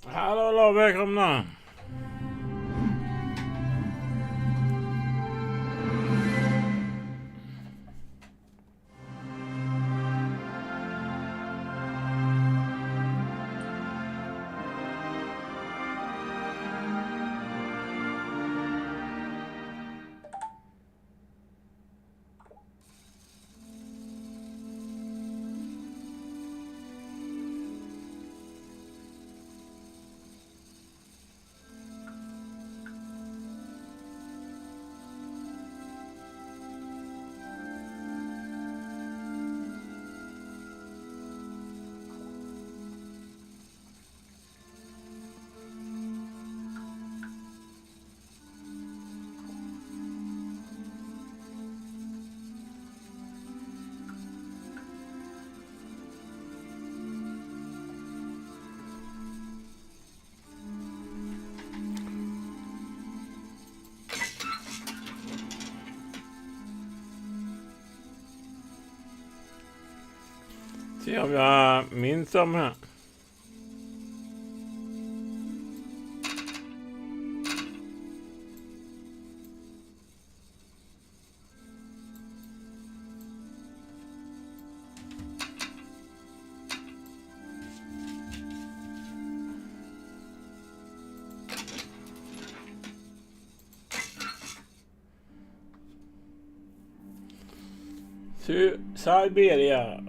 Hallå, välkomna! Se om jag minns dem här. Syberia.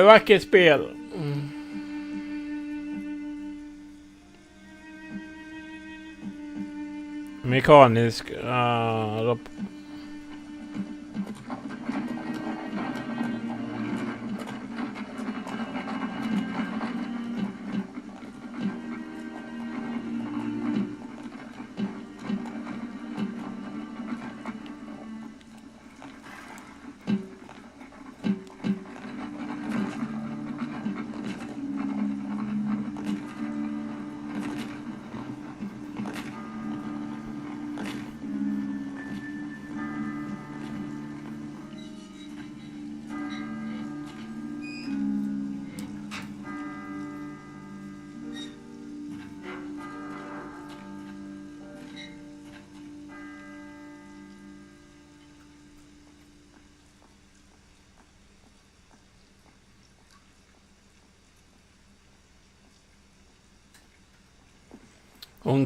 Vackert spel. Mekanisk.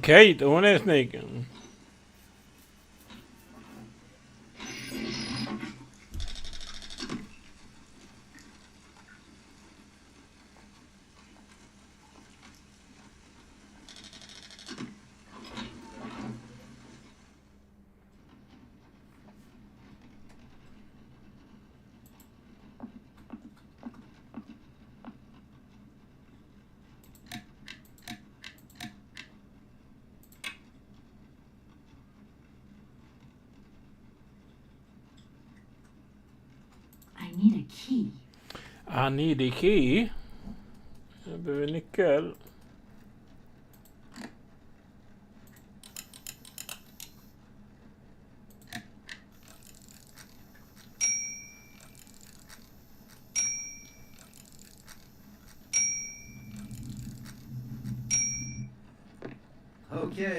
Kate, hon är snygg. I need a key. Jag behöver nyckel.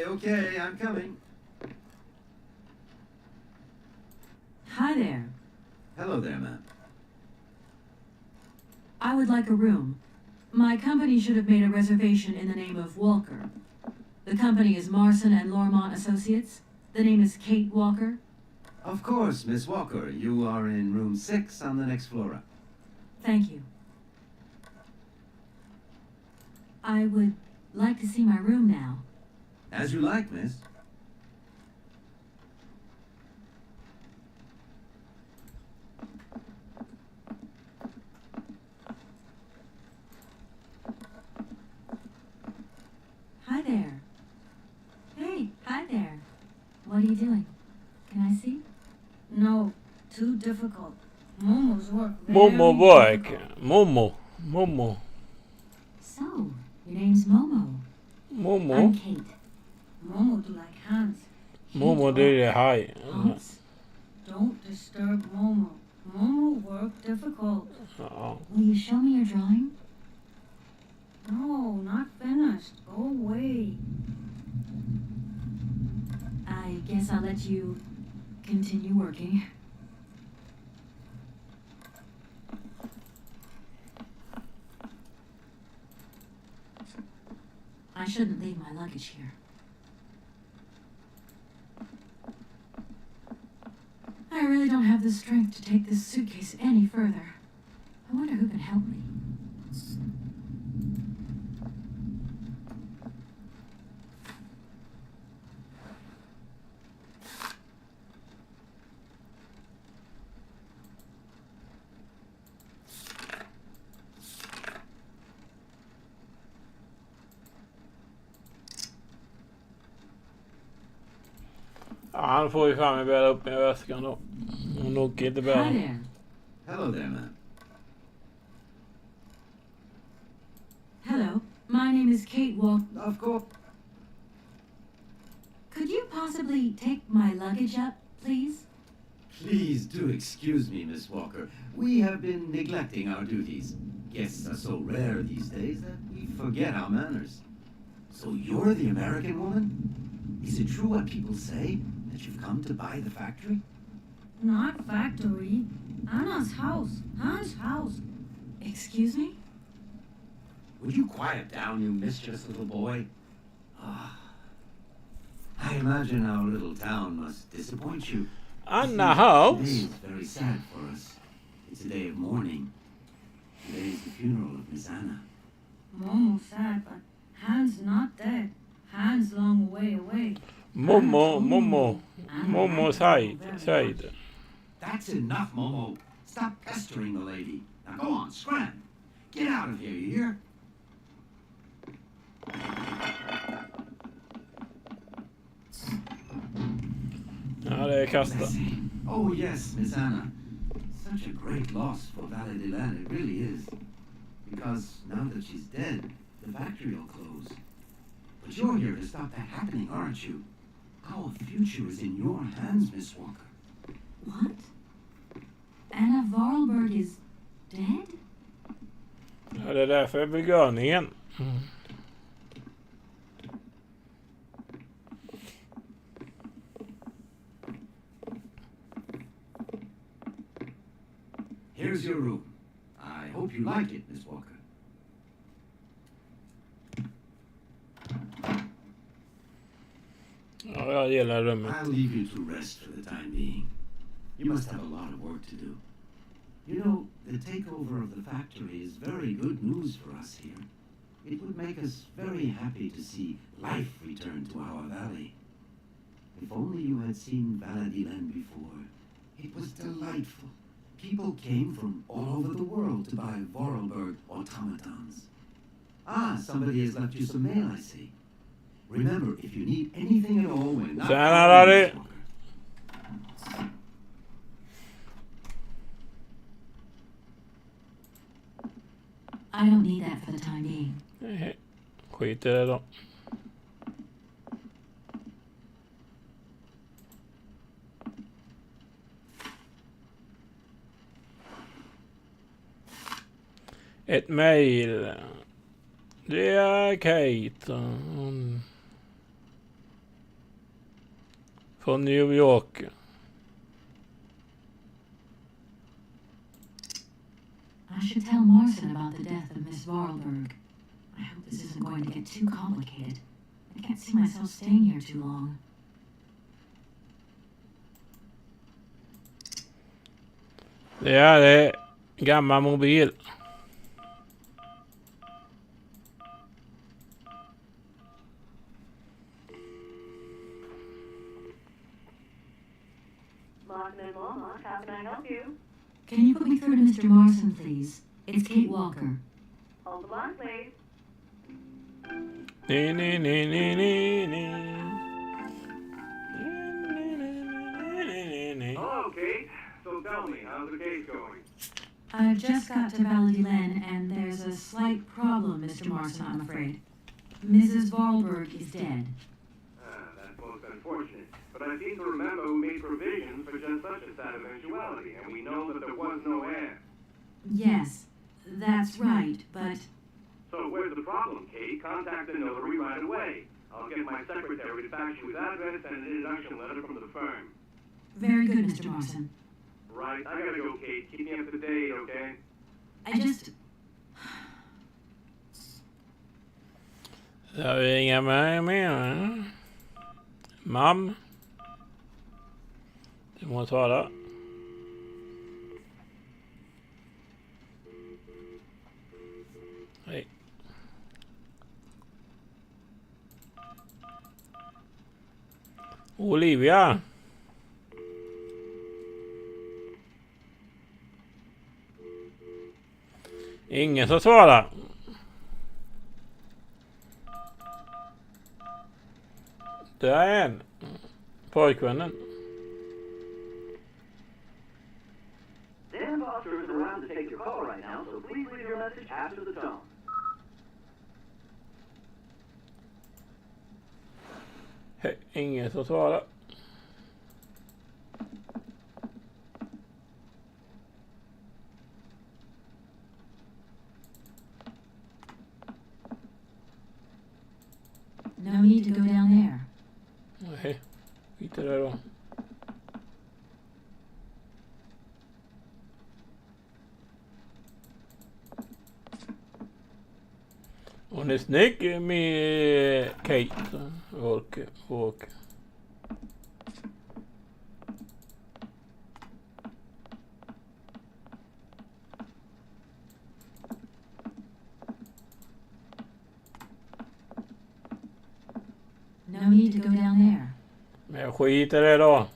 Okay, I'm coming. Hi there. Hello there, ma'am. I would like a room. My company should have made a reservation in the name of Walker. The company is Marson and Lormont Associates. The name is Kate Walker. Of course, Miss Walker. You are in room 6 on the next floor up. Thank you. I would like to see my room now. As you like, miss. Hi there. Hey, hi there. What are you doing? Can I see? No, too difficult. Momo's work. Momo work. Momo. So, your name's Momo. Momo. I'm Kate. Momo do like Hans. He Momo talk. det är haj. Hans? Don't disturb Momo. Momo work difficult. Ja. Will you show me your drawing? No, not finished. Go away. I guess I'll let you continue working. I shouldn't leave my luggage here. I really don't have the strength to take this suitcase any further. I wonder who can help me. Ja, han får ju fan mig bära upp med väskan då. Hon åker inte Hi bära. there. Hello there, man. Hello. My name is Kate Walker. Of course. Could you possibly take my luggage up, please? Please do excuse me, Miss Walker. We have been neglecting our duties. Guests are so rare these days that we forget our manners. So you're the American woman? Is it true what people say, that you've come to buy the factory? Not factory. Anna's house. Hans' house. Excuse me? Would you quiet down, you mischievous little boy? Ah, I imagine our little town must disappoint you. Anna Today House? is very sad for us. It's a day of mourning. Today is the funeral of Miss Anna. Momo sad, but Hans not dead. Hans long way away. Momo side. That's enough, Momo. Stop pestering the lady. Now go on, scram. Get out of here, you hear? Ja, det är kasta. Let's see. Oh, yes, Miss Anna. Such a great loss for Valle de Land, it really is. Because now that she's dead, the factory will close. But you're here to stop that happening, aren't you? Our future is in your hands, Miss Walker. What? Anna Vorarlberg is dead? Ja, det är därför begravningen. Here's your room. I hope you like it, Miss Walker. Ja, jag gillar rummet. I'll leave you to rest for the time being. You must have a lot of work to do. You know, the takeover of the factory is very good news for us here. It would make us very happy to see life return to our valley. If only you had seen Valadiland before. It was delightful. People came from all over the world to buy Vorarlberg automatons. Ah, somebody has left you some mail, I see. Remember, if you need anything at all when not... Tjena, Larry. I don't need that for the time being. Nej, skit i det då. Ett mail. Det är Kate. Från New York. I should tell Marson about the death of Miss Vorarlberg. I hope this isn't going to get too complicated. I can't see myself staying here too long. Det är gammal mobil. Lockman Walmart, how can I help you? Can you put me through to Mr. Marson, please? It's Kate Walker. Hold the line, please. Nej, nej, nej, nej, nej, nej. Hello, Kate. So tell me, how's the case going? I've just got to Valadilen, and there's a slight problem, Mr. Marson, I'm afraid. Mrs. Vorarlberg is dead. but I seem to remember we made provisions for just such a sad eventuality, and we know that there was no heir. Yes, that's right, but... So where's the problem, Kate? Contact the notary right away. I'll get my secretary to fax you his address and an introduction letter from the firm. Very good, Mr. Morrison. Right, I gotta go, Kate. Keep me up to date, okay? I just... Ska vi ringa med? Mam? Det må svara. Hej. Olivia. Ingen som svarar. Det är en. Pojkvännen. Dan Foster isn't around to take your call right now, so please leave your message after the tone. Hej, ingen som svarar. No need to go down there. Nej, skit i det då. Hon är snygg med Kate och No need to go down there. men jag skiter i det då.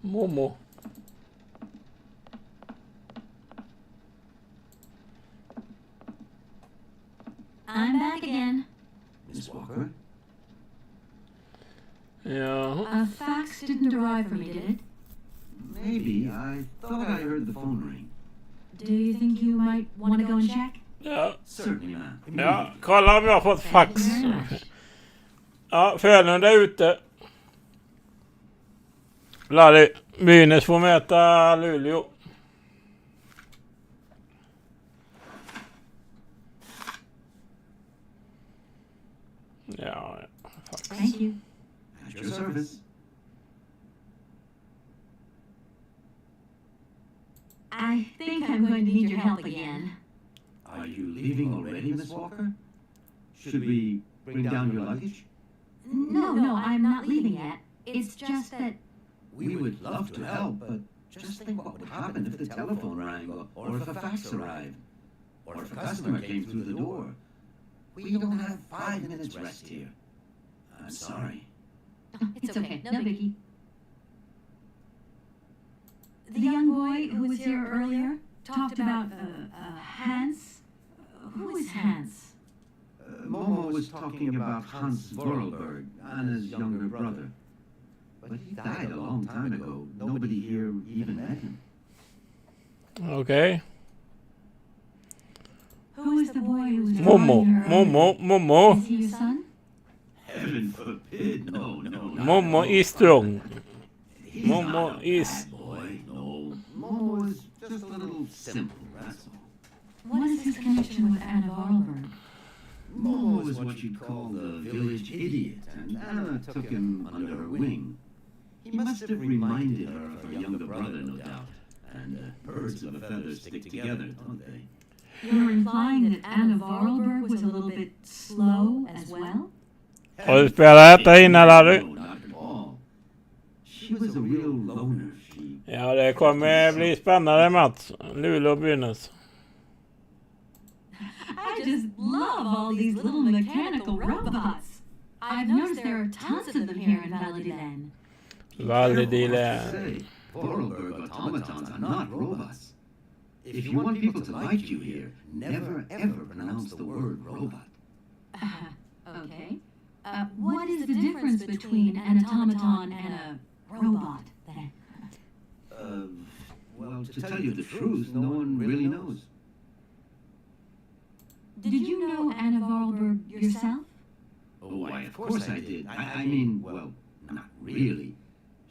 Momo. I'm back again. Miss Walker? Ja. A fax didn't arrive for me, did it? Maybe. I thought I heard the phone ring. Do you think you might want to go and check? Ja. Certainly, ma'am. Ja, kolla om jag har fått fax. Thank you very much. Ja, Frölunda är ute. Larry, Brynäs får möta Luleå. Ja, fax. Thank you. At your service. I think I'm going to need your help again. Are you leaving already, Miss Walker? Should we bring down your luggage? No, I'm not leaving yet. It's just that... We would love to help, but just think what would happen if the telephone rang, or if a fax arrived, or if a customer came through the door. We don't have 5 minutes rest here. I'm sorry. It's okay, no biggie. The young boy who was here earlier talked about Hans. Who is Hans? Momo was talking about Hans Vorarlberg, Anna's younger brother. But he died a long time ago. Nobody here even met him. Okej. Who is the boy who was Momo. Is he your son? Heaven forbid, no. Momo is strong. He's Momo not a is- bad boy, no. Momo is just a little simple, that's all. What is his connection with Anna Vorarlberg? Momo is what you'd call the village idiot, and Anna took him under her wing. He must have reminded her of her younger brother, no doubt. And birds of a feather stick together, don't they? You're implying that Anna Vorarlberg was a little bit slow as well? Har du spelat detta innan, Larry? No, not at all. She was a real loner. Ja, det kommer bli spännande, Mats. Luleå Brynäs. I just love all these little mechanical robots. I've noticed there are tons of them here in Valadilen. Valadilen. Say, Vorarlberg automatons are not robots. If you want people to like you here, never ever pronounce the word robot. Okay. What is the difference between an automaton and a robot, then? Well, to tell you the truth, no one really knows. Did you know Anna Vorarlberg yourself? Oh, why, of course I did. I mean, well, not really.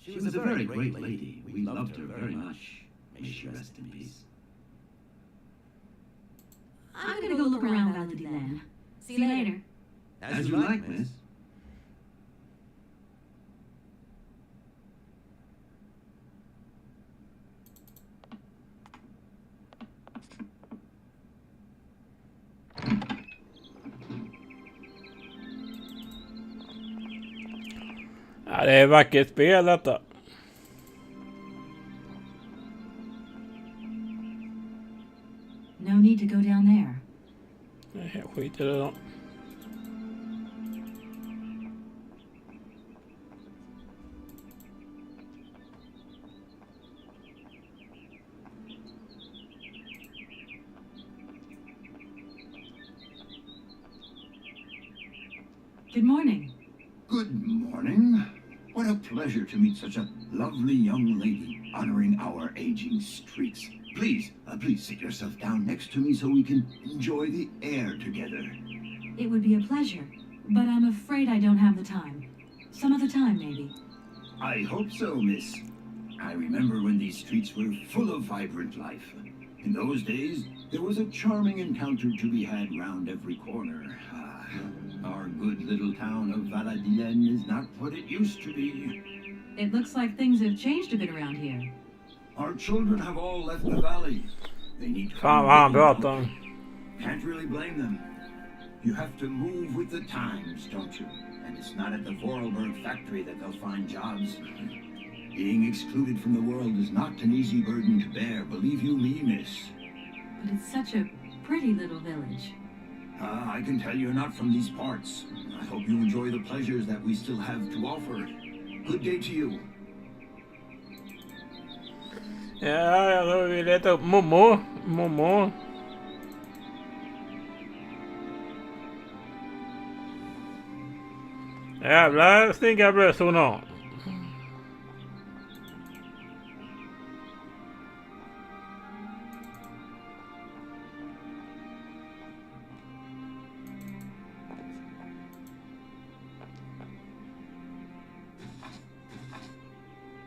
She was a very great lady. We loved her very much. May she rest in peace. I'm gonna go look around Valadilen. See you later. As you like, miss. Ja, det är ett vackert spel detta. No need to go down there. Jag skiter i det då. Good morning. Good morning. What a pleasure to meet such a lovely young lady, honoring our aging streets. Please sit yourself down next to me so we can enjoy the air together. It would be a pleasure, but I'm afraid I don't have the time. Some other time, maybe. I hope so, miss. I remember when these streets were full of vibrant life. In those days, there was a charming encounter to be had round every corner. Our good little town of Valadilen is not what it used to be. It looks like things have changed a bit around here. Our children have all left the valley. They need to Fan vad han pratar om. Can't really blame them. You have to move with the times, don't you? And it's not at the Vorarlberg factory that they'll find jobs. Being excluded from the world is not an easy burden to bear, believe you me, miss. But it's such a pretty little village. I can tell you're not from these parts. I hope you enjoy the pleasures that we still have to offer. Good day to you. Ja, då vill jag leta upp Momo. Jävla snygga bröst hon har.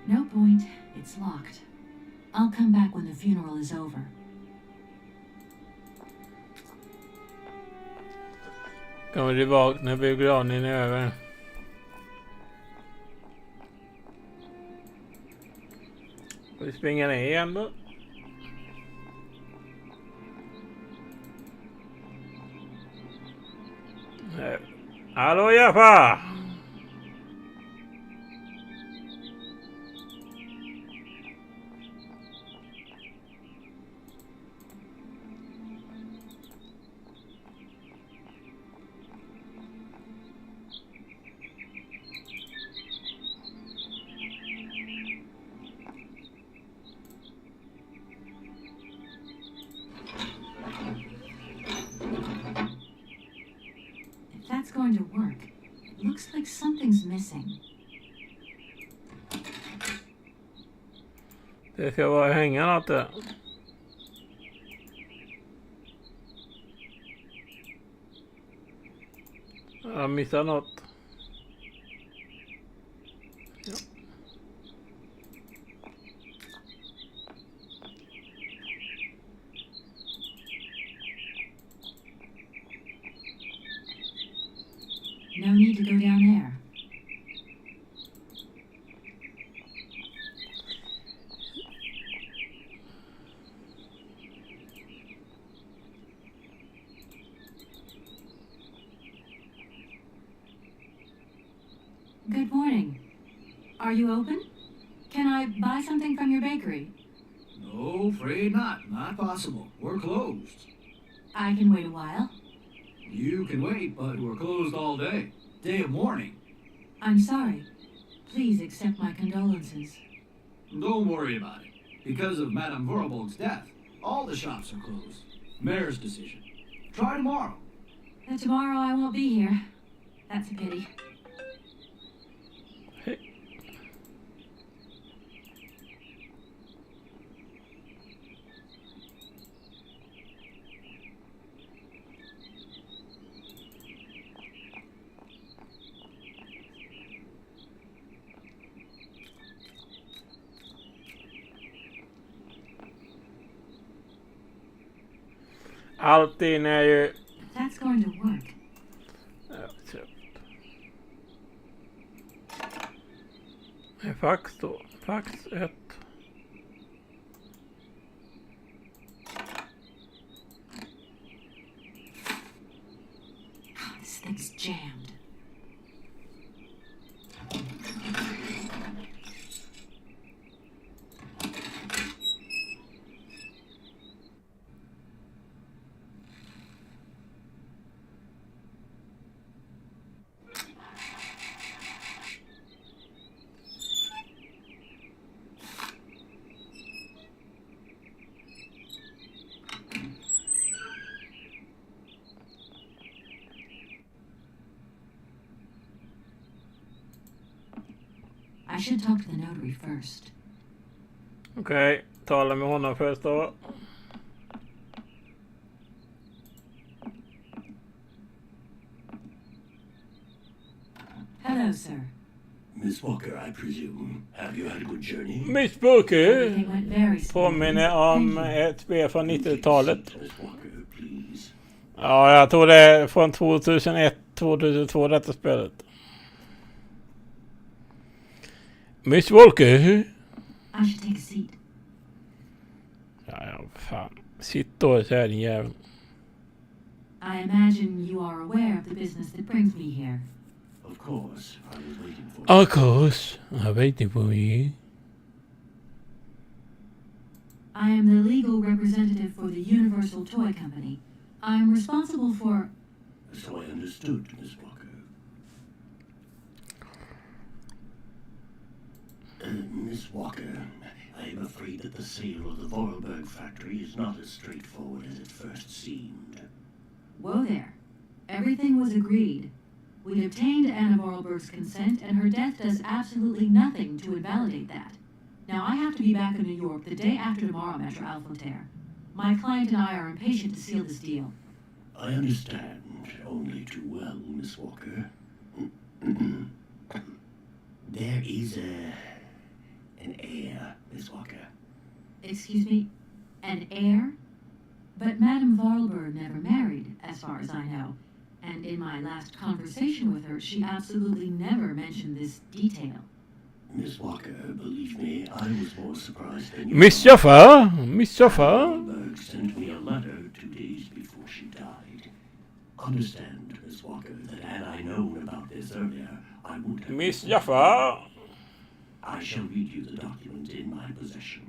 No point. It's locked. I'll come back when the funeral is over. Kommer tillbaka när begravningen är över. Vi springer ner igen då. Hallå Jaffa! If that's going to work, it looks like something's missing. Det ska bara hänga något där. Jag missar något. Ja. No need to go down there. Good morning. Are you open? Can I buy something from your bakery? No, afraid not. Not possible. We're closed. I can wait a while. You can wait, but we're closed all day. Day of mourning. I'm sorry. Please accept my condolences. Don't worry about it. Because of Madame Vorbolg's death, all the shops are closed. Mayor's decision. Try tomorrow. Tomorrow I won't be here. That's a pity. Allting är ju... That's going to work. Ja, köpt. Fax då. Fax 1. This thing's jammed. I should talk to the notary first. Okej, tala med honom först då. Hello, sir. Miss Walker, I presume. Have you had a good journey? Miss Booker Everything went very smoothly. påminner om ett spel från 90-talet. Miss Walker, please. Ja, jag tror det är från 2001-2002 detta spelet. Miss Walker? I should take a seat. Ja, fan. Sitt då så här din jävel. I imagine you are aware of the business that brings me here. Of course, I was waiting for you. Of course, I'm waiting for you. I am the legal representative for the Universal Toy Company. I am responsible for... So I understood, Miss Walker. Miss Walker, I am afraid that the sale of the Vorarlberg factory is not as straightforward as it first seemed. Whoa there. Everything was agreed. We obtained Anna Vorarlberg's consent, and her death does absolutely nothing to invalidate that. Now, I have to be back in New York the day after tomorrow, Maitre Alfontaire. My client and I are impatient to seal this deal. I understand only too well, Miss Walker. There is an heir, Miss Walker. Excuse me? An heir? But Madame Vorarlberg never married, as far as I know. And in my last conversation with her, she absolutely never mentioned this detail. Miss Walker, believe me, I was more surprised than you. Miss Jaffa? Miss Jaffa? Vorarlberg sent me a letter 2 days before she died. Understand, Miss Walker, that had I known about this earlier, I would have... Miss Jaffa? I shall read you the document in my possession.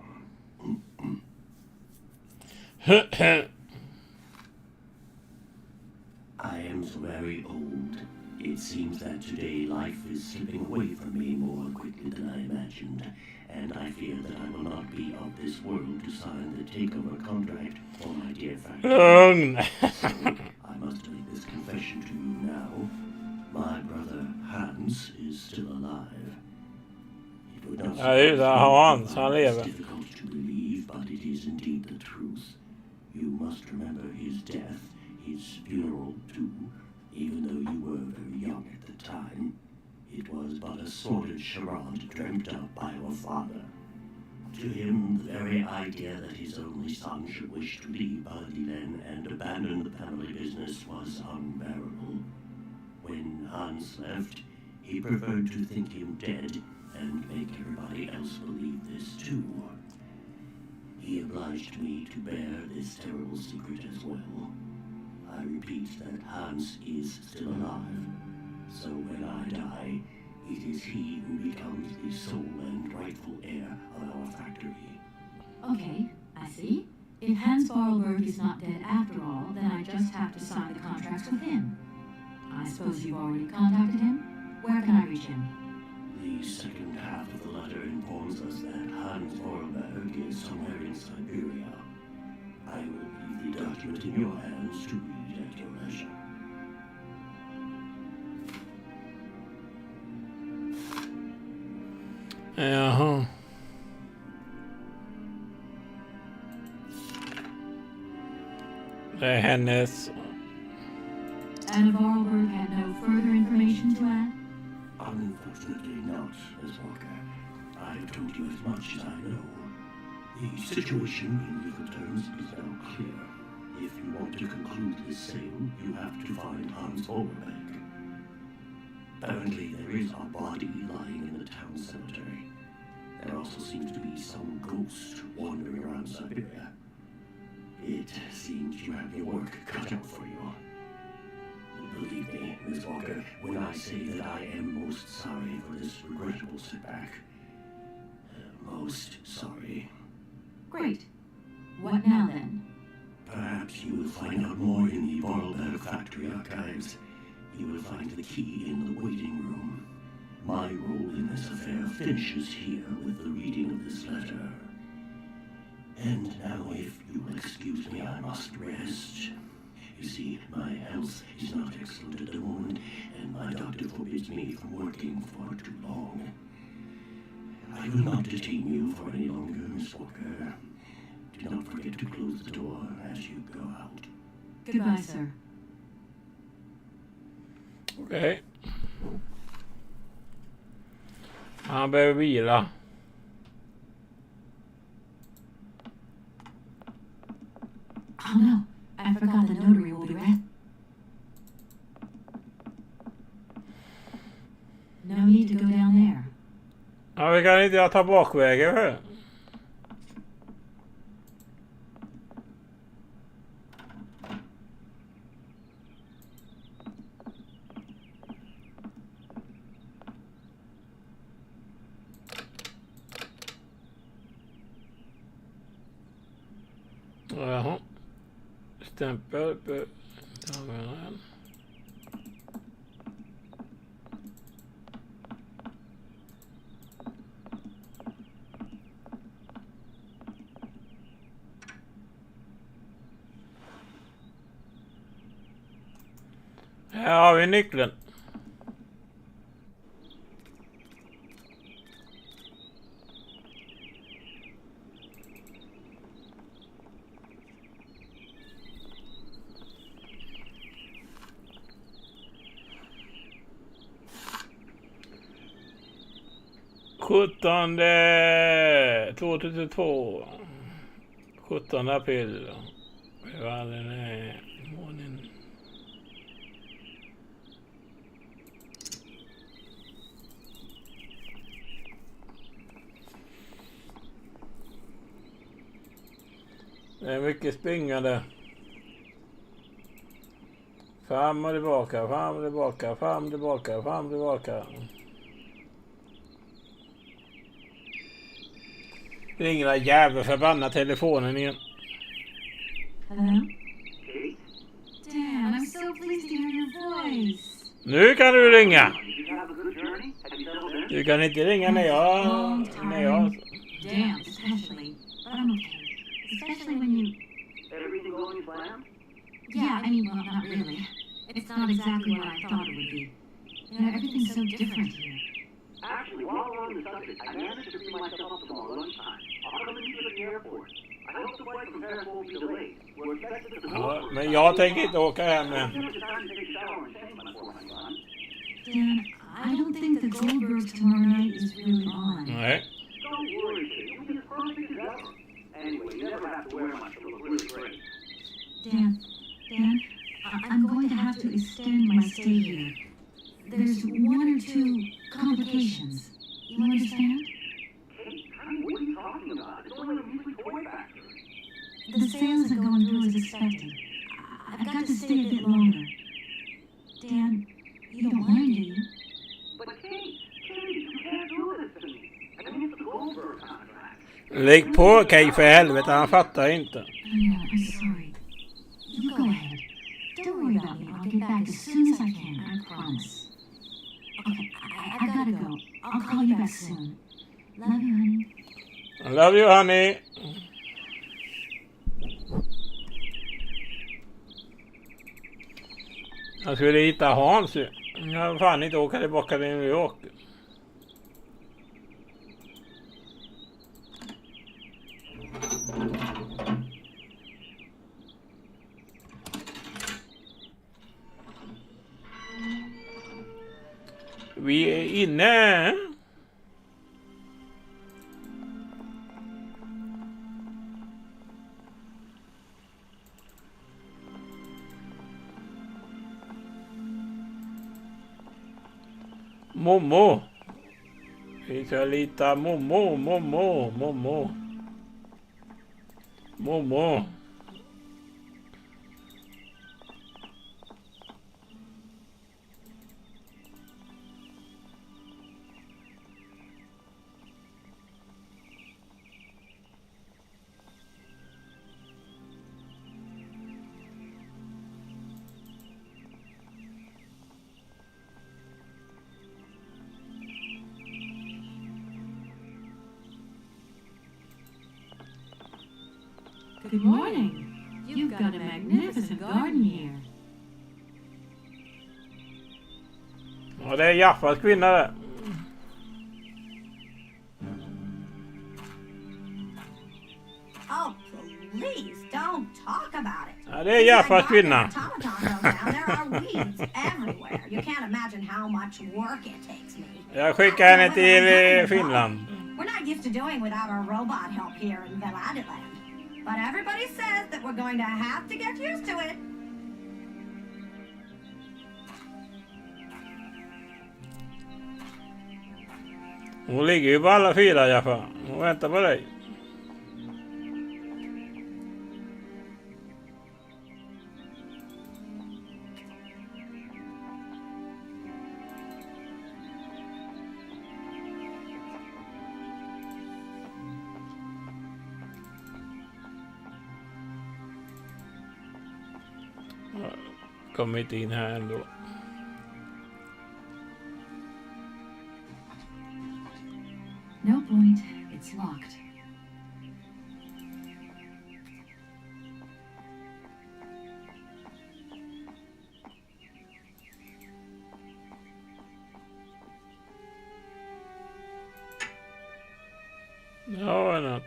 I am so very old. It seems that today life is slipping away from me more quickly than I imagined, and I fear that I will not be of this world to sign the takeover contract for my dear factory. So, I must make this confession to you now. My brother Hans is still alive. It would not Hans, han it's lever. difficult to believe, but it is indeed the truth. You must remember his death, his funeral too, even though you were very young at the time. It was but a sordid charade dreamt up by your father. To him, the very idea that his only son should wish to leave Baladilen and abandon the family business was unbearable. When Hans left, he preferred to think him dead and make everybody else believe this too. He obliged me to bear this terrible secret as well. I repeat that Hans is still alive, so when I die, it is he who becomes the sole and rightful heir Hans Vorarlberg is not dead after all, then I just have to sign the contracts with him. I suppose you've already contacted him? Where can I reach him? The second half of the letter informs us that Hans Vorarlberg is somewhere in Syberia. I will leave the document in your hands to read at your leisure. Jaha. Det är hennes. Anna Vorarlberg had no further information to add? Unfortunately not, Miss Walker. I've told you as much as I know. The situation in legal terms is now clear. If you want to conclude this sale, you have to find Hans Vorarlberg. Apparently, there is a body lying in the town cemetery. There also seems to be some ghost wandering around Syberia. It seems you have your work cut out for you. Believe me, Miss Walker, when I say that I am most sorry for this regrettable setback. Most sorry. Great. What now then? Perhaps you will find out more in the Vorarlberg factory archives. You will find the key in the waiting room. My role in this affair finishes here with the reading of this letter. And now, if you will excuse me, I must rest. You see, my health is not excellent at the moment, and my doctor forbids me from working for too long. I will not detain you for any longer, Miss Walker. Do not forget to close the door as you go out. Goodbye, sir. Okej. Han behöver vila. Oh no, I forgot the notary will be ready. No need to go down there. Ja, vi kan inte ta bakvägen för. Jaha. Stämpel på dagen. Här har vi nyckeln. Sjuttonde 2002. 17 april. Vad den är månen. Det är mycket springande. Fram och tillbaka, fram och tillbaka, fram och tillbaka, fram och tillbaka. Ringer den jävla förbannade telefonen igen. Hello? Dan, I'm so pleased to hear your voice. Nu kan du ringa. Du kan inte ringa när jag... Damn, especially. But I'm okay. Especially when you... Everything going as planned? Yeah, I mean, well, not really. It's not exactly what I thought it would be. You know, everything's so different here. Actually, while we're on the subject, I managed to free myself up tomorrow lunchtime. I'll come and meet you at the airport. I hope the flight from Paris won't be delayed. We're expected to Ja, men jag tänker inte åka hem än. Dan, I don't think the Goldbergs tomorrow night is really on. Nej. Don't worry, kid. You'll be as perfect as ever. Anyway, you never have to wear much to look really great. Dan, I'm going to have to extend my stay here. There's one or two complications. You understand? Kate, honey, what are you talking about? It's only a music toy factory. The sale isn't going through as expected. I've got to stay a bit longer. Dan, you don't mind, do you? But Kate, you can't do this to me. I mean, it's the Goldberg contract. Lägg på Kay för helvete, han fattar inte. No, I'm sorry. You go ahead. Don't worry about me. I'll get back as soon as I can. I promise. Okay, I gotta go. I'll call you back soon. Love you, honey. I love you, honey. Jag skulle hitta Hans ju. Jag fan inte åka tillbaka till New York. Vi är inne. Momo. Vi ska lita Momo. Good morning. You've got a magnificent garden here. Ja, det är Jaffas kvinna där. Oh, please don't talk about it. Ja, det är Jaffas kvinna. There are weeds everywhere. You can't imagine how much work it takes me. Jag skickar henne till Finland. We're not used to doing without our robot help here in Veladiland. But everybody says that we're going to have to get used to it. Hon ligger ju på alla fyra, Jaffa. Hon väntar på dig. Kommit in här ändå. No point. It's locked. Ja, why not?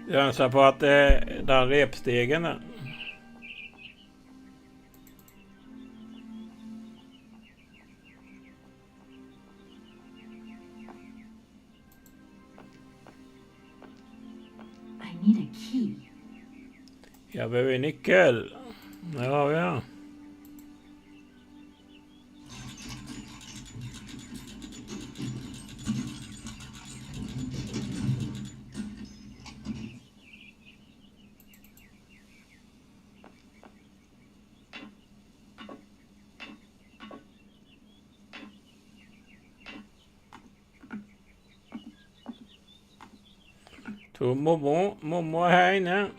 Jag önskar på att det är den repstegen där. I need a key. Jag behöver nyckel. Ja. Så Momo är här inne.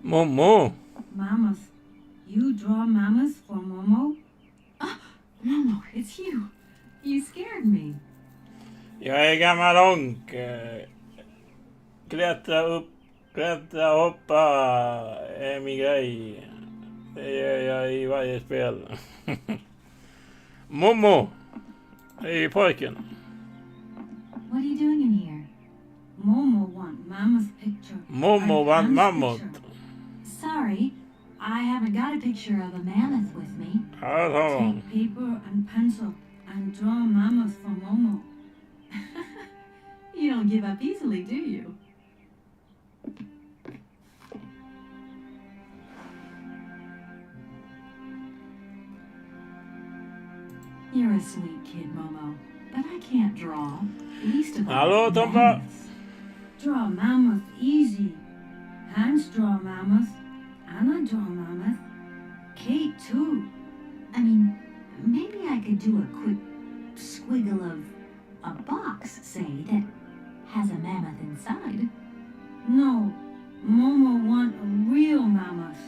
Momo. Mamas. You draw mamas for Momo? Momo, it's you. You scared me. Jag är gammal onk. Klättra, hoppa är min grej. Det gör jag i varje spel. Momo är pojken. What are you doing in here? Momo want Mama's picture. Momo want mammut. Sorry, I haven't got a picture of a mammoth with me. Ja, det har hon. Take paper and pencil and draw a mammoth for Momo. You don't give up easily, do you? You're a sweet kid, Momo, but I can't draw. Least of all, Hallå, Tompa! mammoths. Draw a mammoth easy. Hans draw a mammoth. Anna draw a mammoth. Kate too. I mean, maybe I could do a quick squiggle of a box, say, that has a mammoth inside. No, Momo want a real mammoth.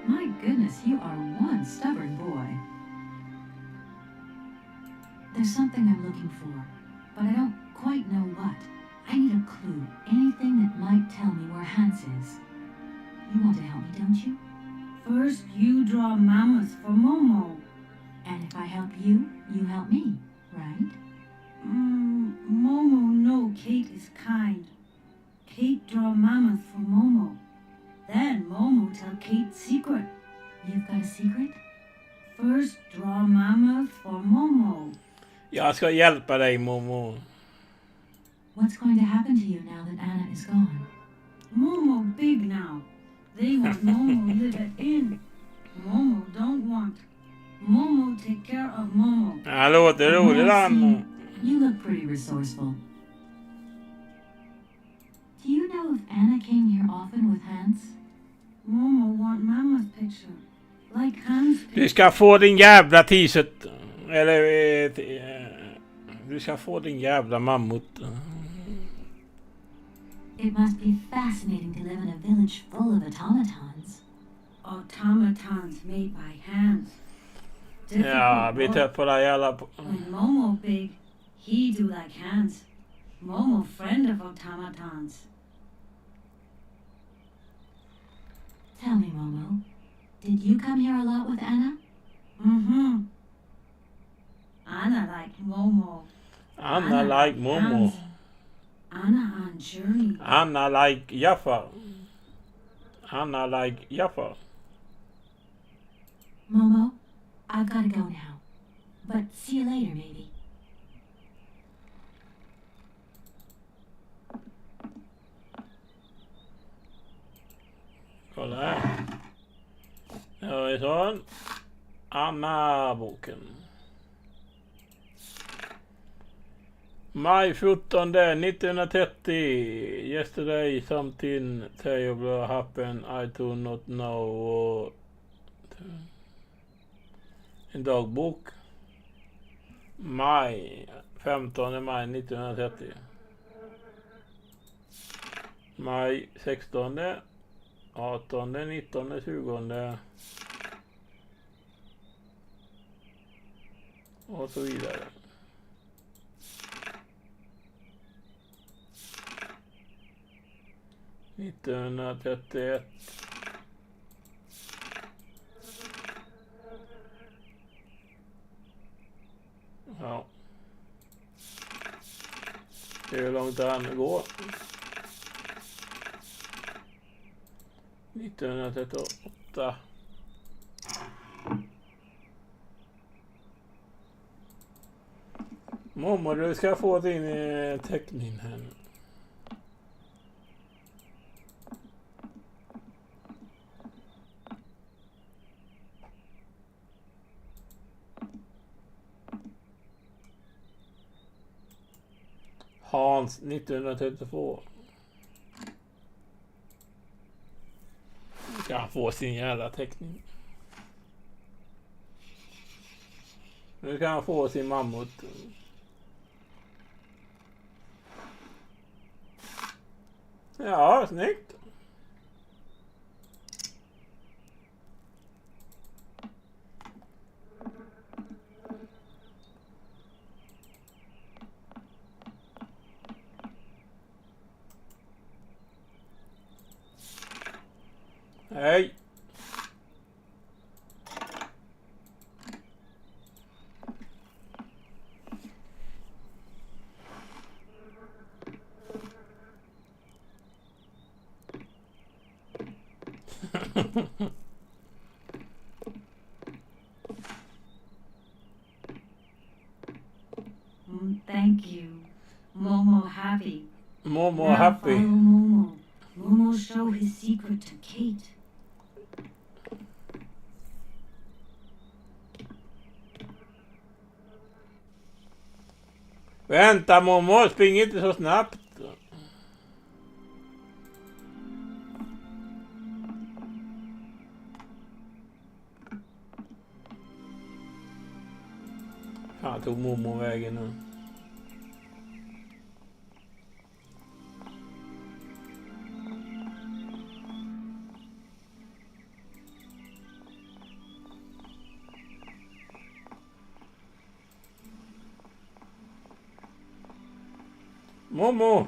My goodness, you are one stubborn boy. There's something I'm looking for, but I don't quite know what. I need a clue, anything that might tell me where Hans is. You want to help me, don't you? First, you draw a mammoth for Momo. And if I help you, you help me, right? Momo know Kate is kind. Kate draw a mammoth for Momo. Then Momo tell Kate secret. You've got a secret? First, draw a mammoth for Momo. Jag ska hjälpa dig, Momo. What's going to happen to you now that Anna is gone? Momo big now. They want Momo live at inn. Momo don't want. Momo take care of Momo. Han låter rolig, han. You look pretty resourceful. Do you know if Anna came here often with Hans? Momo want mammoth picture. Like Hans picture. Du ska få din jävla t-shirt. Eller... du ska få din jävla mammut. It must be fascinating to live in a village full of automatons. Automatons made by hands. Ja, vi tar på det jävla... When Momo big, he do like Hans. Momo friend of automatons. Tell me, Momo, did you come here a lot with Anna? Mm-hmm. Anna like Momo. Anna like Momo. Hans. Anna on journey. Anna like Jaffa. Anna like Jaffa. Momo, I've got to go now. But see you later, maybe. Kolla här. Ja, vi tar den. Anna-boken. Maj 14, 1930. Yesterday something terrible happened. I do not know. En dagbok. Maj. 15 maj 1930. Maj 16. 18, 19, 20. Och så vidare. –1931. Ja. Det är hur långt han går. 1938. Mamma, du ska få din teckning här nu. Hans 1932. Ska han få sin jävla teckning. Nu kan han få sin mammut. Ja, snyggt. Hej. Momo Now happy. follow Momo. Momo show his secret to Kate. Vänta Momo, spring inte så snabbt. Fan tog Momo vägen nu. Momo!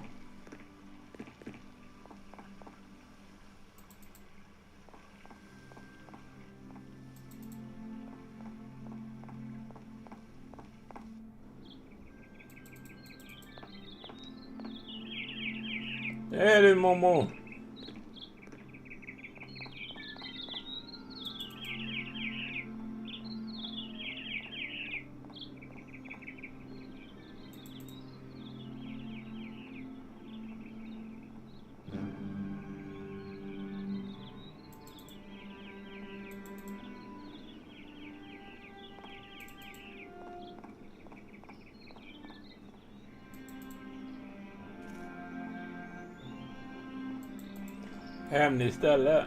Det är du Momo. Hemligt ställe.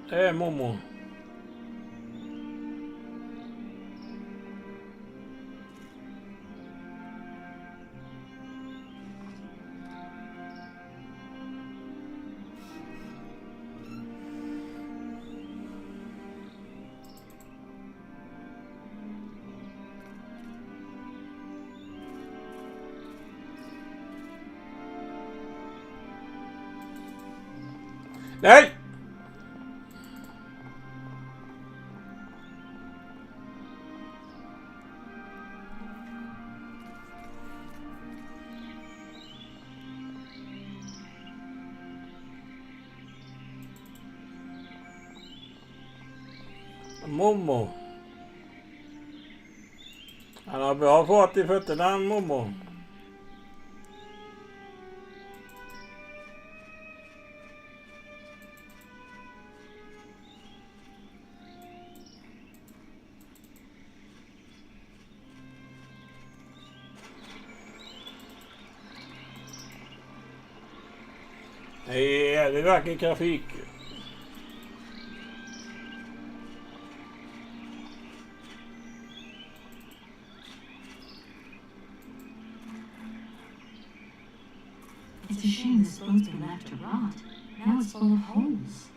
Det är Momo. Nej! Momo. Han har bra fart i fötterna, Momo. Nej, det är verkligen trafik. It's a shame this boat's been left to rot. Now it's full of holes.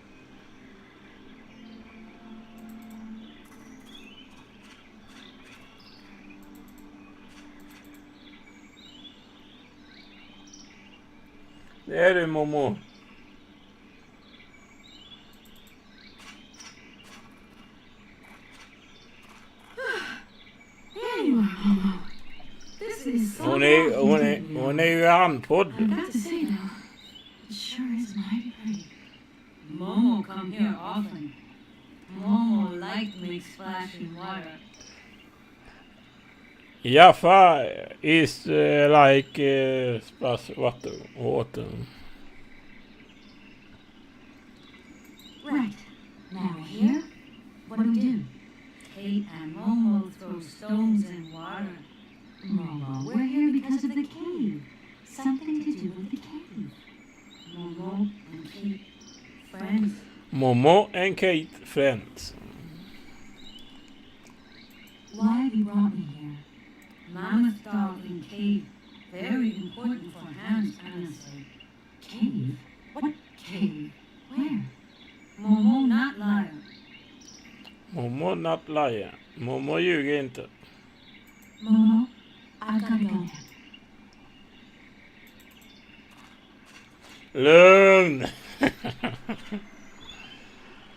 Det är du Momo. There you are, Momo. This is so Hon är ju andfådd. I've got to say though, it sure is mighty pretty. Momo come here often. Momo like makes splashing water. Jaffa is like splash water. Right. Now here, what do we do? Kate and Momo throw stones in water. Momo, we're here because of the cave. Something to do with the cave. Momo and Kate, friends. Momo and Kate friends. Why have you brought me here? Mammoth dog in cave. Very important for Hans, Anna say. Cave? What cave? Where? Momo not liar. Momo not liar. Momo ljuger inte. Momo, I've got to go now. Lugn!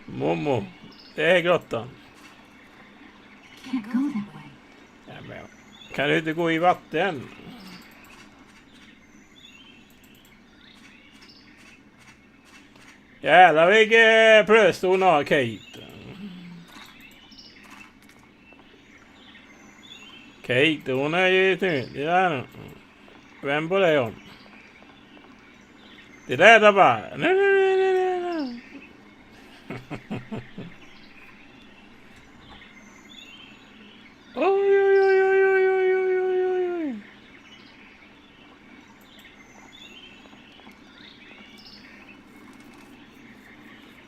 Momo, det är grottan. Can't go that way. Ja, men, kan du inte gå i vatten? Jävlar vilken plöst hon har, Kate. Kate, hon är ju tydlig där nu. Vem på det hon? Det där bara. Nej. Oj.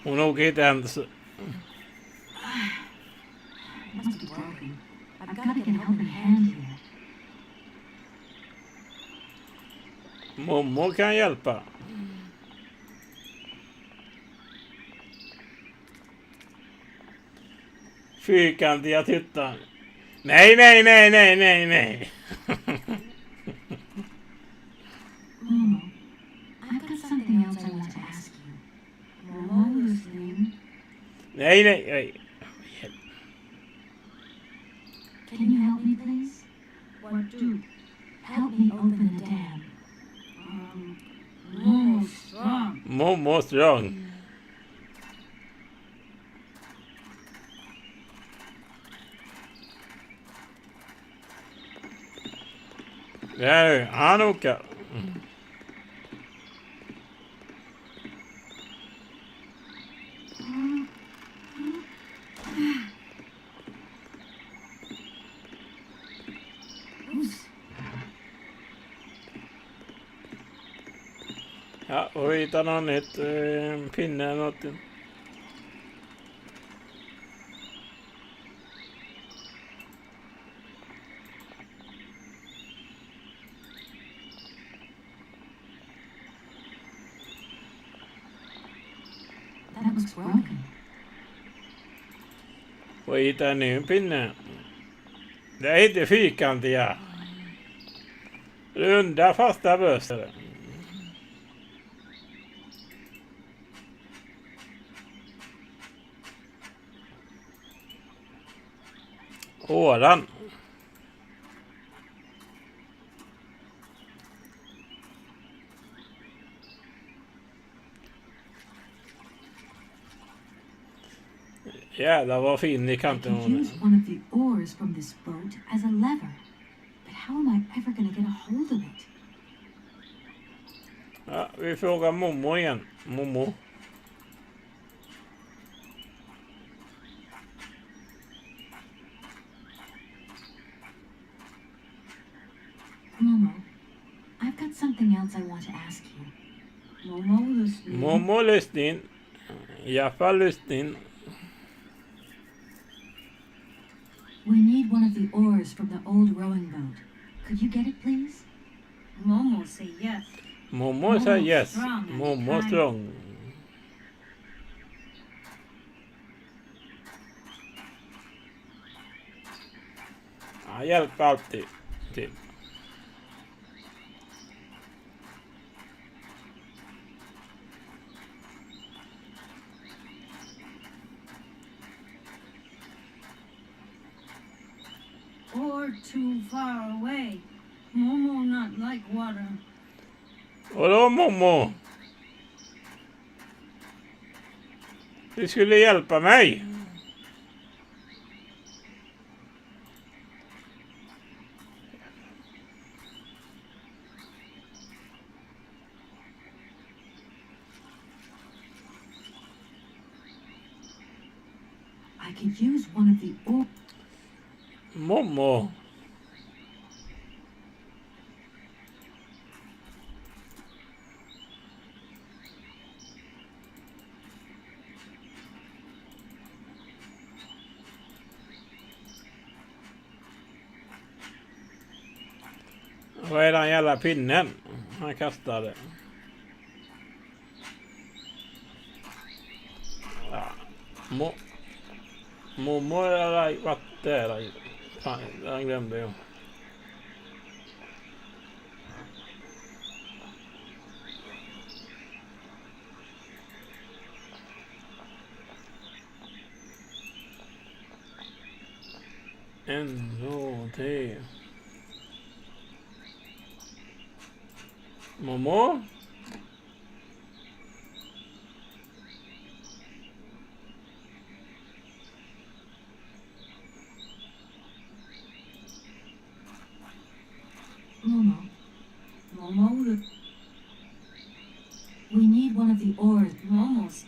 Hon åker inte ens. It must be broken. I've got to get a helping hand here. Mommo kan hjälpa. Fyrkantiga tuttar. Nej. Momo, I've got something else I want to ask you. Momo listening. Nej. Can you help me, please? What do? Help me open the dam. Momo strong. Mommo strong. Där, han åker. Ja, och hitta något nytt. Pinne eller något. That looks broken. Och hitta en ny pinne. Det är inte fyrkantiga. Runda fasta bössor. Åran. Jävlar vad fin i I kanten could hon är. use one of the oars from this boat as a lever. But how am I ever going to get a hold of it? Ja, vi frågar Momo igen. Momo. Momo, I've got something else I want to ask you. Momo listening. Momo lyssning. Jaffa lyssning. We need one of the oars from the old rowing boat. Could you get it, please? Momo say yes. Momo säger yes. strong and Momo kind. strong. Ja, hjälp alltid till. Or too far away. Momo not like water. Och då Momo. Du skulle hjälpa mig. I could use one of the oars. Momo. Vad är den jävla pinnen? Han kastade. Ja. Momo har varit där. Fan, den glömde jag. En, två, tre. Momo? Momo, Momo need one of the ores. Momo's.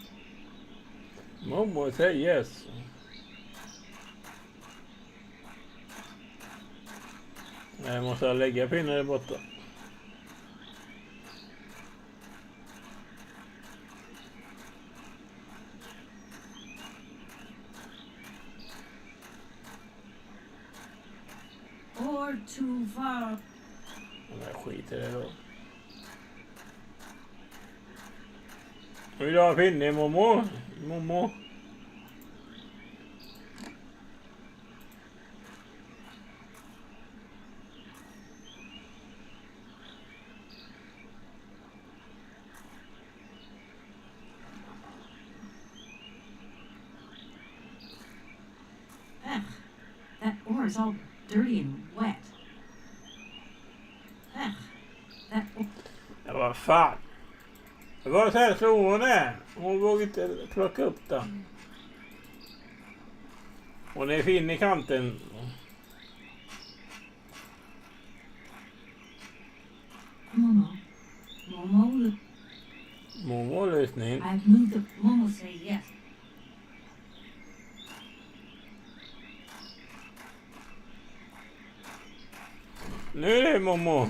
Momo say yes. Jag måste lägga pinnen där borta. Or too far. Jag skiter i det då. Vill du ha pinne, Momo? Momo? Ugh, that ore is all dirty and wet. Ugh, that Ja, vad fan. Det var så här slog hon är. Hon vågade inte plocka upp den. Hon är fin i kanten. Momo. Momo, Momo lösning. I've moved the Momo say yes. Nu är det Momo.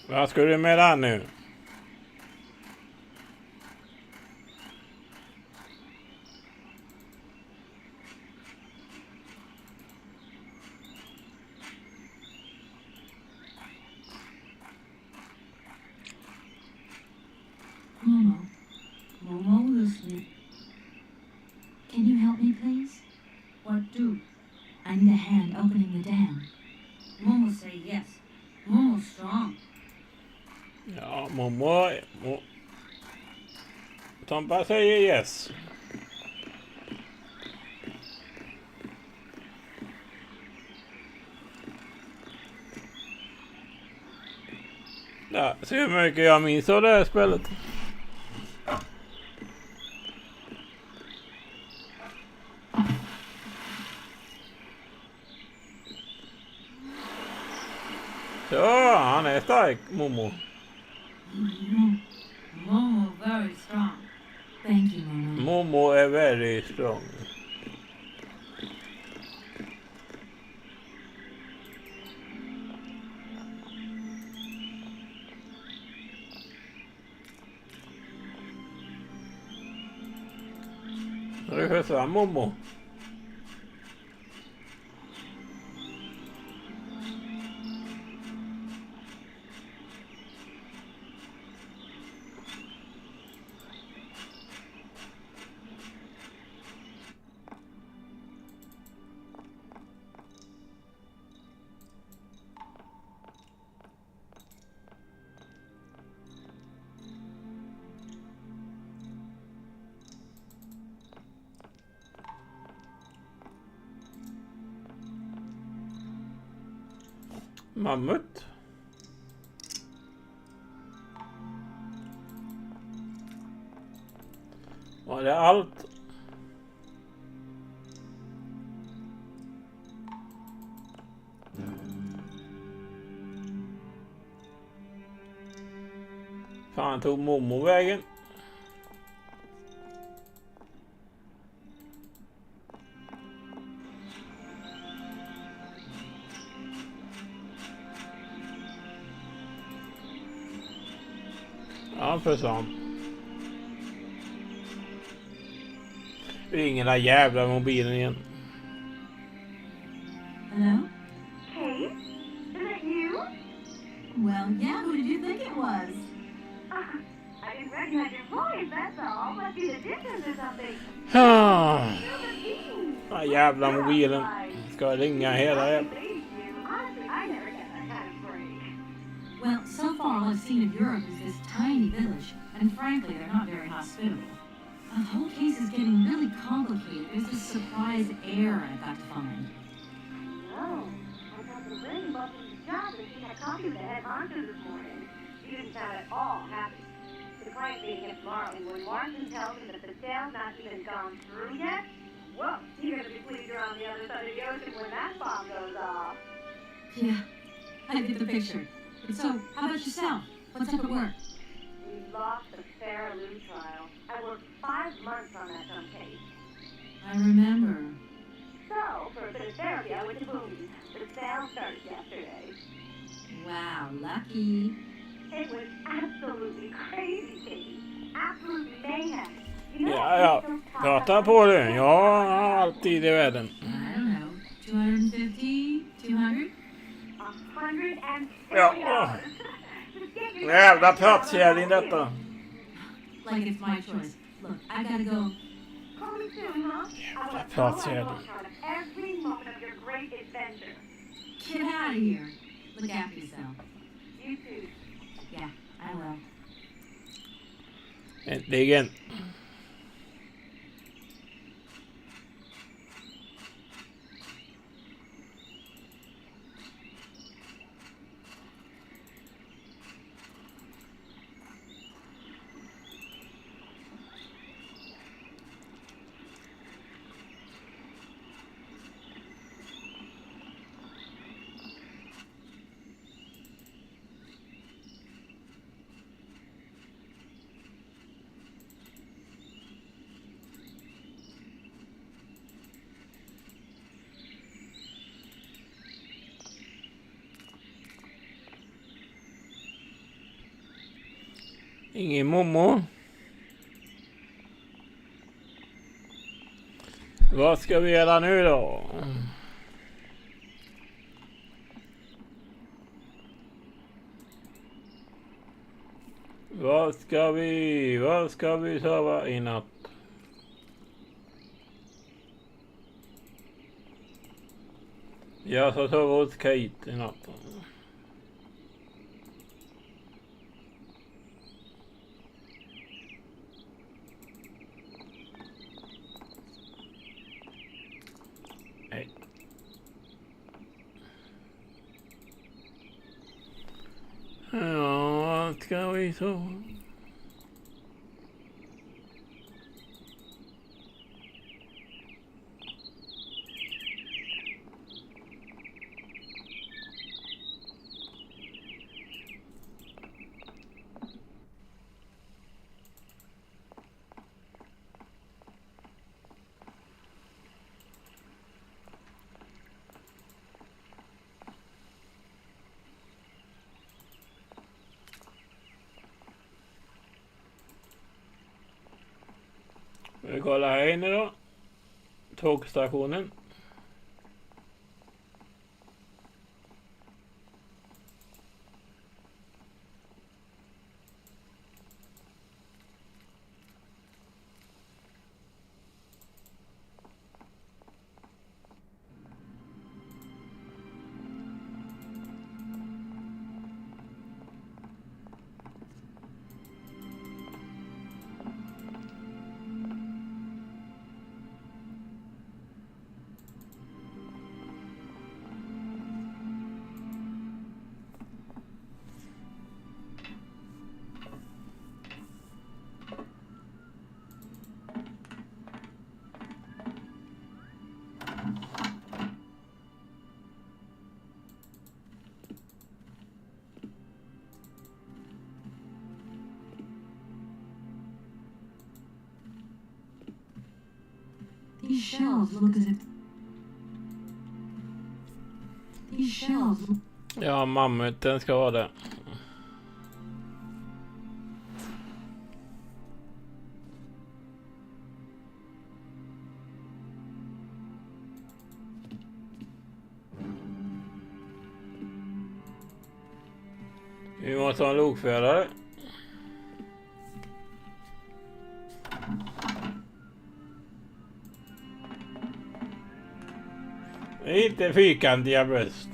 Vad ska du med den nu? Momo. Momo listening. Can you help me, please? What do? I need a hand opening the dam. Momo say yes. Momo's strong. Ja, Momo. Tompa säger yes. Ja, se hur mycket jag minns av det här spelet. Så, han är stark, Momo. Momo very strong. Thank you, Momo. Momo är very strong. Nu försvann Momo. Mammut. Var det allt? Fan tog Momo vägen. Ja, försvann. Ring den där jävla mobilen igen. Hello? Kate? Is it you? Well, yeah, who did you think it was? I didn't recognize your voice, that's all. Must be the distance or something. Ja, You're the jävla mobilen. Ska ringa hela det. Honestly, I never get that kind of break. Well, so far all I've seen of Europe is this tiny village, and frankly, they're not very hospitable. The whole case is getting really complicated. There's this surprise heir I've got to find. No. I got the lady walked into the job and she had coffee with the head honcho this morning. She didn't sound at all happy. The client's meeting him tomorrow, and when Martin tells him that the sale's not even gone through yet, whoa, you're gonna be pleased you're on the other side of the ocean when that bomb goes off. Yeah, I get the picture. And so, how about yourself? What's up at work? We lost the Sarah Lou trial. I worked 5 months on that dumb case. I remember. So, for a bit of therapy, I went to Boone. The sale started yesterday. Wow, lucky. It was absolutely crazy, Katie. Absolute mayhem. You know, Ja, prata på du. Jag har alltid i världen. I don't know. 250? 200? $150. Ja. Just get your Jävla pratskärring detta. Like it's my choice. Look, I gotta go. Call me soon, huh? I want to pratskärring. every moment of your great adventure. Get out of here. Look after yourself. You too. Yeah, I will. Äntligen. Ingen mommo. Vad ska vi göra nu då? Vad ska vi sova i natt? Jag ska sova hos Kate i natt. Nej. Ja, ska vi sova? Vi kollar här inne då. Tågstationen. These shells look as if... These shells look... Ja, mammuten ska vara det. Vi måste ha en lokförare. Inte fyrkantiga bröst.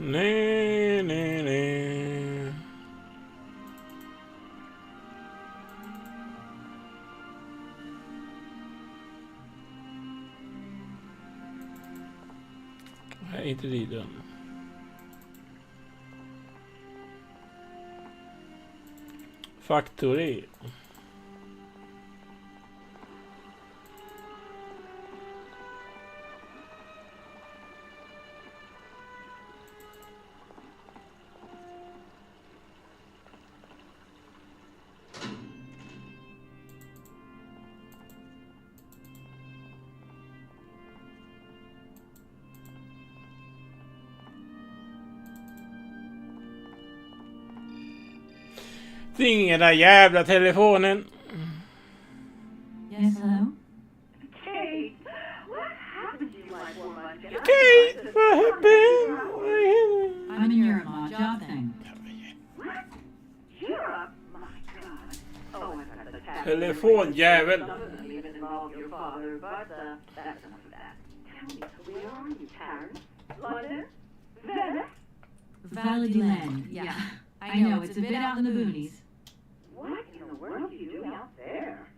Nej, nej, nej. Nej, inte dit än. Factory. Ring den där jävla telefonen. Yes, hello? Kate, what happened to you like 4 months ago? Kate, what happened? I'm in Europe on a job thing. What? Europe? My God. Oh, I've got the task. Telefonjävel. Doesn't even involve your father, but that's enough of that. Tell me, where are you, Paris? London? Venice? Valley Land, yeah. I know, it's a bit out in the boonies. What in the world are you doing out there?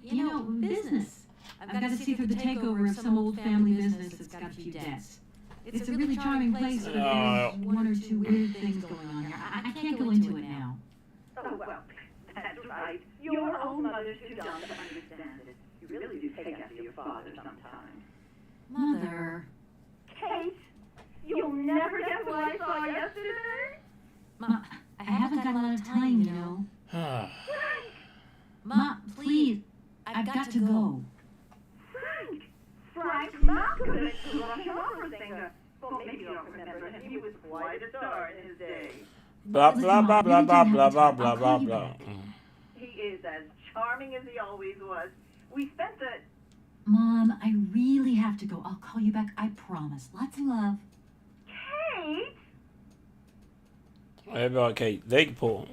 You know, business. I've got to see through the takeover of some old family business that's got a few debts. It's a really charming place, but there's one or two weird things going on here. I can't go into it now. Oh, well, that's right. Your old mother's too dumb to understand it. You really do take after your father sometimes. Mother. Kate, you'll never guess what I saw yesterday? Ma, I haven't got a lot of time, you know. Ma, please. I've got to go. Frank Malkovich, the Russian opera singer. Well, maybe you don't remember him. He was quite a star in his day. Blah, blah, blah, blah, blah, blah, blah, blah, blah, blah. He is as charming as he always was. We spent the... Mom, I really have to go. I'll call you back, I promise. Lots of love. Kate? Det är bra, Kate. Lägg på.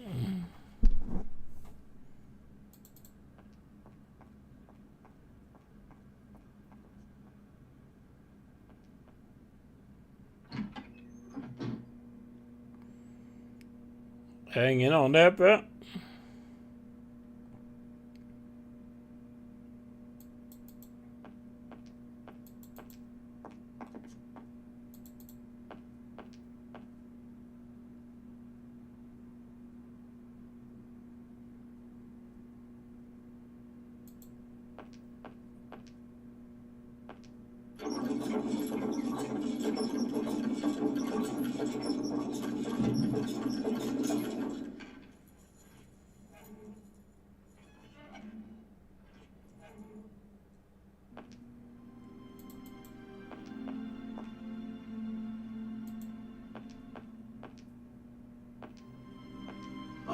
Ingen någon där uppe.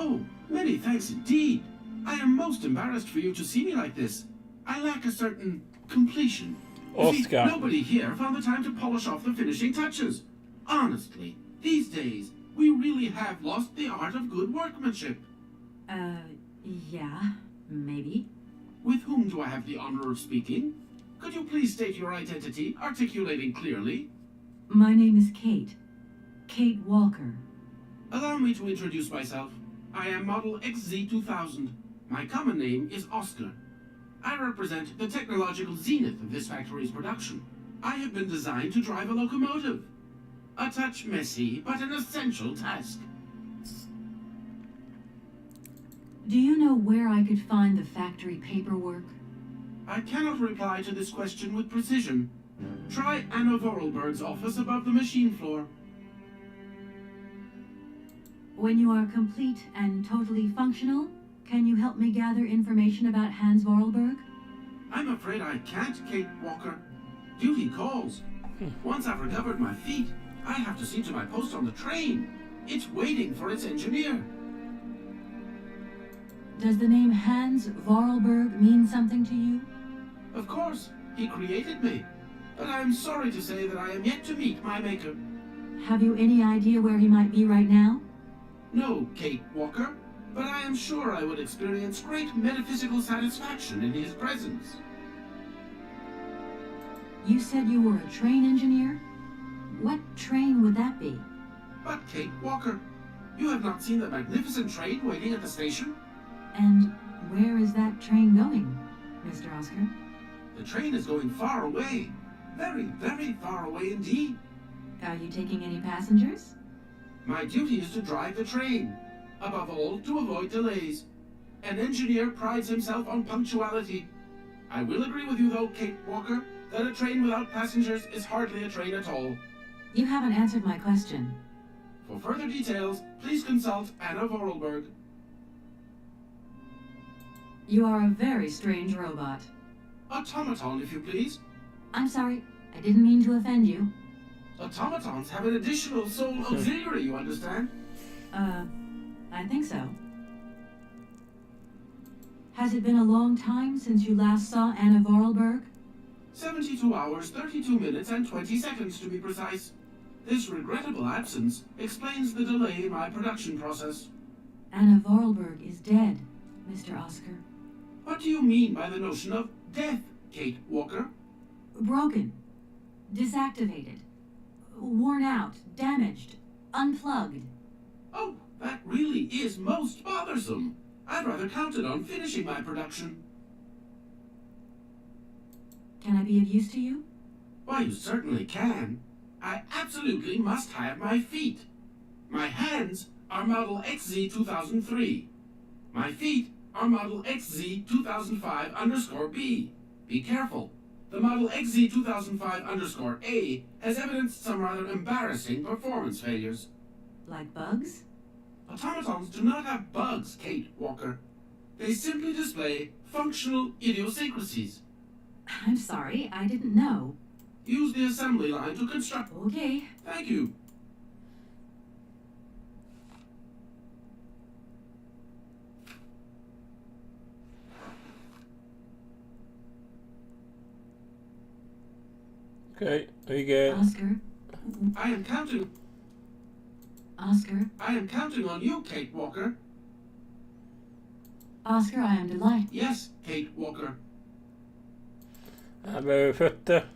Oh, many thanks indeed. I am most embarrassed for you to see me like this. I lack a certain completion. You see, Oscar. nobody here found the time to polish off the finishing touches. Honestly, these days, we really have lost the art of good workmanship. Yeah, maybe. With whom do I have the honor of speaking? Could you please state your identity, articulating clearly? My name is Kate. Kate Walker. Allow me to introduce myself. I am model XZ2000. My common name is Oscar. I represent the technological zenith of this factory's production. I have been designed to drive a locomotive. A touch messy, but an essential task. Do you know where I could find the factory paperwork? I cannot reply to this question with precision. Try Anna Vorarlberg's office above the machine floor. When you are complete and totally functional, can you help me gather information about Hans Vorarlberg? I'm afraid I can't, Kate Walker. Duty calls. Once I've recovered my feet, I have to see to my post on the train. It's waiting for its engineer. Does the name Hans Vorarlberg mean something to you? Of course, he created me. But I'm sorry to say that I am yet to meet my maker. Have you any idea where he might be right now? No, Kate Walker, but I am sure I would experience great metaphysical satisfaction in his presence. You said you were a train engineer? What train would that be? But Kate Walker, you have not seen the magnificent train waiting at the station? And where is that train going, Mr. Oscar? The train is going far away. Very, very far away indeed. Are you taking any passengers? My duty is to drive the train. Above all, to avoid delays. An engineer prides himself on punctuality. I will agree with you, though, Kate Walker, that a train without passengers is hardly a train at all. You haven't answered my question. For further details, please consult Anna Vorarlberg. You are a very strange robot. Automaton, if you please. I'm sorry, I didn't mean to offend you. Automatons have an additional soul auxiliary, you understand? I think so. Has it been a long time since you last saw Anna Vorarlberg? 72 hours, 32 minutes, and 20 seconds to be precise. This regrettable absence explains the delay in my production process. Anna Vorarlberg is dead, Mr. Oscar. What do you mean by the notion of death, Kate Walker? Broken. Disactivated. Worn out. Damaged. Unplugged. Oh, that really is most bothersome. I'd rather counted on finishing my production. Can I be of use to you? Why, you certainly can. I absolutely must have my feet. My hands are Model XZ 2003. My feet are Model XZ 2005_B. Be careful. The Model XZ 2005_A has evidenced some rather embarrassing performance failures. Like bugs? Automatons do not have bugs, Kate Walker. They simply display functional idiosyncrasies. I'm sorry, I didn't know. Use the assembly line to construct... Okay. Thank you. Okay, we get... Oscar? I am counting... Oscar? I am counting on you, Kate Walker. Oscar, I am delighted. Yes, Kate Walker. Jag behöver fötter.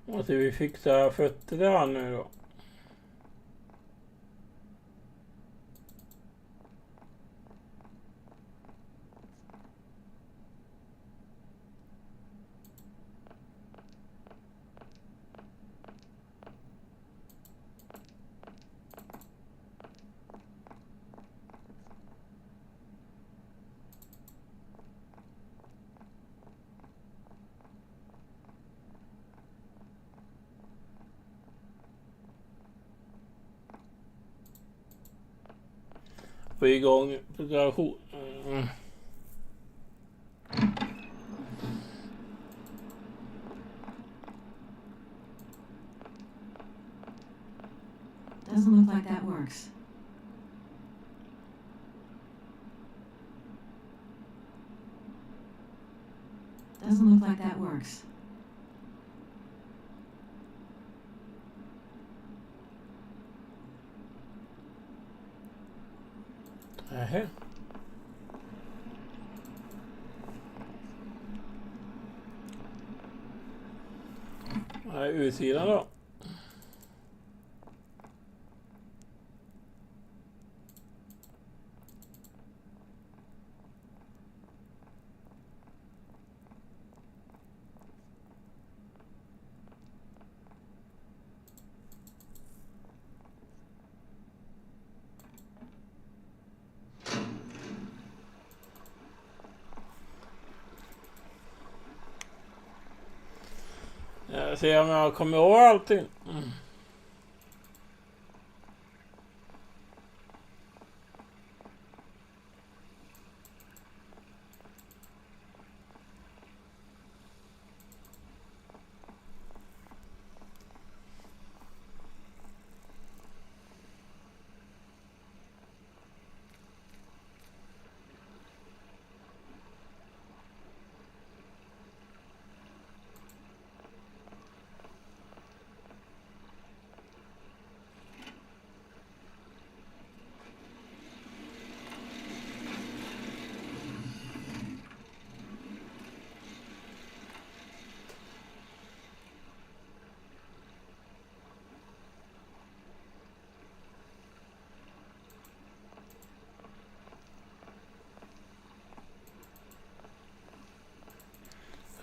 Måste vi fixa fötterna nu då? Få igång preparation. Doesn't look like that works. Doesn't look like that works. Nähä. Nej, utsidan då. Jag ser om jag kommer ihåg allting.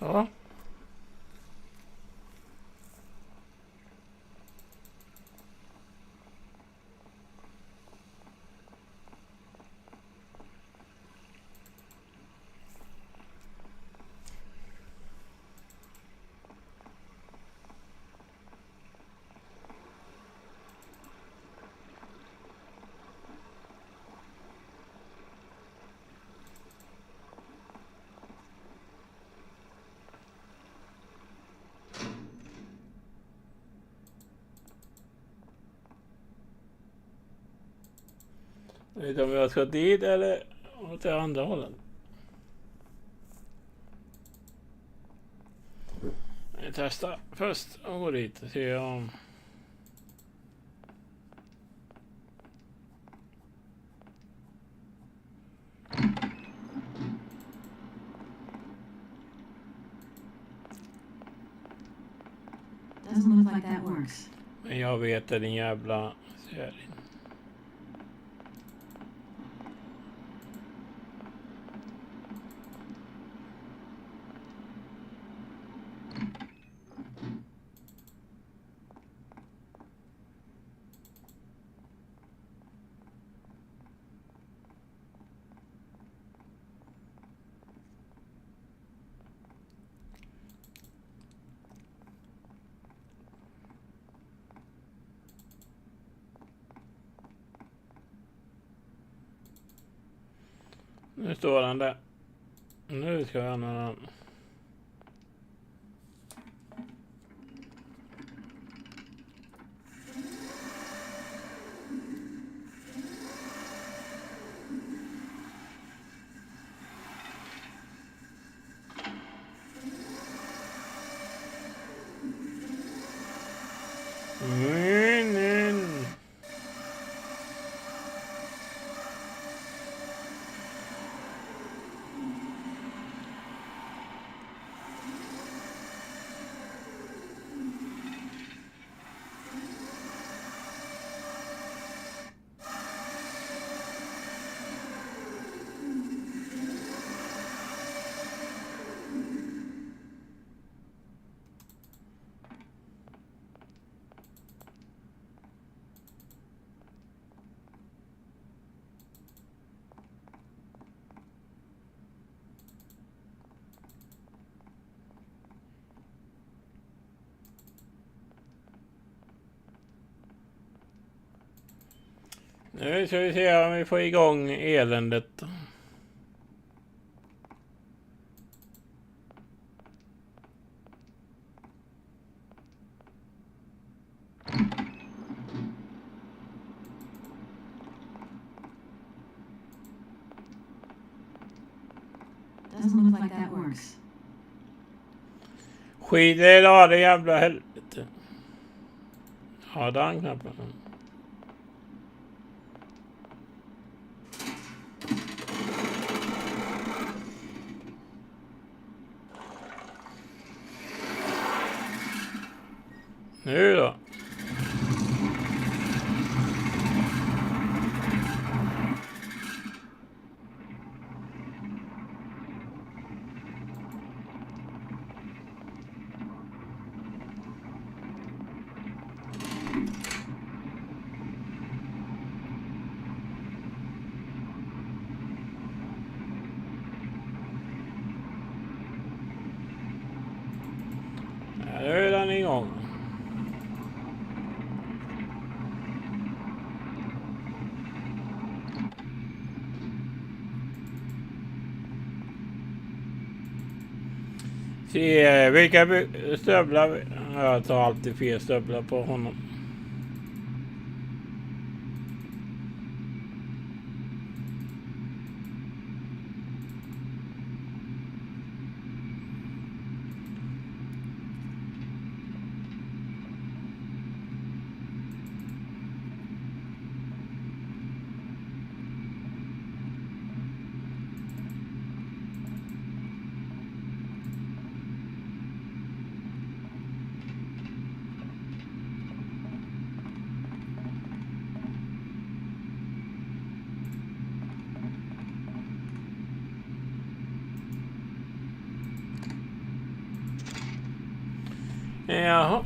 Ja. Jag vet inte om jag ska dit eller åt det andra hållet. Jag testar först och går dit och ser om... Doesn't look like that works. Men jag vet det, din jävla... Nu står han där. Nu ska jag använda den. Nu ska vi se om vi får igång eländet. Doesn't look like that works. Skit i det, det jävla helvete. Ja, den knappen. Nu då. Nu är den en gång. Se vilka stövlar. Jag tar alltid fel stövlar på honom. Jaha.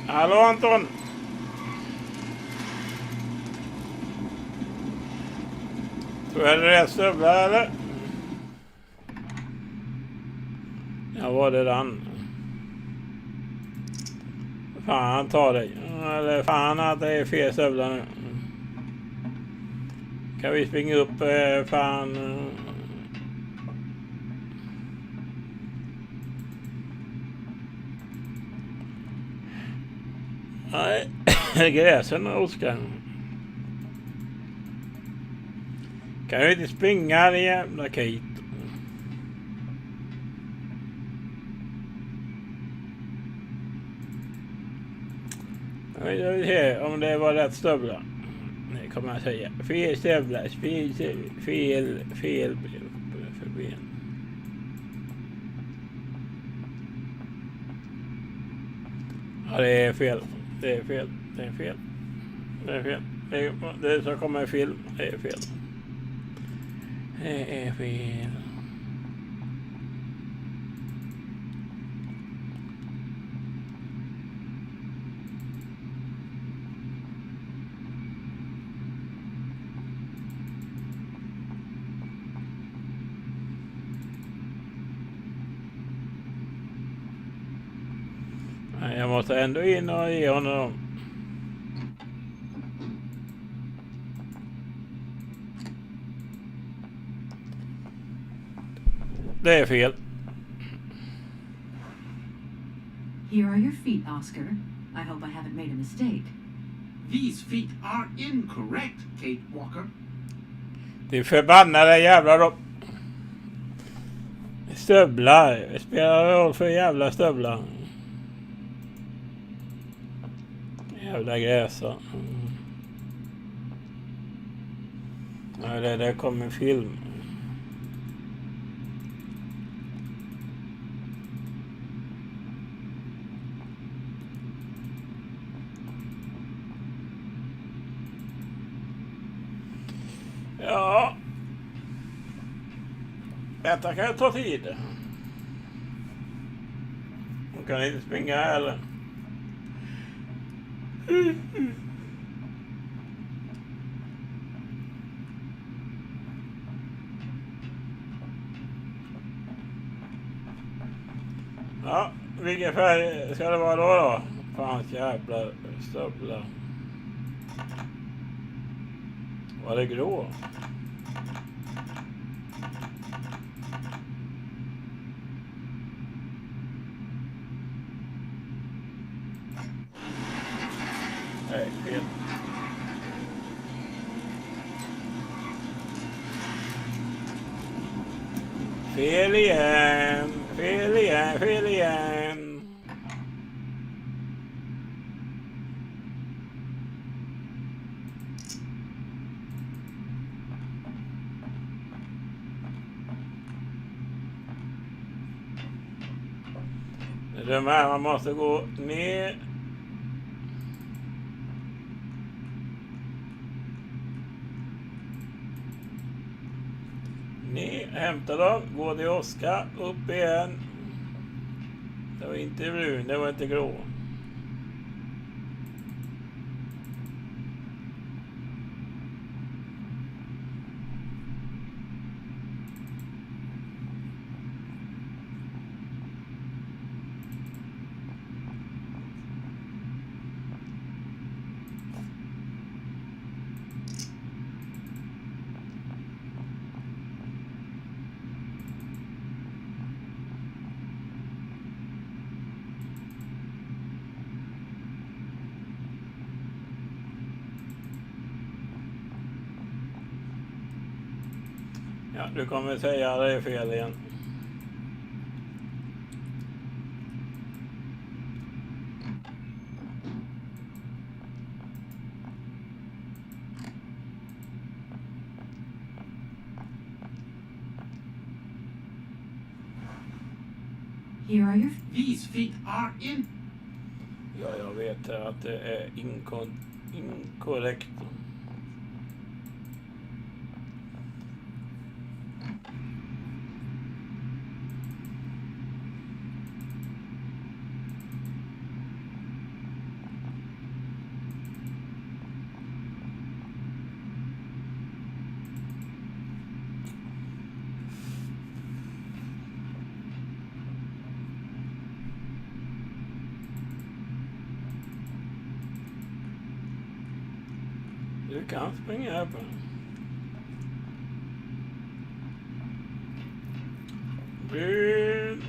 Hallå Anton! Så är det rätt stövlar eller? Ja, var det den? Fan, ta dig. Eller fan att det är fel stövlar nu. Kan vi springa upp fan... Nej, gräsen är Oskar. Kan du inte springa det jävla Kate? Jag vill se om det var rätt stövlar. Det kommer jag säga. Fel stövlar, fel för ben. Ja, det är fel. Det är fel. Det är fel. Det är fel. Det som kommer i film. Det är fel. Det är fel. Jag måste ändå in och ge honom. Det är fel. Here are your feet, Oscar. I hope I haven't made a mistake. These feet are incorrect, Kate Walker. Det är förbannade jävla då. Stövlar. Det spelar roll för jävla stövlar. Jävla gräsa. Ja, det där kommer film. Ja. Detta kan ta tid. Man kan inte springa heller. Ja, vilken färg ska det vara då? Fan jävla stövlar. Var det grå? Nej, fel. Fel igen, fel igen, fel igen. De här man måste gå ner. Ner, hämta dem, gå till Oskar, upp igen. Det var inte brun, det var inte grå. Ja, du kommer säga det är fel igen. Here are your... These feet are in. Ja, jag vet att det är inkorrekt. Du kan springa här på. Brun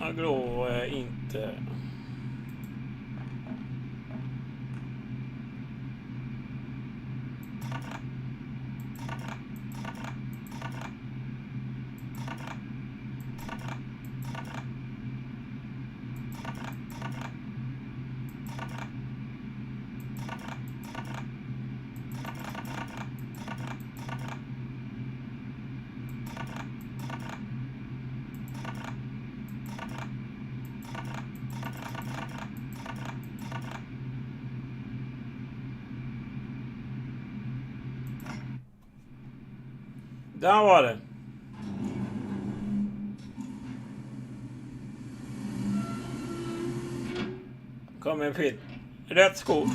och grå är inte. Där var det. Kom en film. Rätt sko.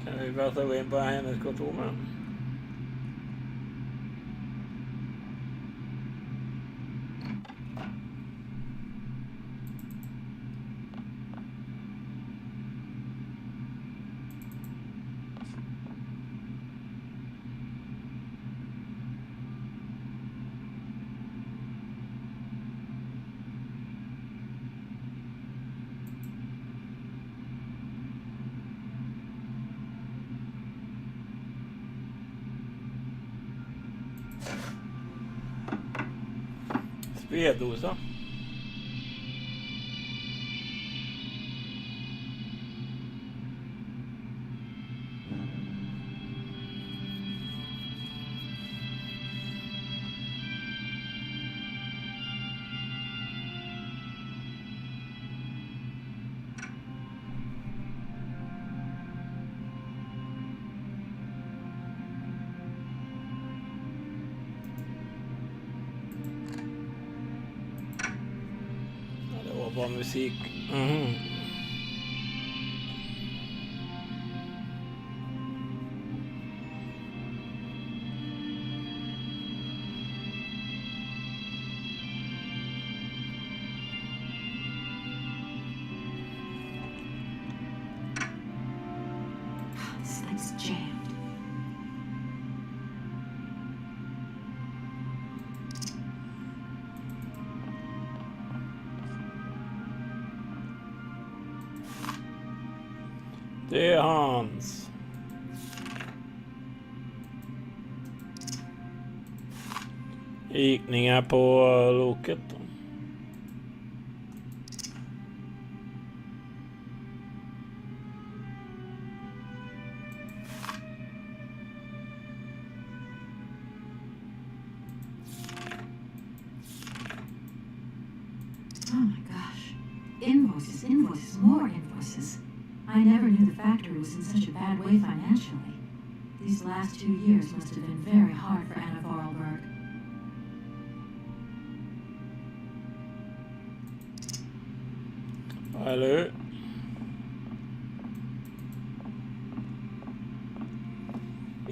Kan vi bara gå in på hennes kontor med. Veddosa. bra musik. Mhm. This thing's jammed. Det är hans. Ritningar på loket. Oh my gosh. Invoices, invoices, more invoices. I never knew the factory was in such a bad way financially. These last 2 years must have been very hard for Anna Vorarlberg. Eller hur?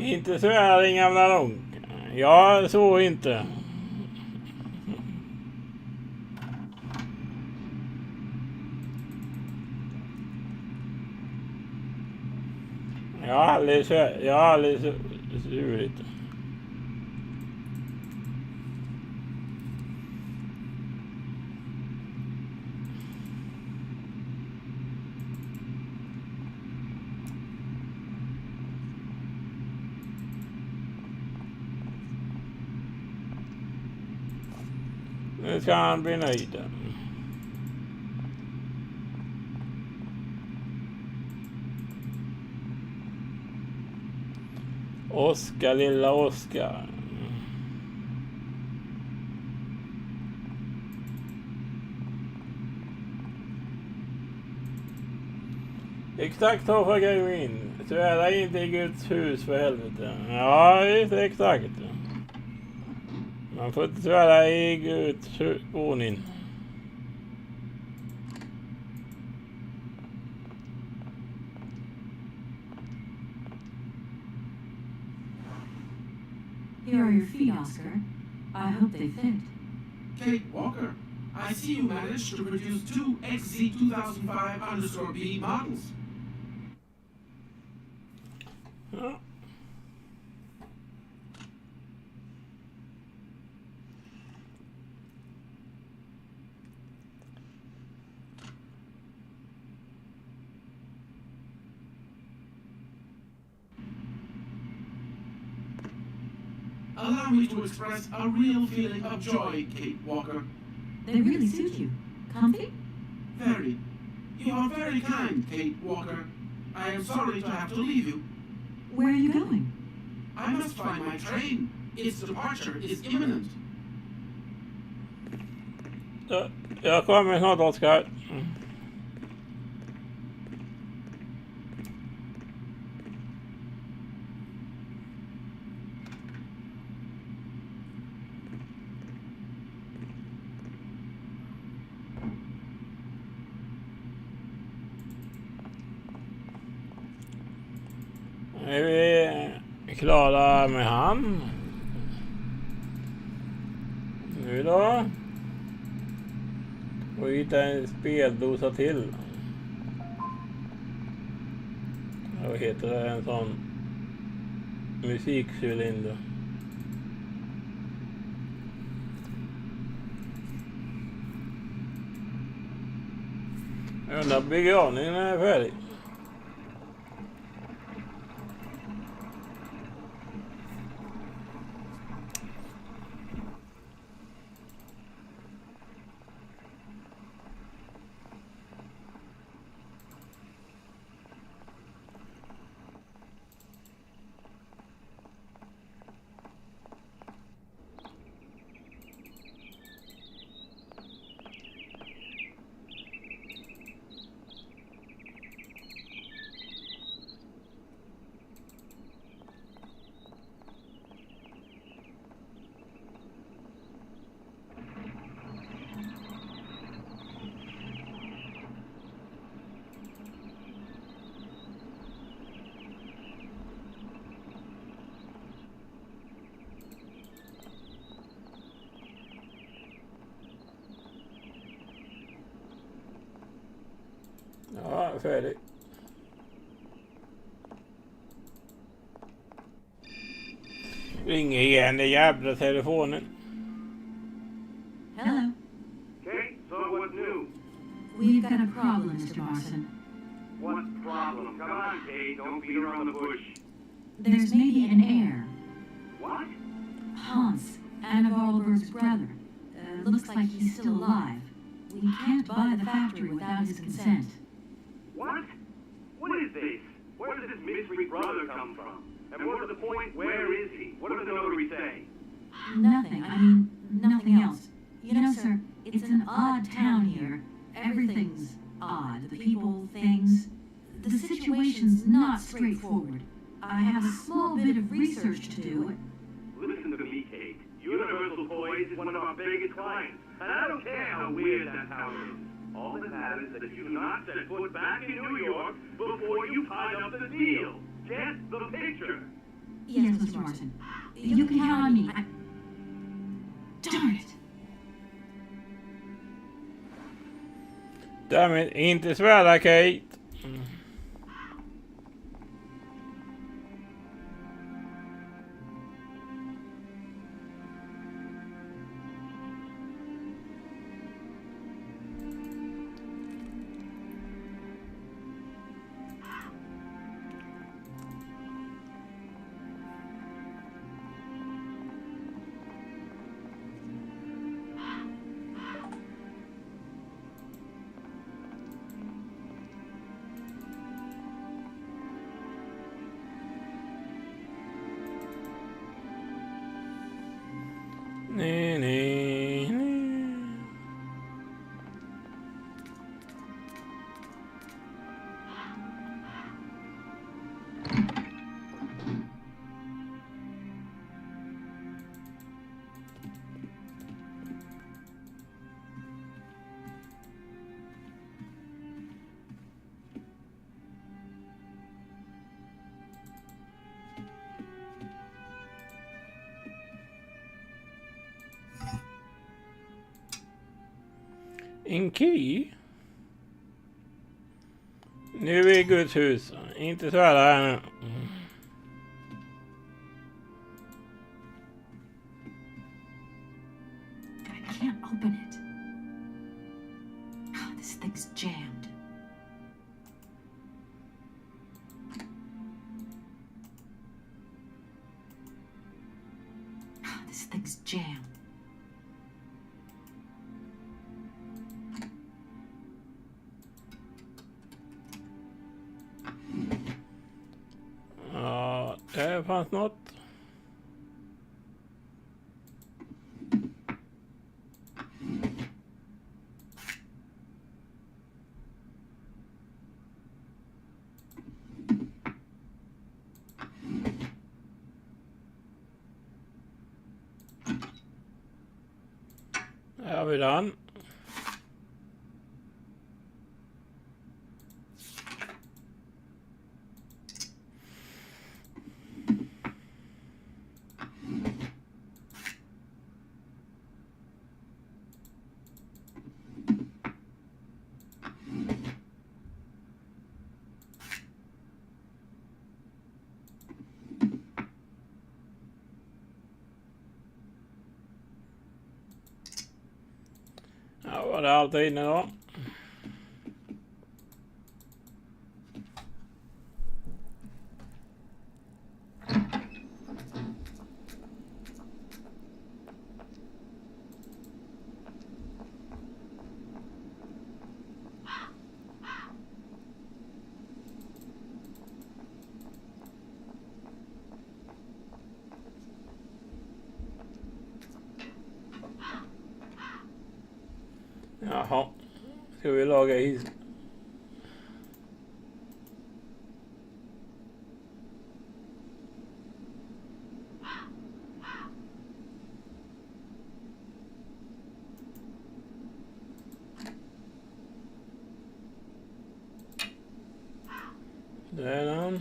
Inte så här din gamla lång. Jag så inte. Jag har aldrig surit. Nu ska han bli nöjd. Oskar, lilla Oskar. Exakt så får jag gå in. Svära inte i Guds hus för helvete. Ja, det är exakt. Man får inte svära i Guds ordning. Here are your feet, Oscar. I hope they fit. Kate Walker, I see you managed to produce 2 XZ2005_B models. Ja. Allow me to express a real feeling of joy, Kate Walker. They really suit you. Comfy? Very. You are very kind, Kate Walker. I am sorry to have to leave you. Where are you going? I must find my train. Its departure is imminent. Jag kommer snart, Oskar. Är vi klara med han? Nu då? Och hitta en speldosa till. Vad heter det? En sån musikcylinder. Jag undrar begravningen är färdig. är färdig. Ring igen den jävla telefonen. Hello. Okay, so what's new? We've got a problem, Mr. Marston. What problem? Come on, Kate, don't beat around the bush. There's maybe an heir. What? Hans, Anna Vorarlberg's brother. Looks like he's still alive. We can't buy the factory without his consent. What? What is this? Where does this mystery brother come from? And more to the point, where is he? What does the notary say? Nothing. I mean, nothing else. You know, sir, it's an odd town here. Everything's odd. The people, things. The situation's not straightforward. I have a small bit of research to do. Listen to me, Kate. Universal Toys is one of our biggest clients, and I don't care how weird that town is. All that matters is that you do not set foot back in New York before you tie up the deal. Get the picture? Yes, Mr. Marston. You can count on me. Darn it! Damn it, inte svära Kate. Nej, nej, nej. En key? Nu är vi i Guds hus. Inte svära här nu. I can't open it. Oh, this thing's jammed. Oh, this thing's jammed. Ja, det fanns något. Där har vi den. Ja, var det allt inne då? Jaha, ska vi laga is? Där är han.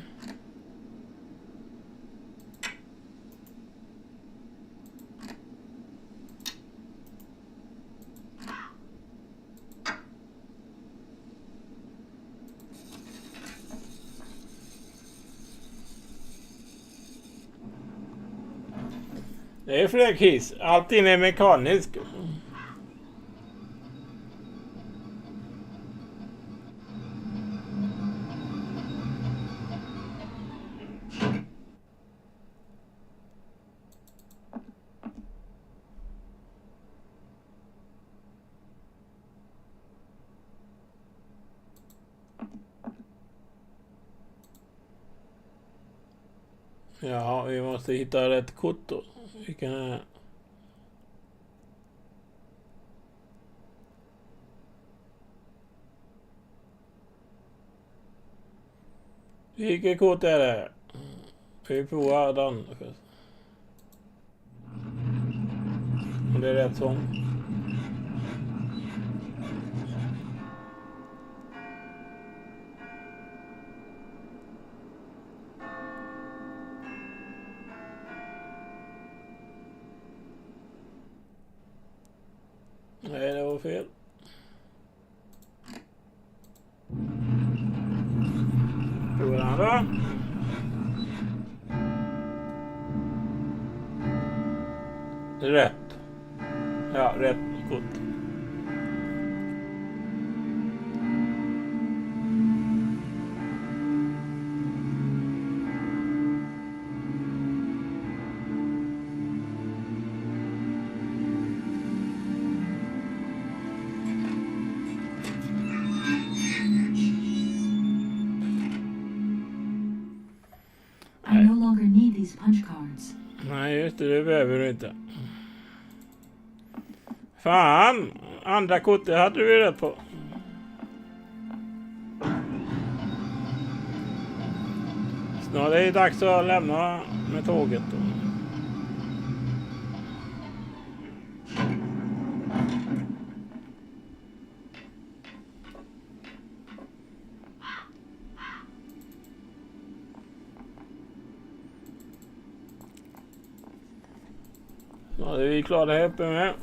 Det är fler kiss. Allting är mekanisk. Ja, vi måste hitta rätt kort då. Vilken är... Vilket kort är det? Vi provar den först. Om det är rätt sång. Nej, det var fel. Provar den då. Rätt. Ja, rätt kort. I no longer need these punch cards. Nej, just det behöver du inte. Fan! Andra kortet hade vi rätt på. Snart är det dags att lämna med tåget då. Snart är vi klara här uppe med.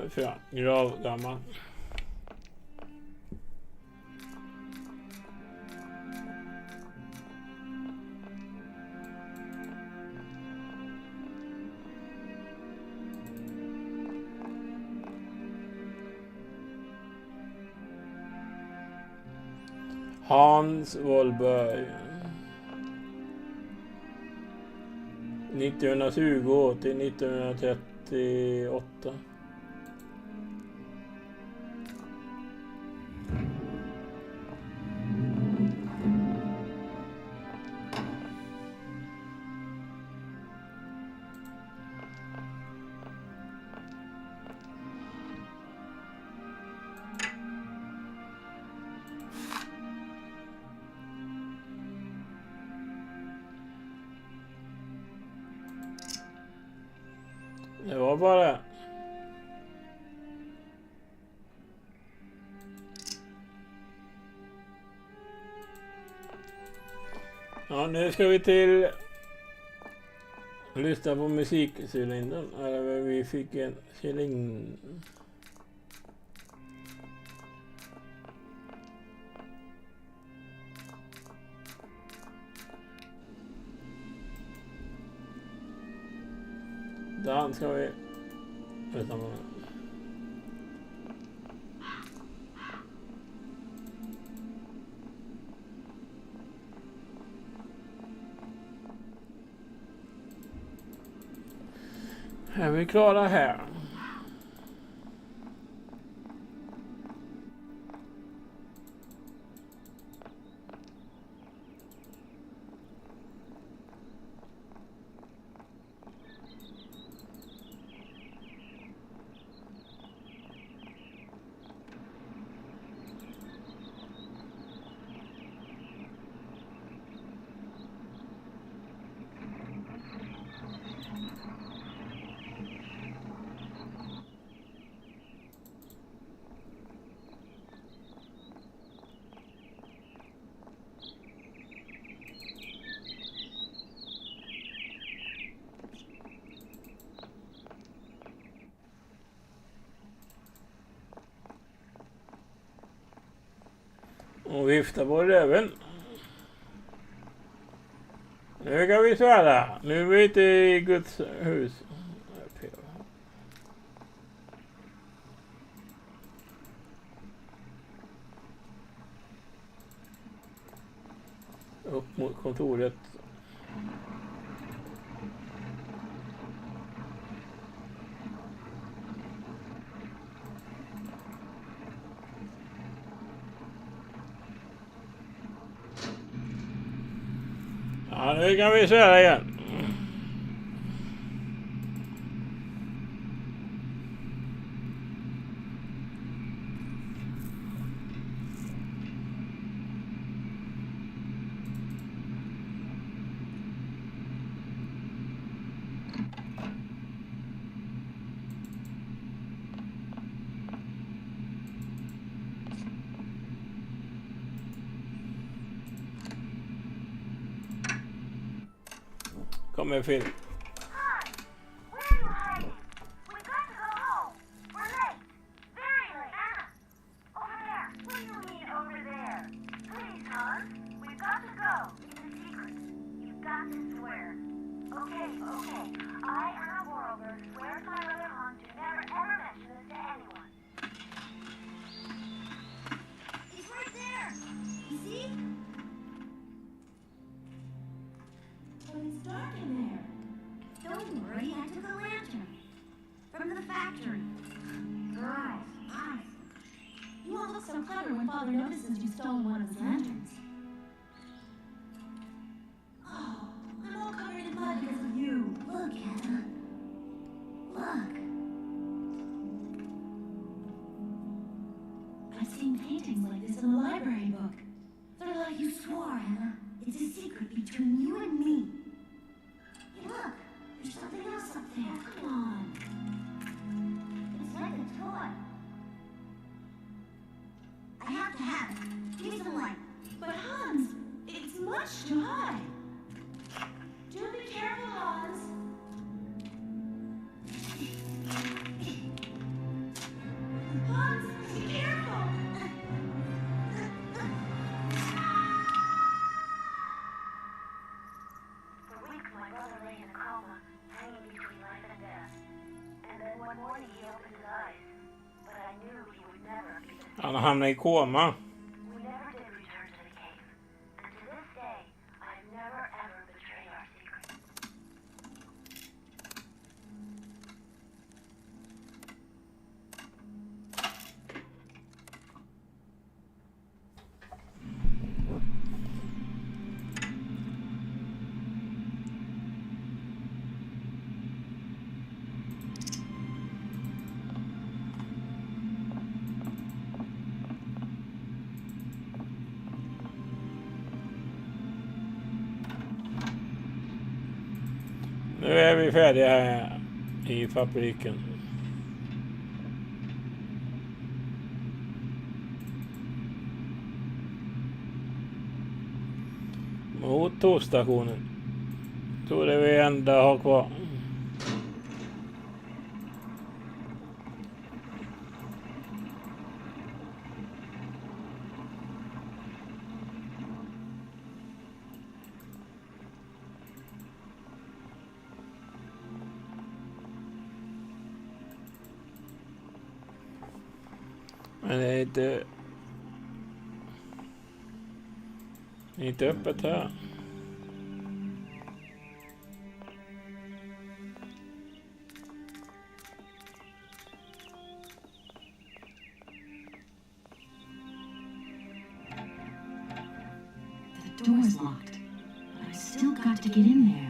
För grav gammal. Hans Wollberg 1920 till 1938. Det var bara det. Ja, nu ska vi till lyssna på musikcylindern. Eller vi fick en cylinder. Den ska vi lyssna på. Är vi klara här? Och vifta på röven. Nu kan vi svära. Nu är vi ute i Guds hus. Upp mot kontoret. Ja, nu kan vi svära igen. Kommer film. Hi! Where are you hiding? We got to go home. We're late. Very late. Anna! Over there. What do you mean over there? Please, Hans. We've got to go. It's a secret. You've got to swear. Okay. I, Anna Warlberg, swear to my brother Hans to never ever mention this to anyone. He's right there. You see? But it's dark in there. Don't worry, I took a lantern. From the factory. Girls, eyes. You won't look so clever when Father notices you stole one of his lanterns. Oh, I'm all covered in blood because of you. Look, Anna. Look. I've seen paintings like this in a library book. They're like You swore, Anna. It's a secret between you and me. Hey, look. There's something else up there. Come on. It's like a toy. I have to have it. Give me some light. But Hans, it's much too high. Do be careful, Hans. Hans, be careful. For weeks, my brother lay in a coma, hanging between life and death. And then one morning he opened his eyes. But I knew he would never be the same. Han hamnar i koma. We never did return to the cave. And to this day, I have never ever betrayed our secret. Nu är vi färdiga här i fabriken. Mot tågstationen. Tror det vi enda har kvar. Men det är inte öppet här. The door's locked, but I've still got to get in there.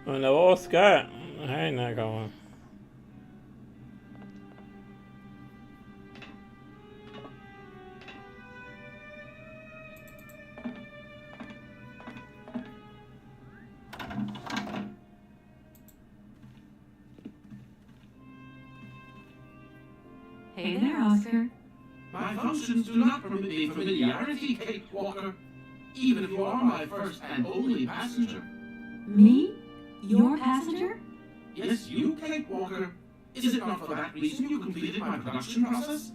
Men det var Oskar. Här inne kommer. Hey there, Oscar. My functions do not permit me familiarity, Kate Walker. Even if you are my first and only passenger. Me? Your passenger? Yes, you, Kate Walker. Is it not for that reason you completed my production process?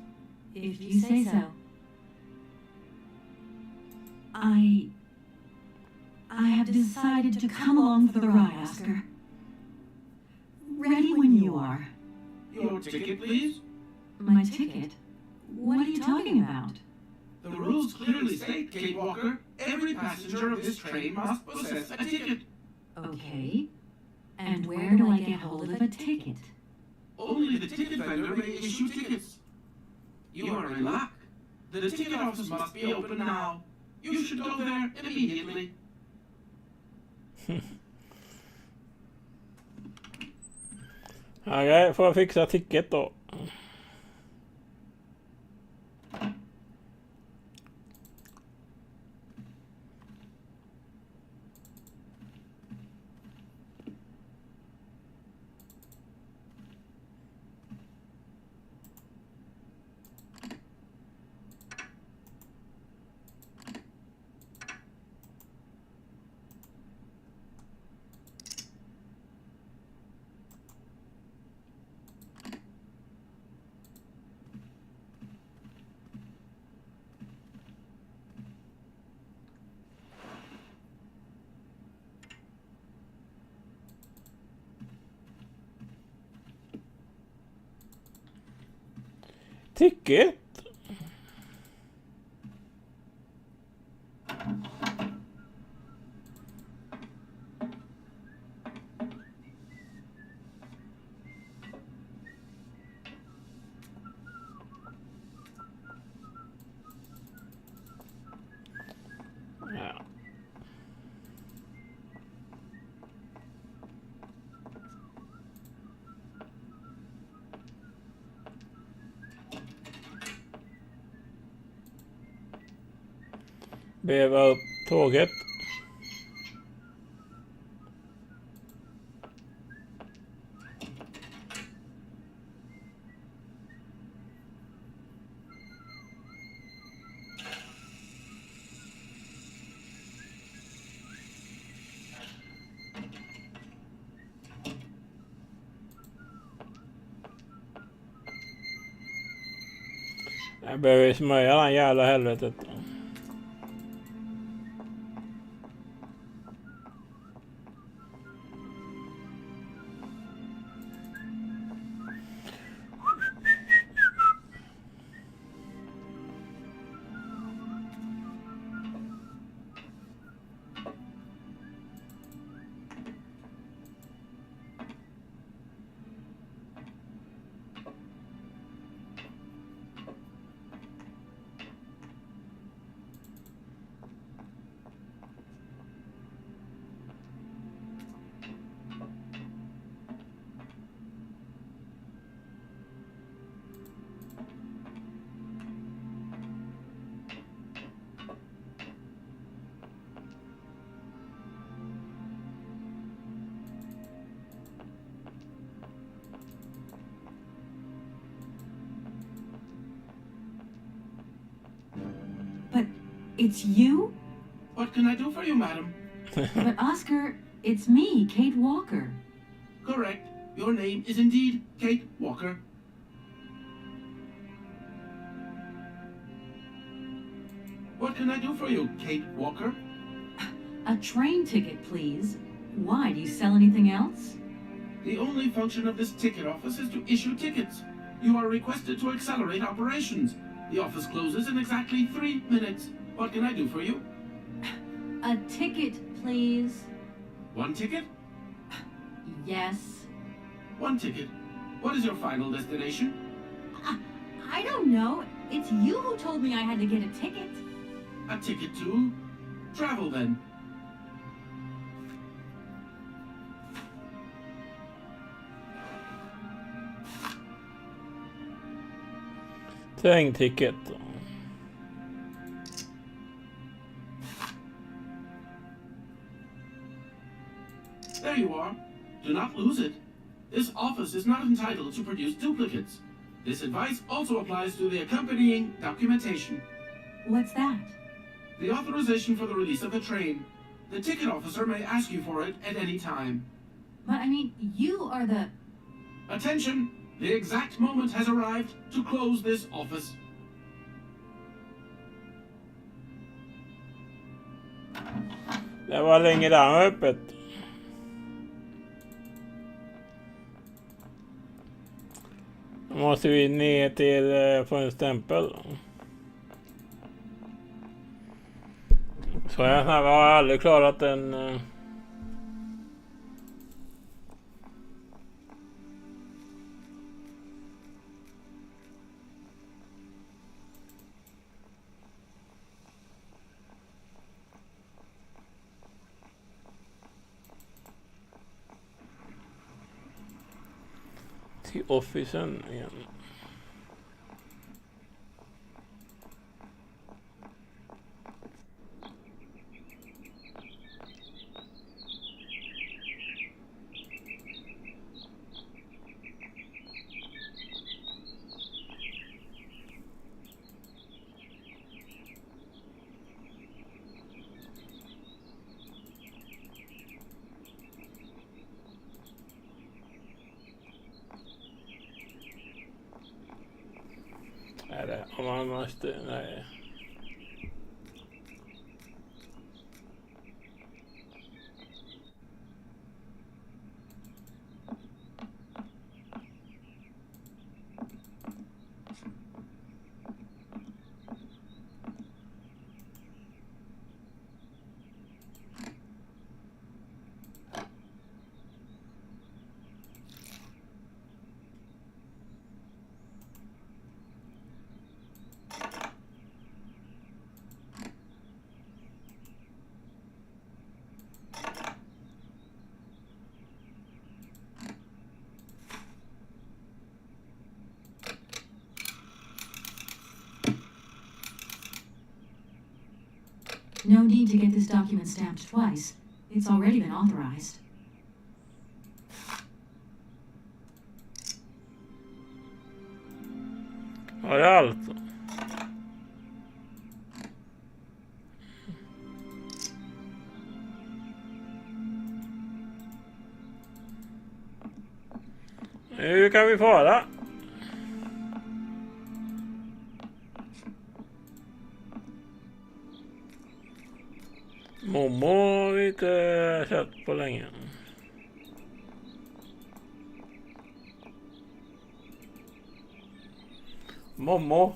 If you say so. I have decided to come along for the ride, Oscar. Ready when you are. Your ticket, please? My ticket? What are you talking about? The rules clearly state, Kate Walker, every passenger of this train must possess a ticket. Okay. And where do I get hold of a ticket? Only the ticket vendor may issue tickets. You are in luck. The ticket office must be open now. You should go there immediately. Okej, får jag fixa ticket då. Ticket? Ja. Beva upp tåget. Jag behöver smörja den jävla helvetet. But it's you? What can I do for you, madam? But Oscar, it's me, Kate Walker. Correct. Your name is indeed Kate Walker. What can I do for you, Kate Walker? A train ticket, please. Why, do you sell anything else? The only function of this ticket office is to issue tickets. You are requested to accelerate operations. The office closes in exactly 3 minutes. What can I do for you? A ticket, please. One ticket? Yes. One ticket. What is your final destination? I don't know. It's you who told me I had to get a ticket. A ticket to travel, then. Train ticket. There you are. Do not lose it. This office is not entitled to produce duplicates. This advice also applies to the accompanying documentation. What's that? The authorization for the release of the train. The ticket officer may ask you for it at any time. But I mean, you are the... Attention! The exact moment has arrived to close this office. Det var länge där var öppet. Då måste vi ner till få en stämpel. Så jag har aldrig klarat en... till officen igen. Eller om man måste, nej. No need to get this document stamped twice. It's already been authorized. Var det allt? Nu kan vi fara. Momo har vi inte sett på länge. Momo.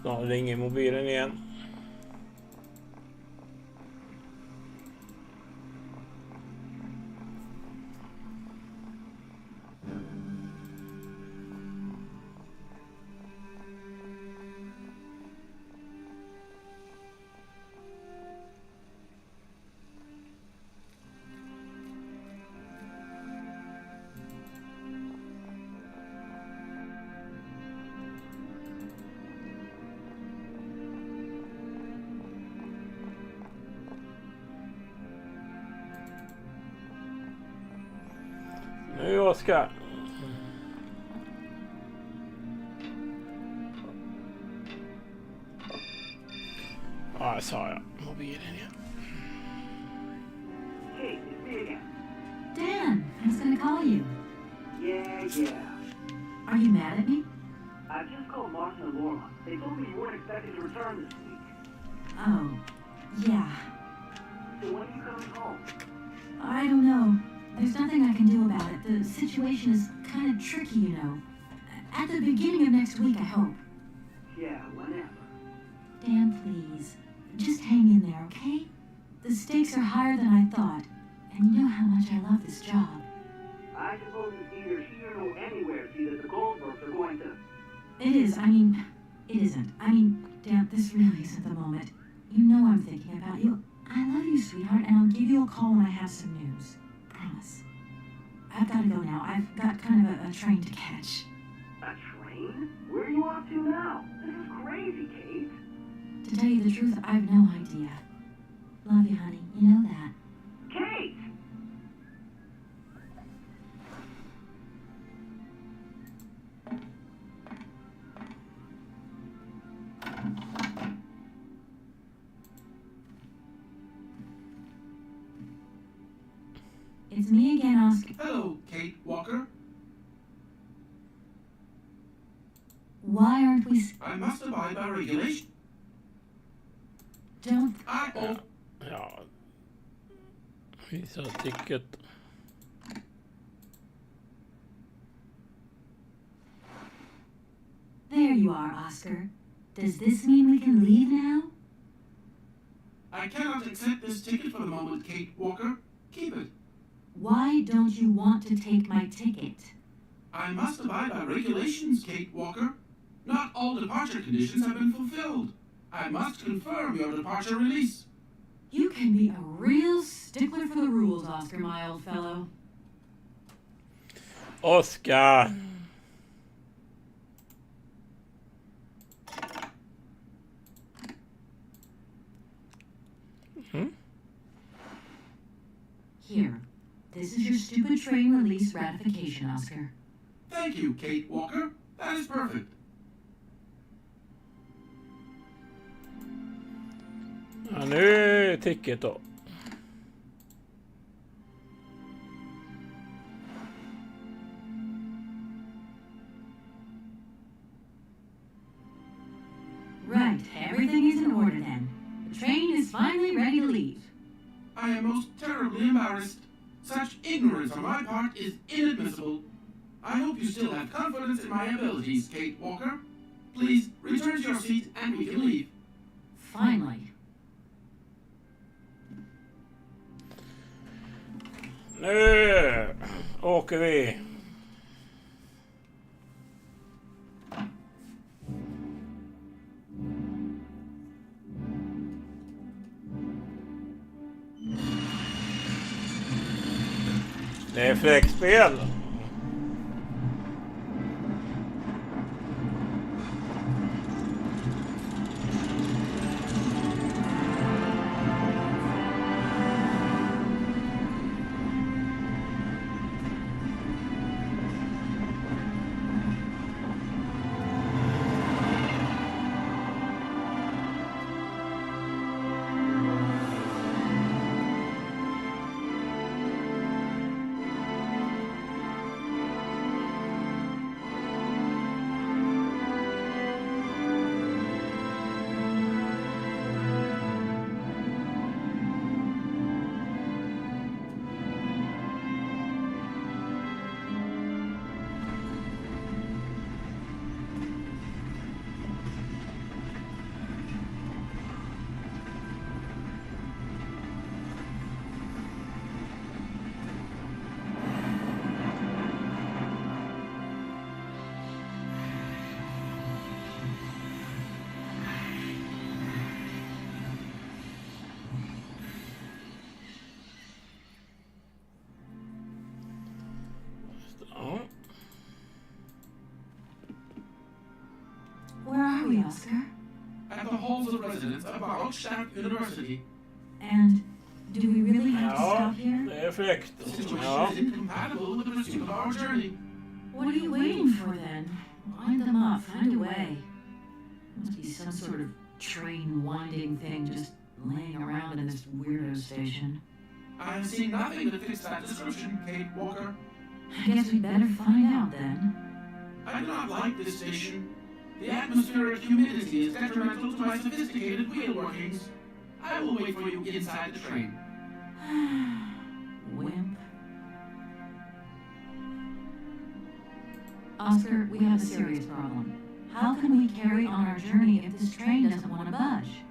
Snart ringer mobilen igen. Nu Oskar. Ja, det sa jag. Mobilen igen. Hey, it's me again. Dan, I was gonna call you. Yeah. Are you mad at me? I just called Martin and Laura. They told me you weren't expected to return this week. Oh, yeah. So when are you coming home? I don't know. There's nothing I can do about it. The situation is kind of tricky, you know. At the beginning of next week, I hope. Yeah, whenever. Dan, please. Just hang in there, okay? The stakes are higher than I thought. And you know how much I love this job. I suppose it's neither here nor anywhere see that the Goldbergs are going It is. I mean, it isn't. I mean, Dan, this really isn't the moment. You know I'm thinking about you. I love you, sweetheart, and I'll give you a call when I have some news. Promise. I've got to go now. I've got kind of a train to catch. A train? Where are you off to now? This is crazy, Kate. To tell you the truth, I have no idea. Love you, honey. You know that. Kate! It's me again, Oscar. Hello, Kate Walker. Why aren't we... I must abide by regulation. Don't... Ja. Visa ticket. There you are, Oscar. Does this mean we can leave now? I cannot accept this ticket for the moment, Kate Walker. Keep it. Why don't you want to take my ticket? I must abide by regulations, Kate Walker. Not all departure conditions have been fulfilled. I must confirm your departure release. You can be a real stickler for the rules, Oscar, my old fellow. Oscar! Here, this is your stupid train release ratification, Oscar. Thank you, Kate Walker. That is perfect. Ja, nu är ticket då. Right, everything is in order then. The train is finally ready to leave. I am most terribly embarrassed. Such ignorance on my part is inadmissible. I hope you still have confidence in my abilities, Kate Walker. Please return to your seat and we can leave. Finally. Nu åker vi. Det är fläckspel. Where are we, Oscar? At the halls of residence of Barokstadt University. And do we really have to Ja, stop here? det är fläkt. The situation Ja. is incompatible with the pursuit of our journey. What are you waiting for then? Wind them up, find a way. Must be some sort of train winding thing just laying around in this weirdo station. I have seen nothing that fits that description, Kate Walker. I guess we'd better find out then. I do not like this station. The atmospheric humidity is detrimental to my sophisticated wheel workings. I will wait for you inside the train. Wimp. Oscar, we have a serious problem. How can we carry on our journey if this train doesn't want to budge?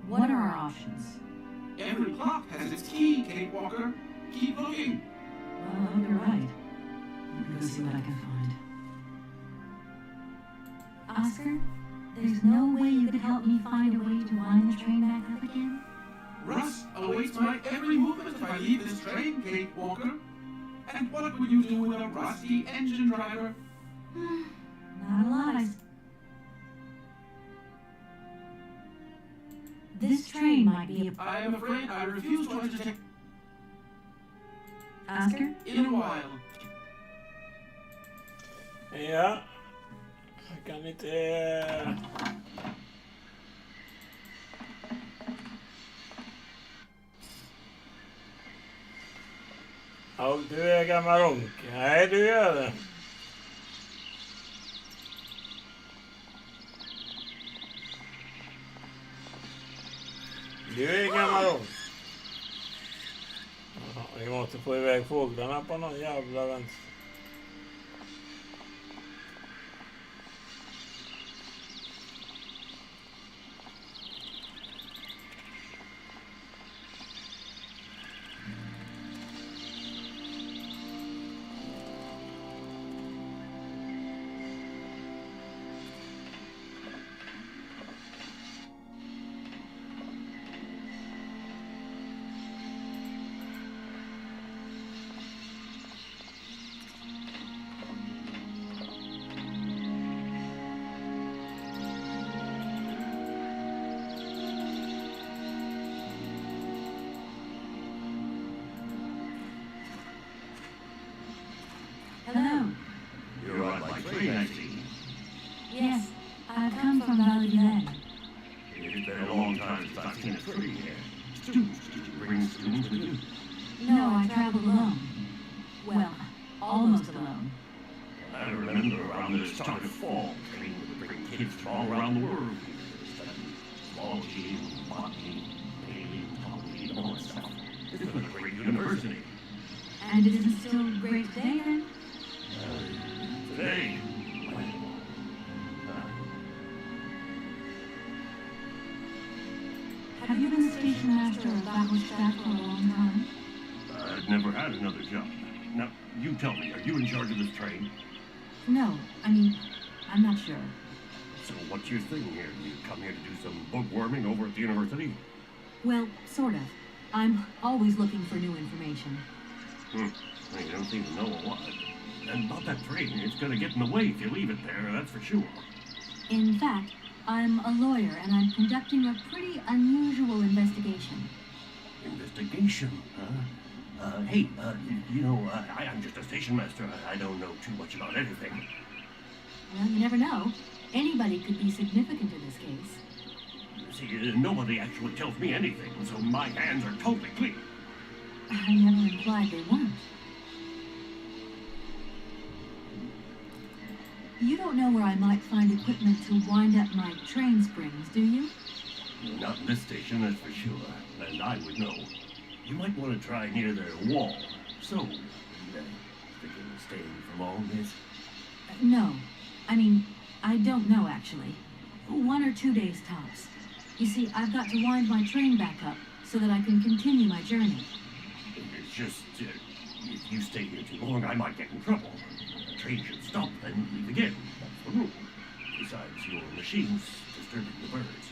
What are our options? Every clock has its key, Kate Walker. Keep looking. Well, I hope you're right. I'm gonna see what I can find. Oscar, there's no way you could help me find a way to wind the train back up again? Rust awaits my every movement if I leave this train, Kate Walker. And what would you do with a rusty engine driver? Not a lot. This train might be a... I am afraid I refuse to entertain... Oscar? In a while. Ja. Jag kan inte... Ja, du är gammal onk. Nej, du gör det. Du är gammal onk. Ja, vi måste få iväg fåglarna på någon jävla vänster. Hello. You're on my train, I see. Yes, I've come from Valley Glen. It's been a long time since I've seen a train here. Students, did you bring students with you? No, I traveled alone. Well, almost alone. I remember around the start of fall, trains would bring kids from all around the world here to study zoology, botany, paleontology, and all that stuff. This was a great university. And it isn't still great today, then? Today, Have you been station master of battle staff for a long time? I've never had another job. Now, you tell me, are you in charge of this train? No, I mean, I'm not sure. So what's your thing here? You come here to do some bookworming over at the university? Well, sort of. I'm always looking for new information. Well, you don't seem to know a lot. And about that train, it's gonna get in the way if you leave it there, that's for sure. In fact, I'm a lawyer and I'm conducting a pretty unusual investigation. Investigation, huh? Hey, I'm just a station master. I don't know too much about anything. Well, you never know. Anybody could be significant in this case. See, nobody actually tells me anything, so my hands are totally clean. I never implied they weren't. You don't know where I might find equipment to wind up my train springs, do you? Not in this station, that's for sure. And I would know. You might want to try near the wall. So, thinking of staying from all this? No. I mean, I don't know, actually. 1 or 2 days tops. You see, I've got to wind my train back up so that I can continue my journey. It's just, if you stay here too long, I might get in trouble. The train should stop, then leave again. That's the rule. Besides, your machine's disturbing the birds.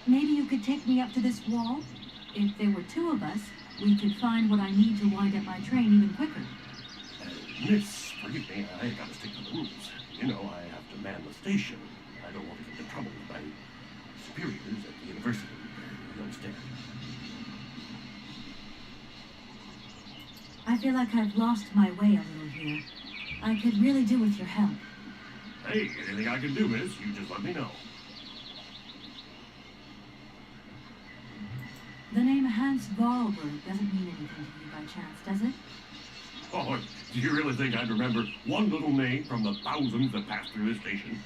Maybe you could take me up to this wall? If there were 2 of us, we could find what I need to wind up my train even quicker. Miss, forgive me, I gotta stick to the rules. You know, I have to man the station. I don't want to get into trouble with my superiors at the university. You understand? I feel like I've lost my way a little here. I could really do with your help. Hey, anything I can do, miss, you just let me know. The name Hans Vorarlberg doesn't mean anything to you by chance, does it? Oh, do you really think I'd remember one little name from the thousands that passed through this station?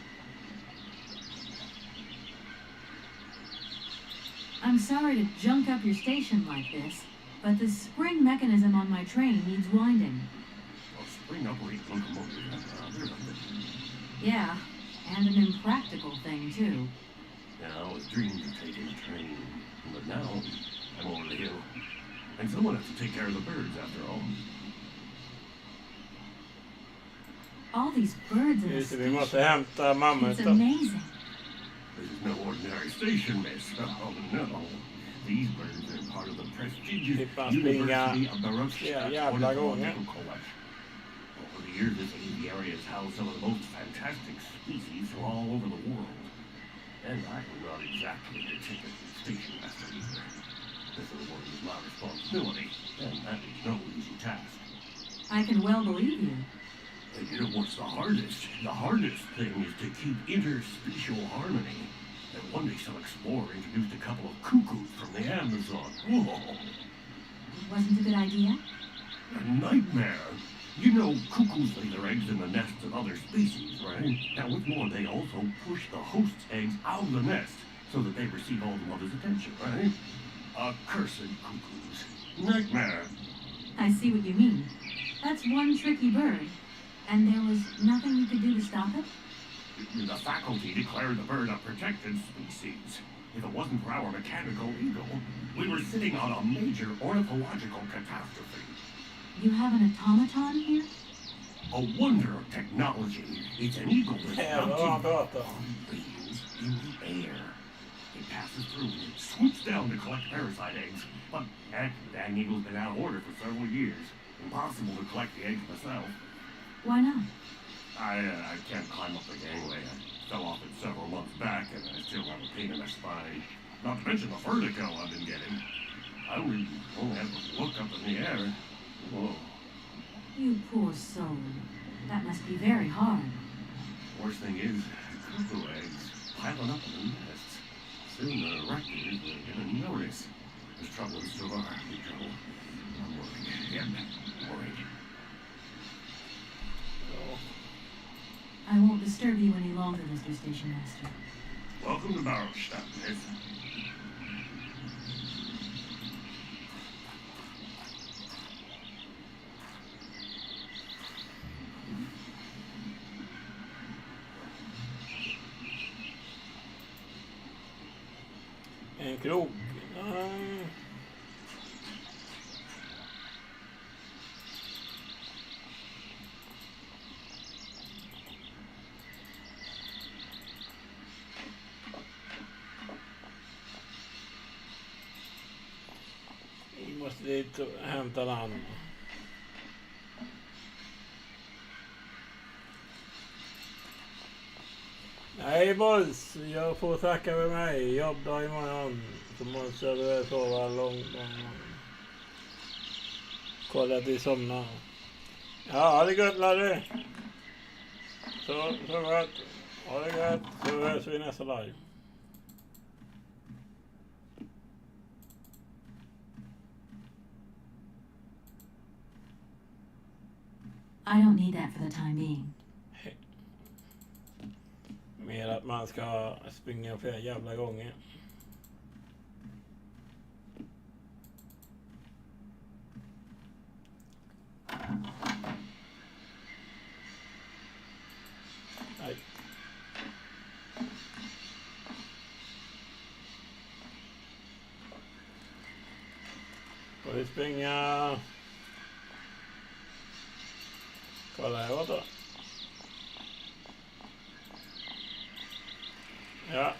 I'm sorry to junk up your station like this, but the spring mechanism on my train needs winding. Well, spring operated locomotive, there's nothing. Yeah, and an impractical thing, too. Yeah, I was dreaming of taking a train, but now I'm over the hill. And someone has to take care of the birds, after all. All these birds in the Just, vi station. måste hämta It's mammuten. amazing. This is no ordinary station, miss. Oh, no. These birds are part of the prestigious Slippa University springa of Barossa jävla gånger. Ornithological Collection. Over the years, this aviary has housed some of the most fantastic species from all over the world. And I am not exactly the typical station master either. This award is my responsibility, and that is no easy task. I can well believe you. And you know what's the hardest? The hardest thing is to keep interspecial harmony. And one day some explorer introduced a couple of cuckoos from the Amazon. Whoa, It wasn't a good idea. a nightmare. You know, cuckoos lay their eggs in the nests of other species, right? Now, what's more, they also push the host's eggs out of the nest so that they receive all the mother's attention, right? Accursed cuckoos. Nightmare. I see what you mean. That's one tricky bird. And there was nothing you could do to stop it? The faculty declared the bird a protected species. If it wasn't for our mechanical eagle, we were sitting on a major ornithological catastrophe. You have an automaton here? A wonder of technology. It's an eagle with Prata. wings in the air. It passes through and it swoops down to collect parasite eggs. But heck, the dang eagle's been out of order for several years. Impossible to collect the eggs myself. Why not? I can't climb up the gangway. I fell off it several months back, and I still have a pain in my spine. Not to mention the vertigo I've been getting. I only have to look up in the air. Whoa. You poor soul. That must be very hard. Worst thing is, cuckoo eggs piling up in the nests. Soon the rectors will get a notice. There's trouble in store. Big trouble. I'm worried. Yep, worried. I won't disturb you any longer, Mr. Station Master. Welcome to Barrowstadt, miss. En krok. Vi måste dit och hämta land. Nej boys, jag får tacka för mig. Jobbdag imorgon. Så måste jag sova långt. Kolla att vi somnar. Ja, ha det gött Larry. Så gott. Ha det gött. Så hörs vi nästa live. I don't need that for the time being. Mer att man ska springa flera jävla gånger. Nej. Får vi springa... Kolla här borta. Ja.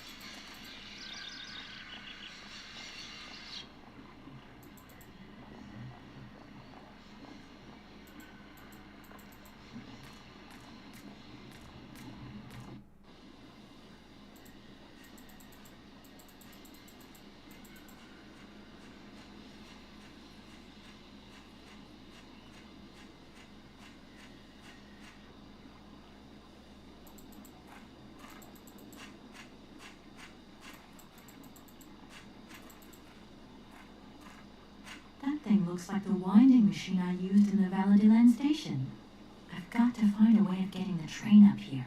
That thing looks like the winding machine I used in the Valadiland station. I've got to find a way of getting the train up here.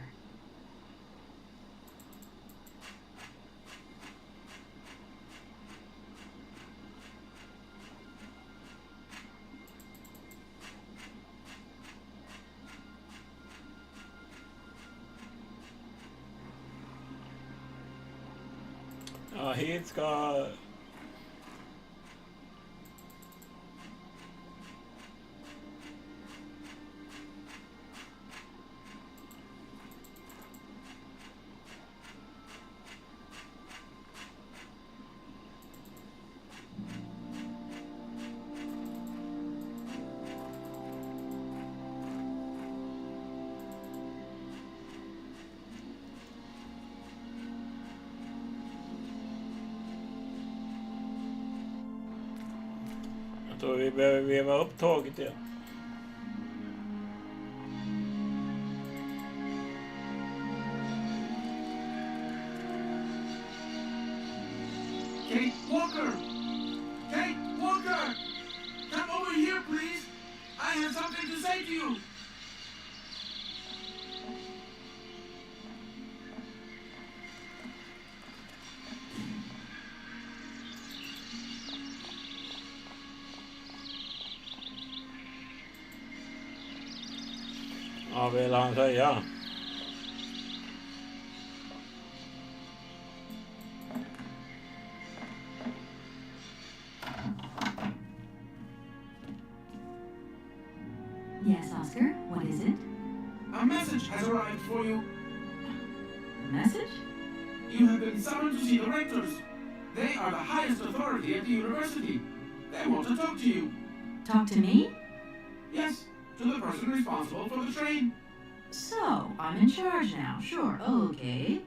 Ja, hit ska... och vi behöver veva upp tåget igen. Kate Walker! Kate Walker! Come over here, please! I have something to say to you! Ja, vill han säga? Yes, Oscar, what is it? A message has arrived for you. A message? You have been summoned to see the rectors. They are the highest authority at the university. They want to talk to you. Talk to me? Yes, to the person responsible for the train. So, I'm in charge now, sure, okay.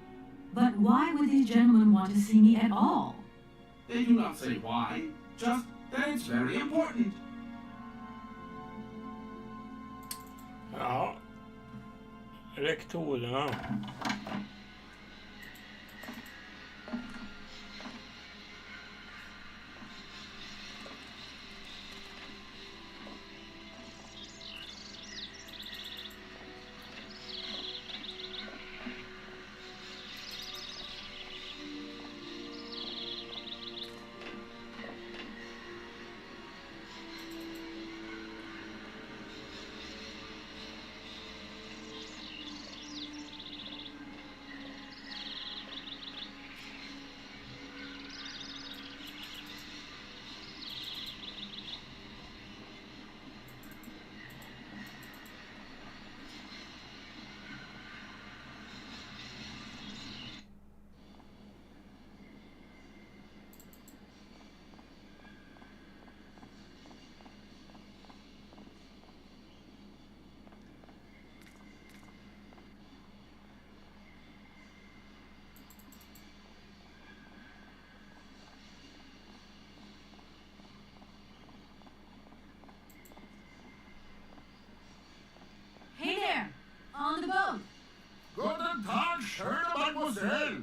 But why would these gentlemen want to see me at all? They do not say why, just that it's very important. Ja. Rektorerna. Hey there! On the boat! Guten Tag, schöne Mademoiselle.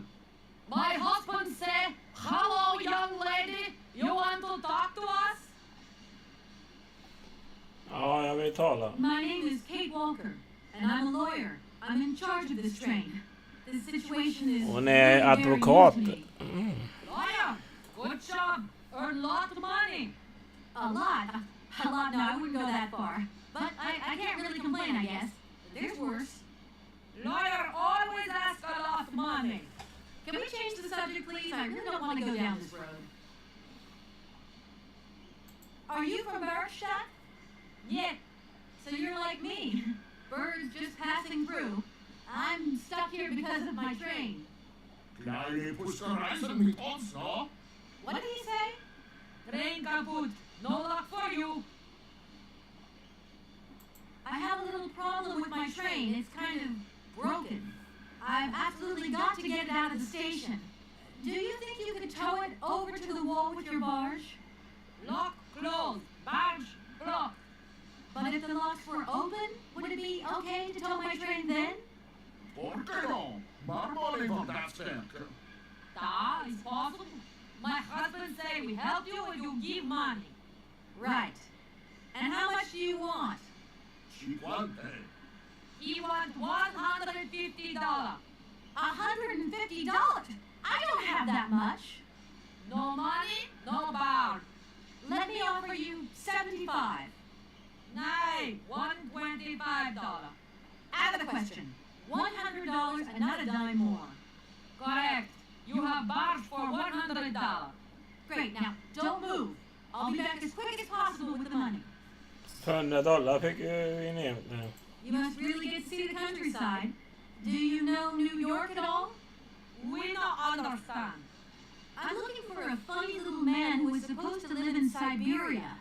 My husband said, hello, young lady, you want to talk to us? Ja, jag vill tala. My name is Kate Walker, and I'm a lawyer. I'm in charge of this train. This situation is Hon är really very advokat. new to me. Lawyer, good job. Earn lot of money. A lot? A lot? No, I wouldn't go that far. But I can't really complain, I guess. There's worse. Lawyer always asks a lot of money. Can we change the subject, please? I really don't want to go down this road. Are you from Bergstadt? Yeah. So you're like me. Birds just passing through. I'm stuck here because of my train. Kleine Puskerreisen mit uns, no? What did he say? Train kaput. No luck for you. I have a little problem with my train. It's kind of broken. I've absolutely got to get it out of the station. Do you think you could tow it over to the wall with your barge? Lock closed. Barge blocked. But if the locks were open, would it be okay to tow my train then? Por que no? Marmoni van dat sterker. That is possible. My husband say we help you and you give money. Right. And how much do you want? Cinquante. He wants $150. $150? I don't have that much. No money, no barge. Let me offer you $75. Nay, $125. Out of the question. $100 and not a dime more. Correct. You have barge for $100. Great. Now, don't move. I'll be back as quick as possible with the money. $100 fick vi ner nu. You must really get to see the countryside. Do you know New York at all? We don't understand. I'm looking for a funny little man who is supposed to live in Syberia.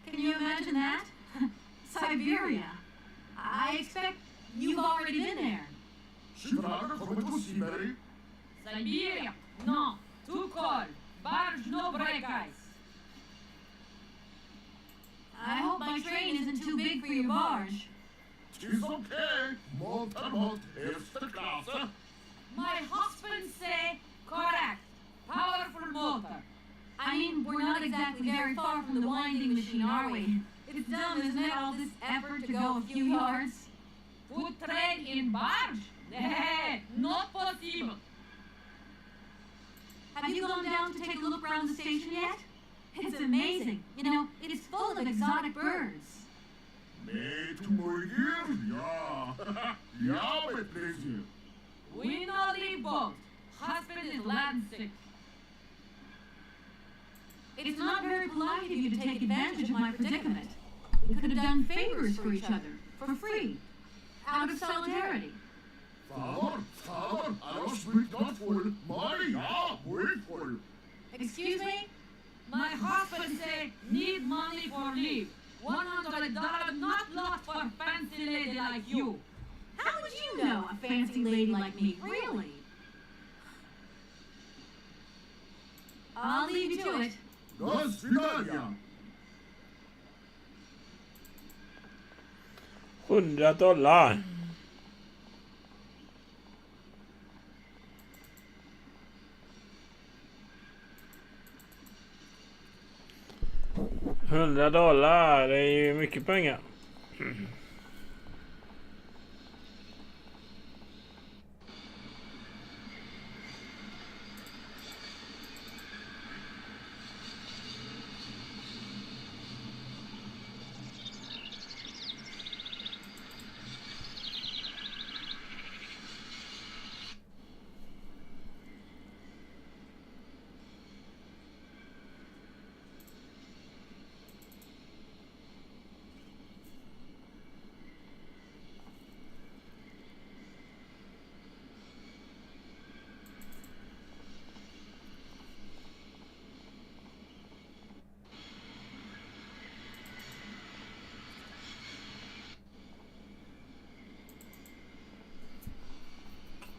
Can you imagine that? Siberia. I expect you've already been there. Siberia? No. Too cold. Barge no break ice. I hope my train isn't too big for your barge. It's okay. Multimod erste Klasse. My husband say correct. Powerful motor. I mean, we're not exactly very far from the winding machine, are we? It's dumb, isn't it, all this effort to go a few yards? Put train in barge? Nah, not possible. Have you gone down to take a look around the station yet? It's amazing. You know, it's full of exotic birds. Made to Morgan? Ja. Ja, mit pleasure. We know the boat. Husband is land sick. It's not very polite of you to take advantage of my predicament. We could have done favors for each other, for free, out of solidarity. Father, I was sweet not for money. Ja, wait for you. Excuse me? My husband say need money for leave. $100 not lot for fancy lady like you. How would you know a fancy lady like me, really? I'll leave you to it. До свидания. $100. $100, det är ju mycket pengar.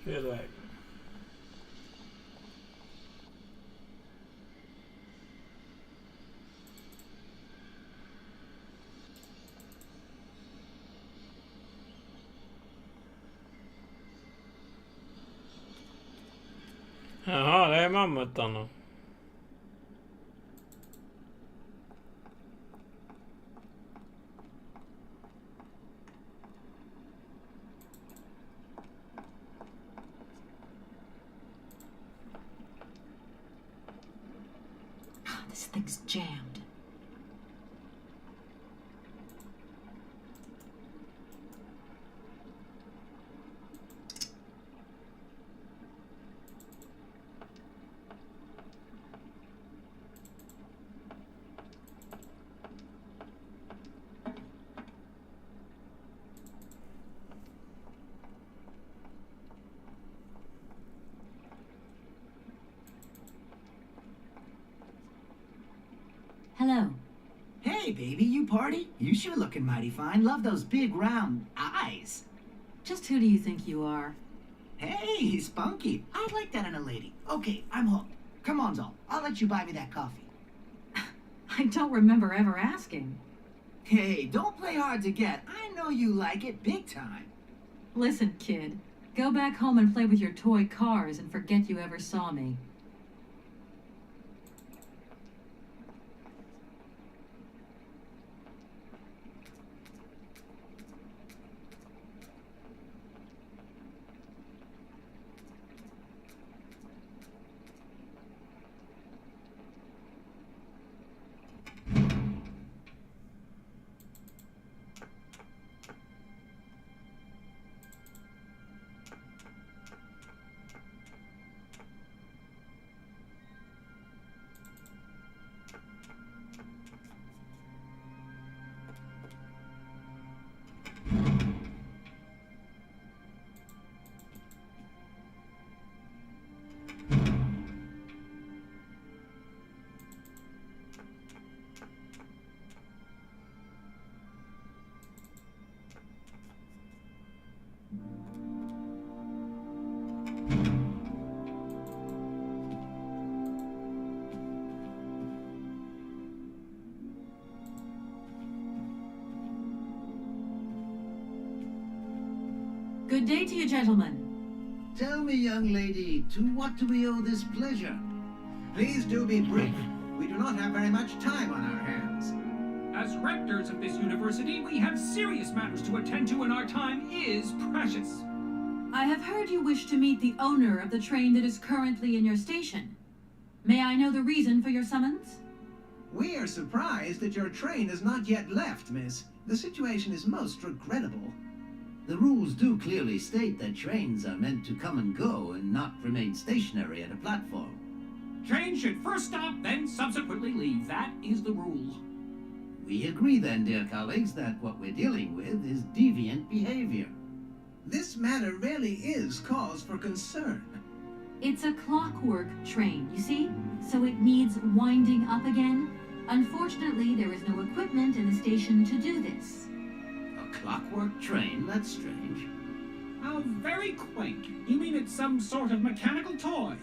Fel väg. Jaha, det är mammutarna. This thing's jammed. Hello. Hey, baby, you party? You sure looking mighty fine. Love those big, round eyes. Just who do you think you are? Hey, spunky. I like that in a lady. Okay, I'm hooked. Come on, doll. I'll let you buy me that coffee. I don't remember ever asking. Hey, don't play hard to get. I know you like it big time. Listen, kid. Go back home and play with your toy cars and forget you ever saw me. Good day to you, gentlemen. Tell me, young lady, to what do we owe this pleasure? Please do be brief. We do not have very much time on our hands. As rectors of this university, we have serious matters to attend to, and our time is precious. I have heard you wish to meet the owner of the train that is currently in your station. May I know the reason for your summons? We are surprised that your train has not yet left, miss. The situation is most regrettable. The rules do clearly state that trains are meant to come and go and not remain stationary at a platform. Trains should first stop, then subsequently leave. That is the rule. We agree then, dear colleagues, that what we're dealing with is deviant behavior. This matter really is cause for concern. It's a clockwork train, you see? So it needs winding up again. Unfortunately, there is no equipment in the station to do this. A clockwork train? That's strange. How very quaint. You mean it's some sort of mechanical toy?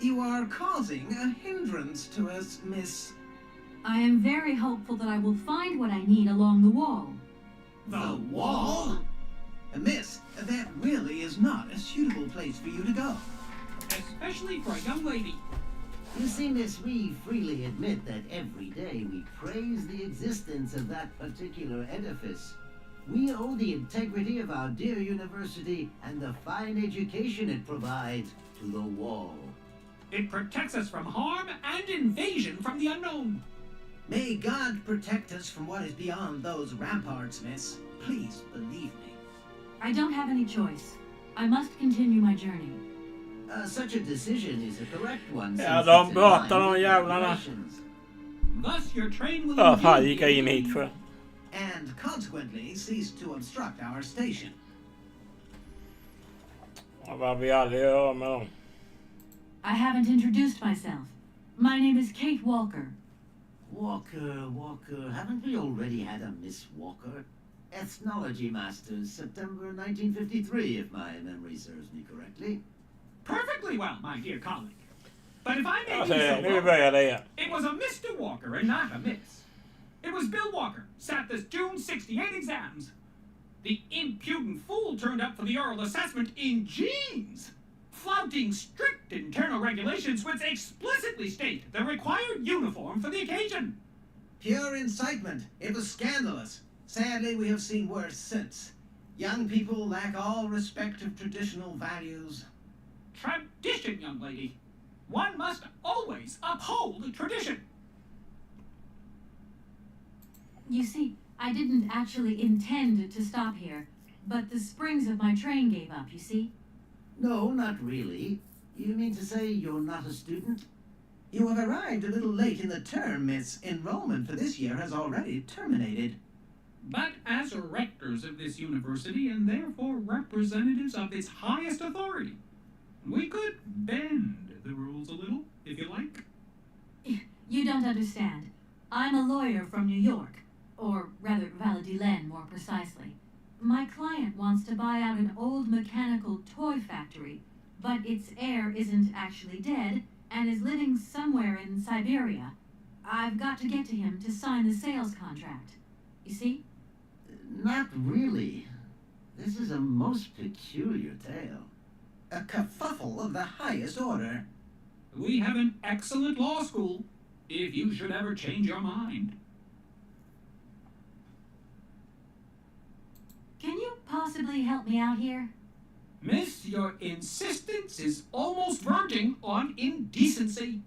You are causing a hindrance to us, miss. I am very hopeful that I will find what I need along the wall. The wall? Miss, that really is not a suitable place for you to go. Especially for a young lady. You see, miss, we freely admit that every day we praise the existence of that particular edifice. We owe the integrity of our dear university and the fine education it provides to the wall. It protects us from harm and invasion from the unknown. May God protect us from what is beyond those ramparts, miss. Please believe me. I don't have any choice. I must continue my journey. Such a decision is a correct one. Ja, de pratar de jävlarna. Thus your train will Ja, fan gick jag in hit för. And consequently cease to obstruct our station. Ja, vad vi aldrig gör med dem. I haven't introduced myself. My name is Kate Walker. Walker, haven't we already had a Miss Walker? Ethnology Masters, September 1953, if my memory serves me correctly. Perfectly well, my dear colleague. But if I may Jag be säger, so nu bold, börjar det igen. it was a Mr. Walker and not a Miss. It was Bill Walker, sat the June 68 exams. The impudent fool turned up for the oral assessment in jeans, flouting strict internal regulations which explicitly state the required uniform for the occasion. Pure incitement. It was scandalous. Sadly, we have seen worse since. Young people lack all respect of traditional values. Tradition, young lady. One must always uphold tradition. You see, I didn't actually intend to stop here, but the springs of my train gave up, you see? No, not really. You mean to say you're not a student? You have arrived a little late in the term, miss. Enrollment for this year has already terminated. But as rectors of this university and therefore representatives of its highest authority, we could bend the rules a little, if you like. You don't understand. I'm a lawyer from New York, or rather Val-d'Ilene more precisely. My client wants to buy out an old mechanical toy factory, but its heir isn't actually dead and is living somewhere in Syberia. I've got to get to him to sign the sales contract. You see? Not really. This is a most peculiar tale. A kerfuffle of the highest order. We have an excellent law school, if you should ever change your mind. Can you possibly help me out here? Miss, your insistence is almost verging on indecency.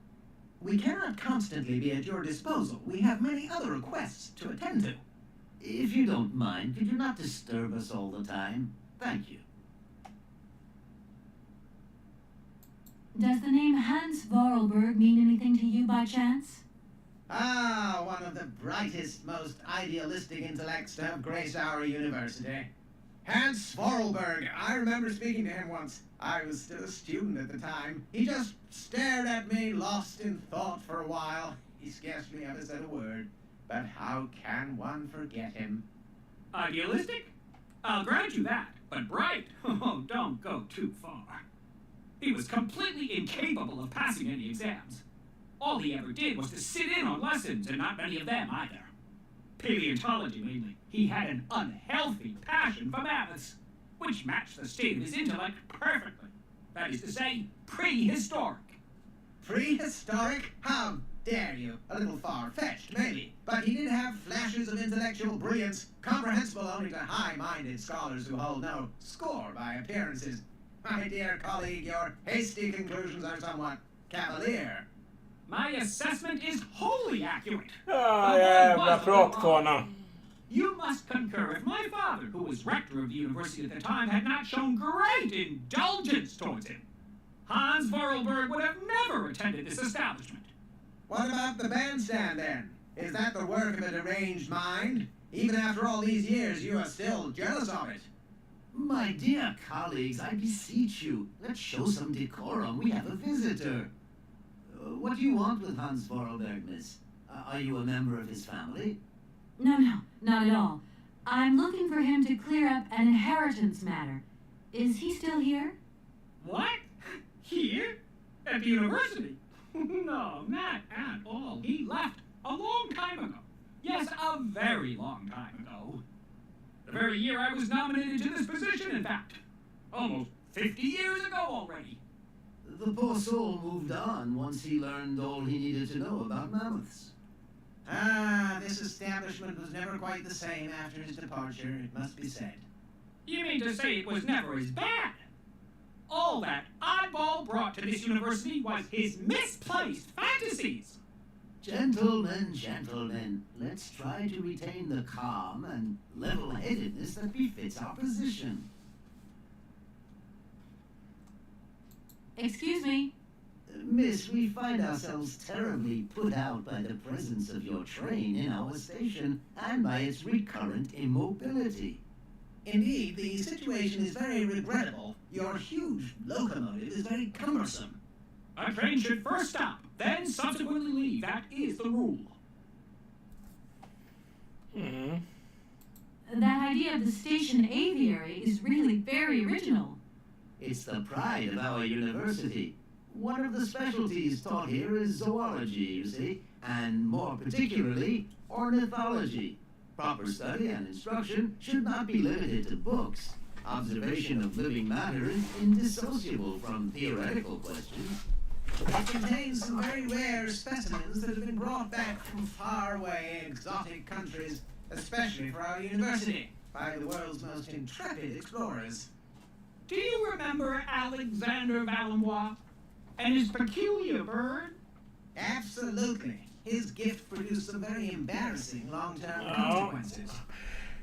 We cannot constantly be at your disposal. We have many other requests to attend to. If you don't mind, could you not disturb us all the time? Thank you. Does the name Hans Vorarlberg mean anything to you by chance? Ah, one of the brightest, most idealistic intellects to have graced our university. Hans Vorarlberg. I remember speaking to him once. I was still a student at the time. He just stared at me, lost in thought for a while. He scarcely ever said a word. But how can one forget him? Idealistic? I'll grant you that. But bright? Oh, don't go too far. He was completely incapable of passing any exams. All he ever did was to sit in on lessons, and not many of them either. Paleontology mainly. He had an unhealthy passion for maths. which matched the state of his intellect perfectly. That is to say, prehistoric. Prehistoric? How dare you? A little far-fetched, maybe. But he did have flashes of intellectual brilliance, comprehensible only to high-minded scholars who hold no score by appearances. My dear colleague, your hasty conclusions are somewhat cavalier. My assessment is wholly accurate. Ja, jävla pratfåna. You must concur if my father, who was rector of the university at the time, had not shown great indulgence towards him. Hans Vorarlberg would have never attended this establishment. What about the bandstand, then? Is that the work of a deranged mind? Even after all these years, you are still jealous of it. My dear colleagues, I beseech you, let's show some decorum. We have a visitor. What do you want with Hans Vorarlberg, miss? Are you a member of his family? No, not at all. I'm looking for him to clear up an inheritance matter. Is he still here? What? Here? At the university? No, not at all. He left a long time ago. Yes, a very long time ago. The very year I was nominated to this position, in fact. Almost 50 years ago already. The poor soul moved on once he learned all he needed to know about mammoths. Ah, this establishment was never quite the same after his departure, it must be said. You mean to say it was never as bad? All that oddball brought to this university was his misplaced fantasies. Gentlemen, let's try to retain the calm and level-headedness that befits our position. Excuse me. Miss, we find ourselves terribly put out by the presence of your train in our station and by its recurrent immobility. Indeed, the situation is very regrettable. Your huge locomotive is very cumbersome. A train should first stop, then subsequently leave. That is the rule. That idea of the station aviary is really very original. It's the pride of our university. One of the specialties taught here is zoology, you see, and more particularly, ornithology. Proper study and instruction should not be limited to books. Observation of living matter is indissociable from theoretical questions. It contains some very rare specimens that have been brought back from faraway exotic countries, especially for our university, by the world's most intrepid explorers. Do you remember Alexander Valois and his peculiar bird? Absolutely. His gift produced some very embarrassing long-term consequences.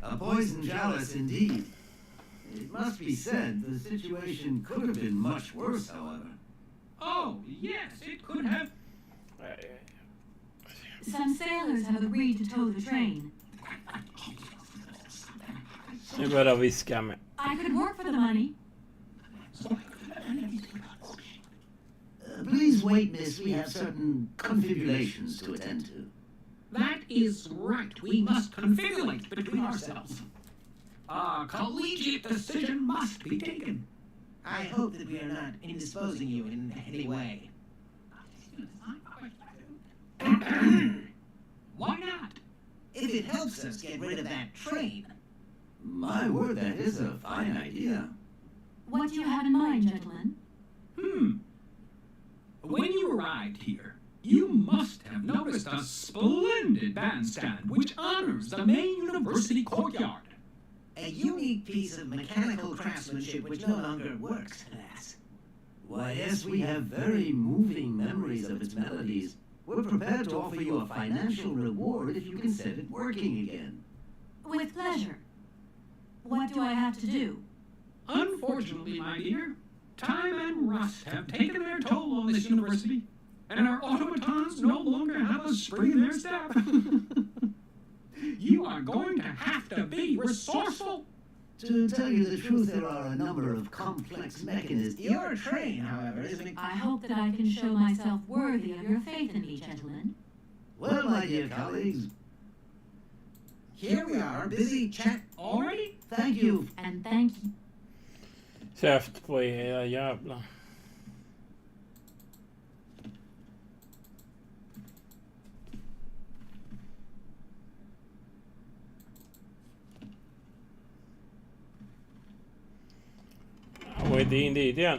A poison chalice indeed. It must be said, the situation could have been much worse, however. Oh, yes, it could have. Some sailors have agreed to tow the train. Nu börjar jag viska med. I could work for the money. Please wait, miss. We have certain configurations to attend to. That is right. We must configurate between ourselves. A collegiate decision must be taken. I hope that we are not indisposing you in any way. Why not? If it helps us get rid of that train. My word, that is a fine idea. What do you have in mind, gentlemen? When you arrived here, you must have noticed a splendid bandstand which honors the main university courtyard. A unique piece of mechanical craftsmanship which no longer works, alas. Why, yes, we have very moving memories of its melodies. We're prepared to offer you a financial reward if you can set it working again. With pleasure. What do I have to do? Unfortunately, my dear, time and rust have taken their toll on this university, and our automatons no longer have a spring in their step. You are going to have to be resourceful. To tell you the truth, there are a number of complex mechanisms. Your train, however, is an... I hope that I can show myself worthy of your faith in me, gentlemen. Well, my dear colleagues, here we are, busy chat already. Thank you. And thank you. Käft på er jävla. inte in dit igen.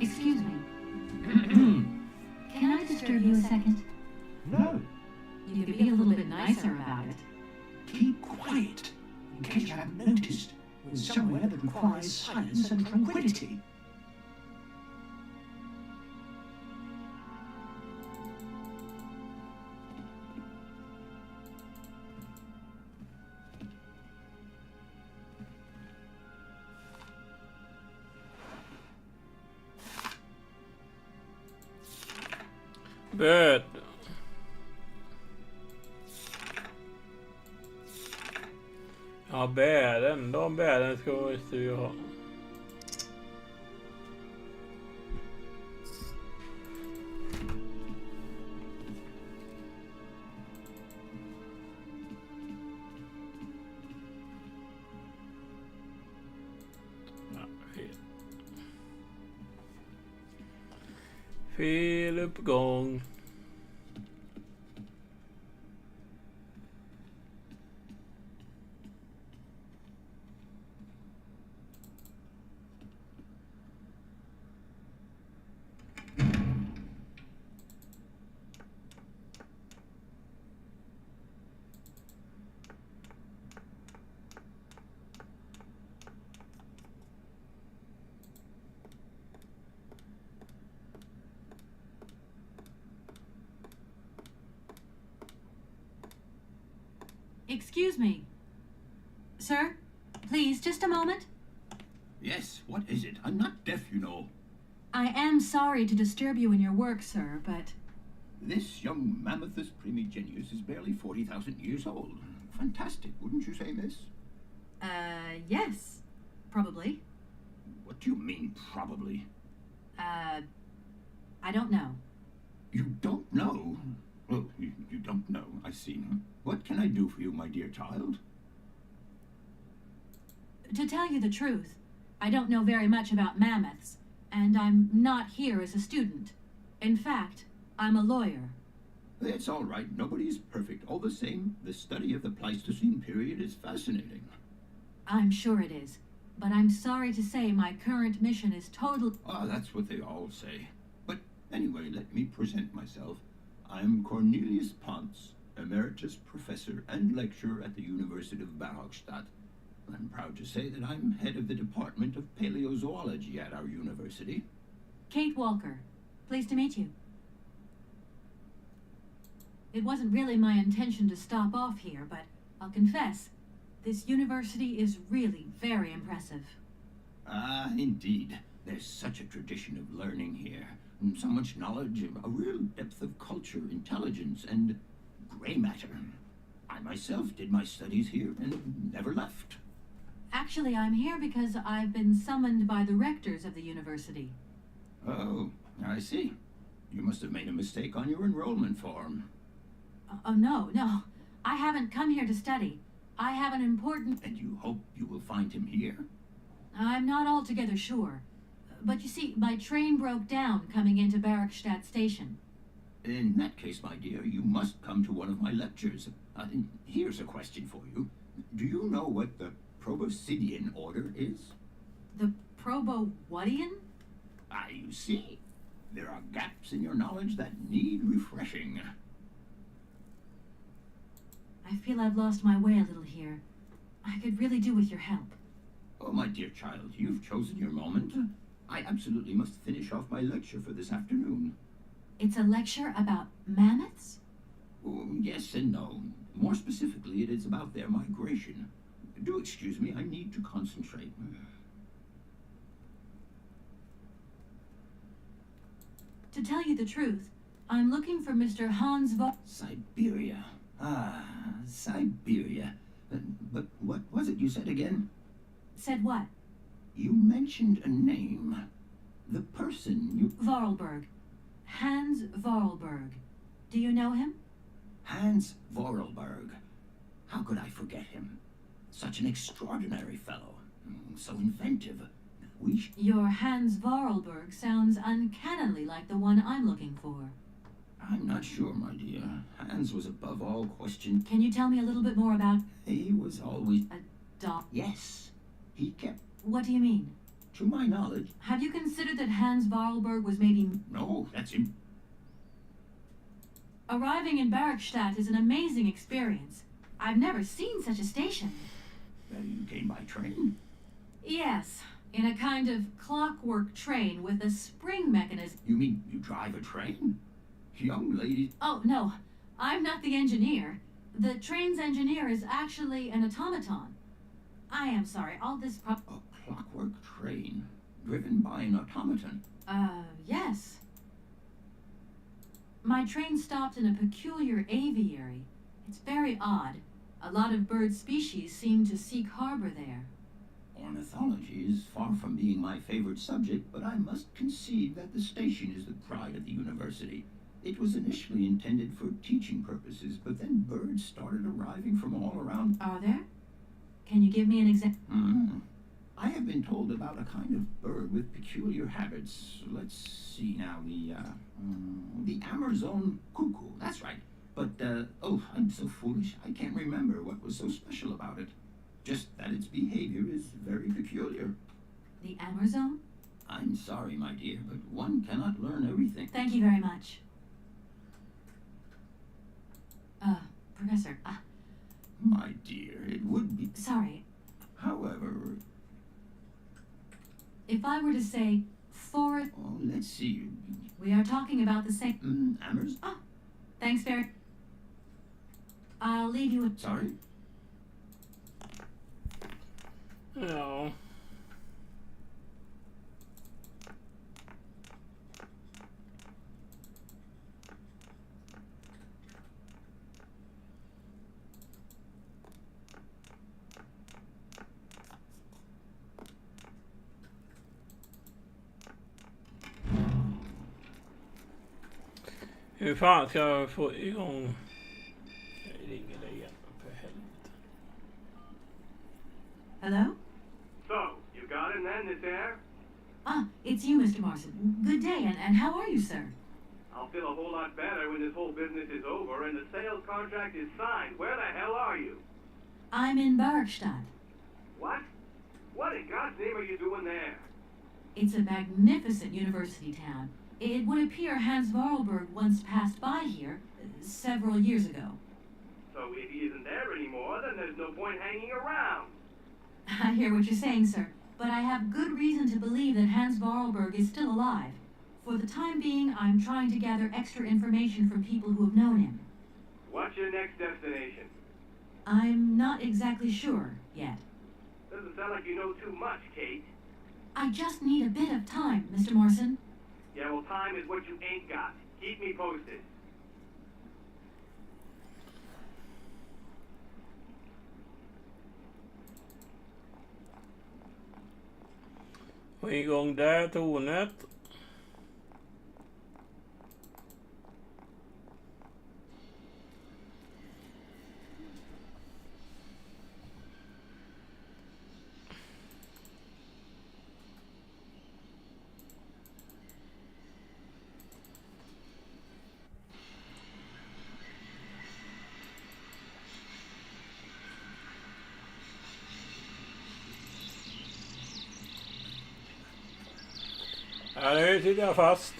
Excuse me. Can I disturb you a second? No. You could be a little bit nicer about it. Keep quiet. In case you haven't noticed, we're somewhere that requires silence and tranquility. Böd. Ja, bären. De bären ska vi ju ha. Fel uppgång. Excuse me. Sir, please, just a moment. Yes, what is it? I'm not deaf, you know. I am sorry to disturb you in your work, sir, but... This young Mammothus primigenius is barely 40,000 years old. Fantastic, wouldn't you say, miss? Yes. Probably. What do you mean, probably? I don't know. You don't know? Oh, you don't know, I see. What can I do for you, my dear child? To tell you the truth, I don't know very much about mammoths, and I'm not here as a student. In fact, I'm a lawyer. It's all right. Nobody's perfect. All the same, the study of the Pleistocene period is fascinating. I'm sure it is, but I'm sorry to say my current mission is total... Ah, that's what they all say. But anyway, let me present myself. I'm Cornelius Ponce, Emeritus Professor and Lecturer at the University of Barrockstadt. I'm proud to say that I'm head of the Department of Paleozoology at our university. Kate Walker. Pleased to meet you. It wasn't really my intention to stop off here, but I'll confess, this university is really very impressive. Ah, indeed. There's such a tradition of learning here. So much knowledge, a real depth of culture, intelligence, and gray matter. myself did my studies here and never left. Actually, I'm here because I've been summoned by the rectors of the university. Oh, I see. You must have made a mistake on your enrollment form. Oh, no. I haven't come here to study. I have an important... And you hope you will find him here? I'm not altogether sure. But you see, my train broke down coming into Barrackstadt station. In that case, my dear, you must come to one of my lectures. Here's a question for you. Do you know what the Proboscidean order is? The Probo-whatian? Ah, you see. There are gaps in your knowledge that need refreshing. I feel I've lost my way a little here. I could really do with your help. Oh, my dear child, you've chosen your moment. I absolutely must finish off my lecture for this afternoon. It's a lecture about mammoths? Oh, yes and no. More specifically, it is about their migration. Do excuse me, I need to concentrate. To tell you the truth, I'm looking for Mr. Hans Syberia. Ah, Syberia. But what was it you said again? Said what? You mentioned a name. The person you... Vorarlberg. Hans Vorarlberg. Do you know him? Hans Vorarlberg. How could I forget him? Such an extraordinary fellow. So inventive. Your Hans Vorarlberg sounds uncannily like the one I'm looking for. I'm not sure, my dear. Hans was above all question. Can you tell me a little bit more about... He was always... A dog? Yes. He kept... What do you mean? To my knowledge... Have you considered that Hans Vorarlberg was maybe... No, that's him. Arriving in Barrackstadt is an amazing experience. I've never seen such a station. You came by train? Yes, in a kind of clockwork train with a spring mechanism. You mean you drive a train? Young lady... Oh, no. I'm not the engineer. The train's engineer is actually an automaton. I am sorry, all this A clockwork train driven by an automaton? Yes. My train stopped in a peculiar aviary. It's very odd. A lot of bird species seem to seek harbor there. Ornithology is far from being my favorite subject, but I must concede that the station is the pride of the university. It was initially intended for teaching purposes, but then birds started arriving from all around. Are there? Can you give me an example? I have been told about a kind of bird with peculiar habits. Let's see now, the Amazon cuckoo, that's right. But, oh, I'm so foolish, I can't remember what was so special about it. Just that its behavior is very peculiar. The Amazon? I'm sorry, my dear, but one cannot learn everything. Thank you very much. Professor, My dear, it would be... Sorry. However... If I were to say, forest... Oh, let's see. We are talking about the same... Amers? Oh, thanks very... I'll leave you with... Sorry? No. Hur fan ska jag få igång... Jag ringer dig igen, för helvete. Hello? So, you got it then, this air? It's you, Mr. Marson. Good day, and how are you, sir? I'll feel a whole lot better when this whole business is over and the sales contract is signed. Where the hell are you? I'm in Barrackstadt. What? What in God's name are you doing there? It's a magnificent university town. It would appear Hans Vorarlberg once passed by here several years ago. So if he isn't there anymore, then there's no point hanging around. I hear what you're saying, sir, but I have good reason to believe that Hans Vorarlberg is still alive. For the time being, I'm trying to gather extra information from people who have known him. What's your next destination? I'm not exactly sure yet. Doesn't sound like you know too much, Kate. I just need a bit of time, Mr. Morrison. Yeah, well, time is what you ain't got. Keep me posted. Få igång det tornet. Ja, nu sitter jag fast.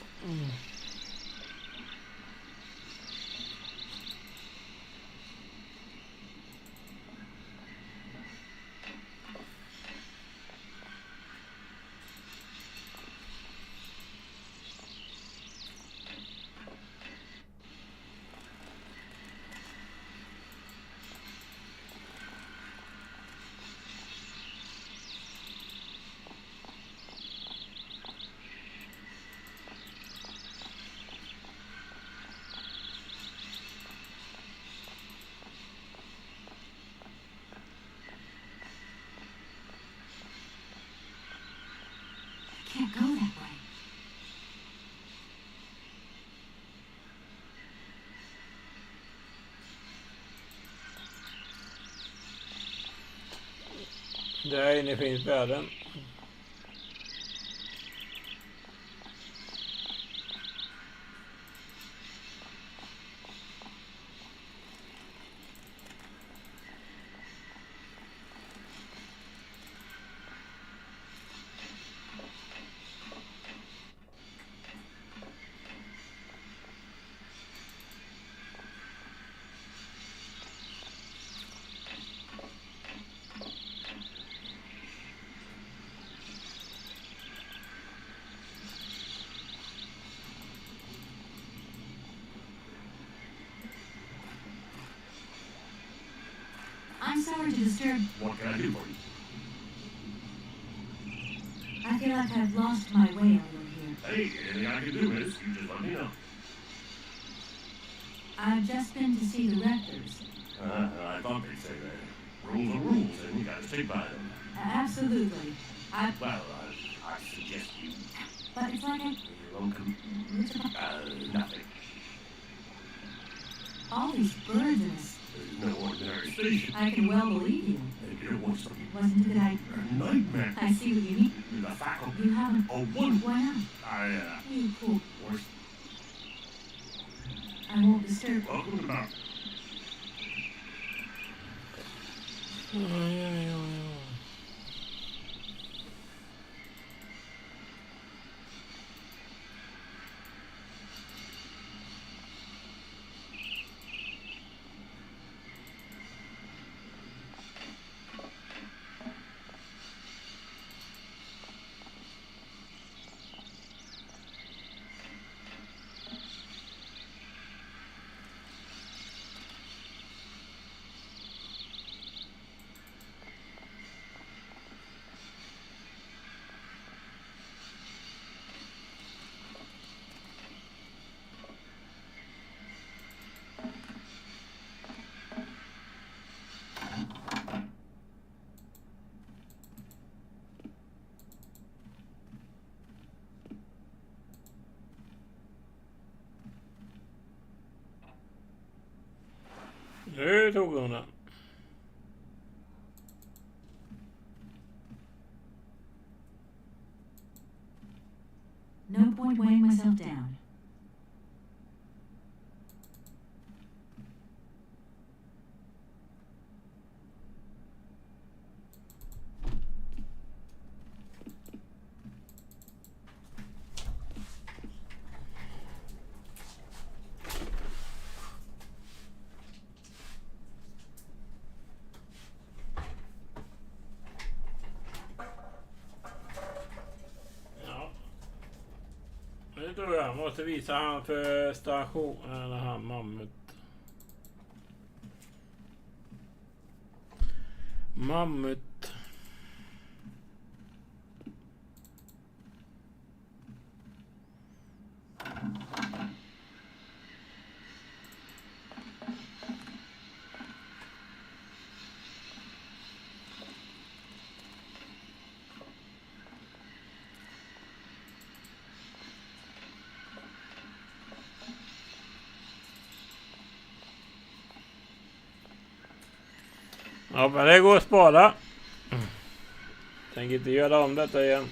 Can't go that way. Där inne finns världen. I'm sorry to disturb. What can I do for you? I feel like I've lost my way a little here. Hey, anything I can do, miss, you just let me know. I've just been to see the rectors. I thought they'd say that. Rules are rules, and you gotta stick by them. Absolutely. Well, I suggest you... But it's like You're welcome. Nothing. all these birds in this. There's no ordinary station. I can well believe you. Maybe it was some Wasn't a good idea. nightmare. I see what you mean. The faculty. You haven't. Oh, one. Why not? You cool. Worse. I won't disturb. Welcome to Mountain. Nu tog hon den. No point weighing myself down. Nu tror jag måste visa han för station eller han mammut. Mammut. Ja, men det går att spara. Tänker inte göra om detta igen.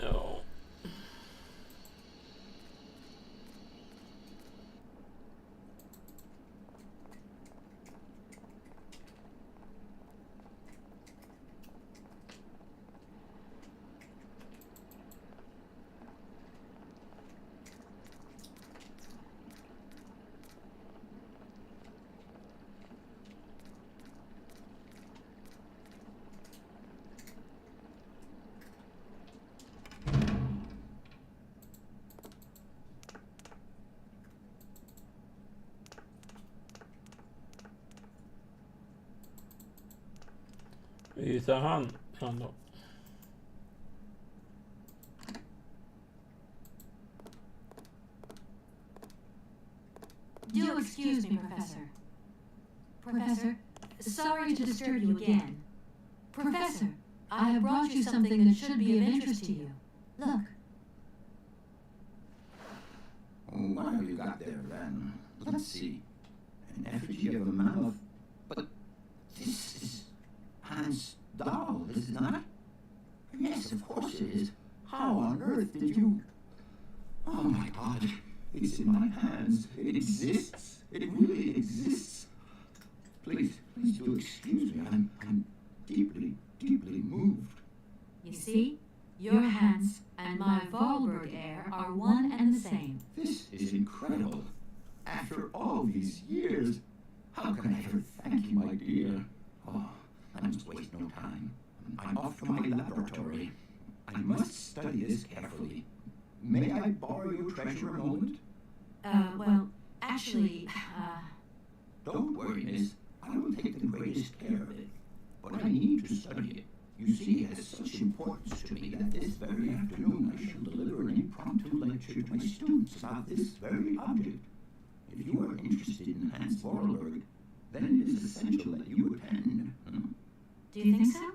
Ja. Visar han då. Do excuse me, Professor. Professor, sorry to disturb you again. Professor, I have brought you something that should be of interest to you. Look. What have you got there, then? Let's see. An effigy of a mammoth. But this is Hans' doll, is it not? Yes, of course it is. How on earth did you... Oh my God, it's in my hands. It exists. It really exists. Please do excuse me. I'm deeply, deeply moved. You see, your Hans and my Wahlberg heir are one and the same. This is incredible. After all these years, how can I ever thank you, my dear? Oh, I must waste no time. I'm off to my laboratory. I must study this carefully. May I borrow your treasure a moment? Well, actually, Don't worry, miss. I will take the greatest care of it. But I need to study it. You see, it has such importance to me that this very afternoon I shall deliver an impromptu lecture to my students about this very object. If you are interested in Hans Vorarlberg, then it is essential that you attend. do you think so?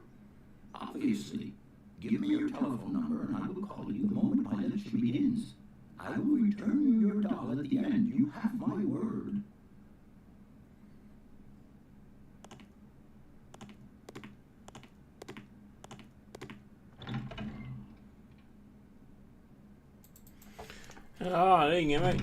Obviously. Give me your telephone number and I will call you the moment my lecture begins. I will return you your doll at the end. You have my word. Ja, det ringer mig.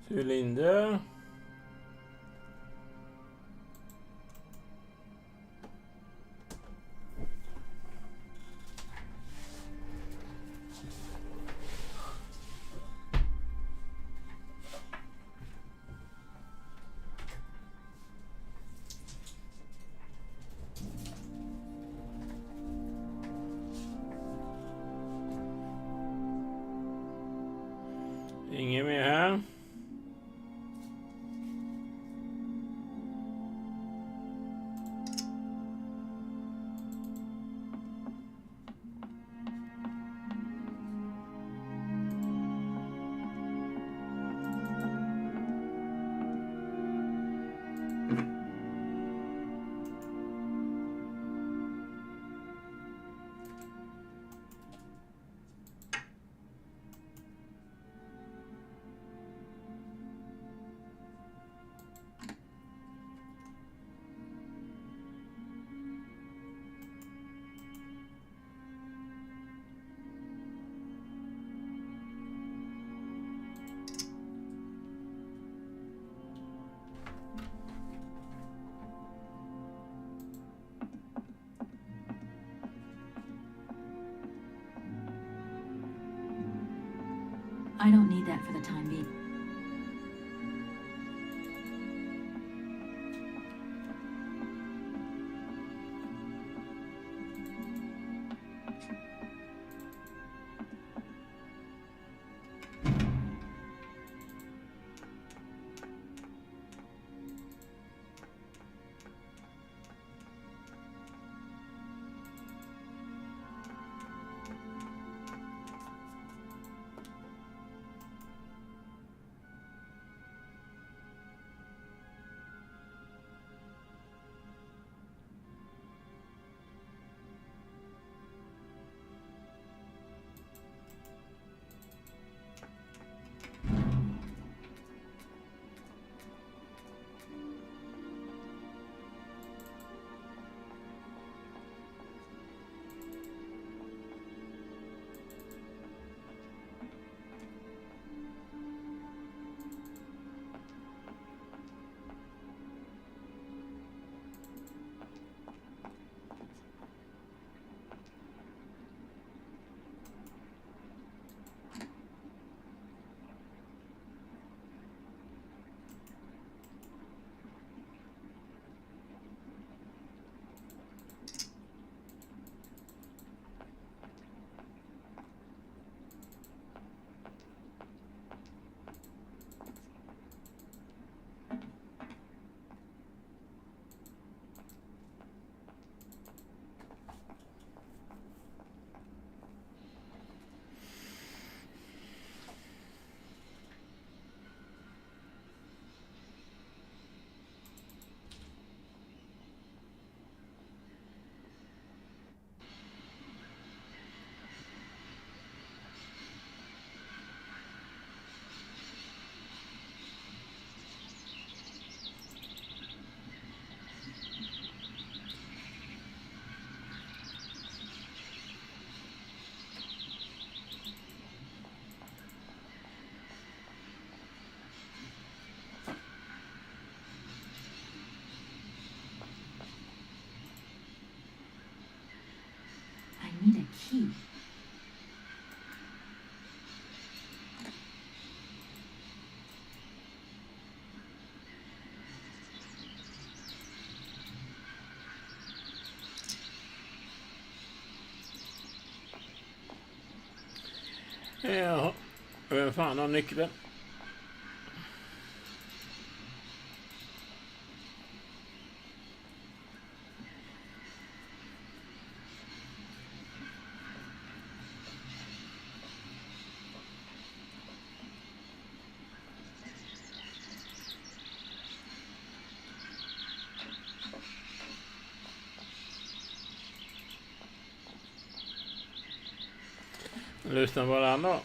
Cylinder. Inget mer här. I don't need that for the time being. key. Jaha, vem fan har nyckeln? Lyssna på den då.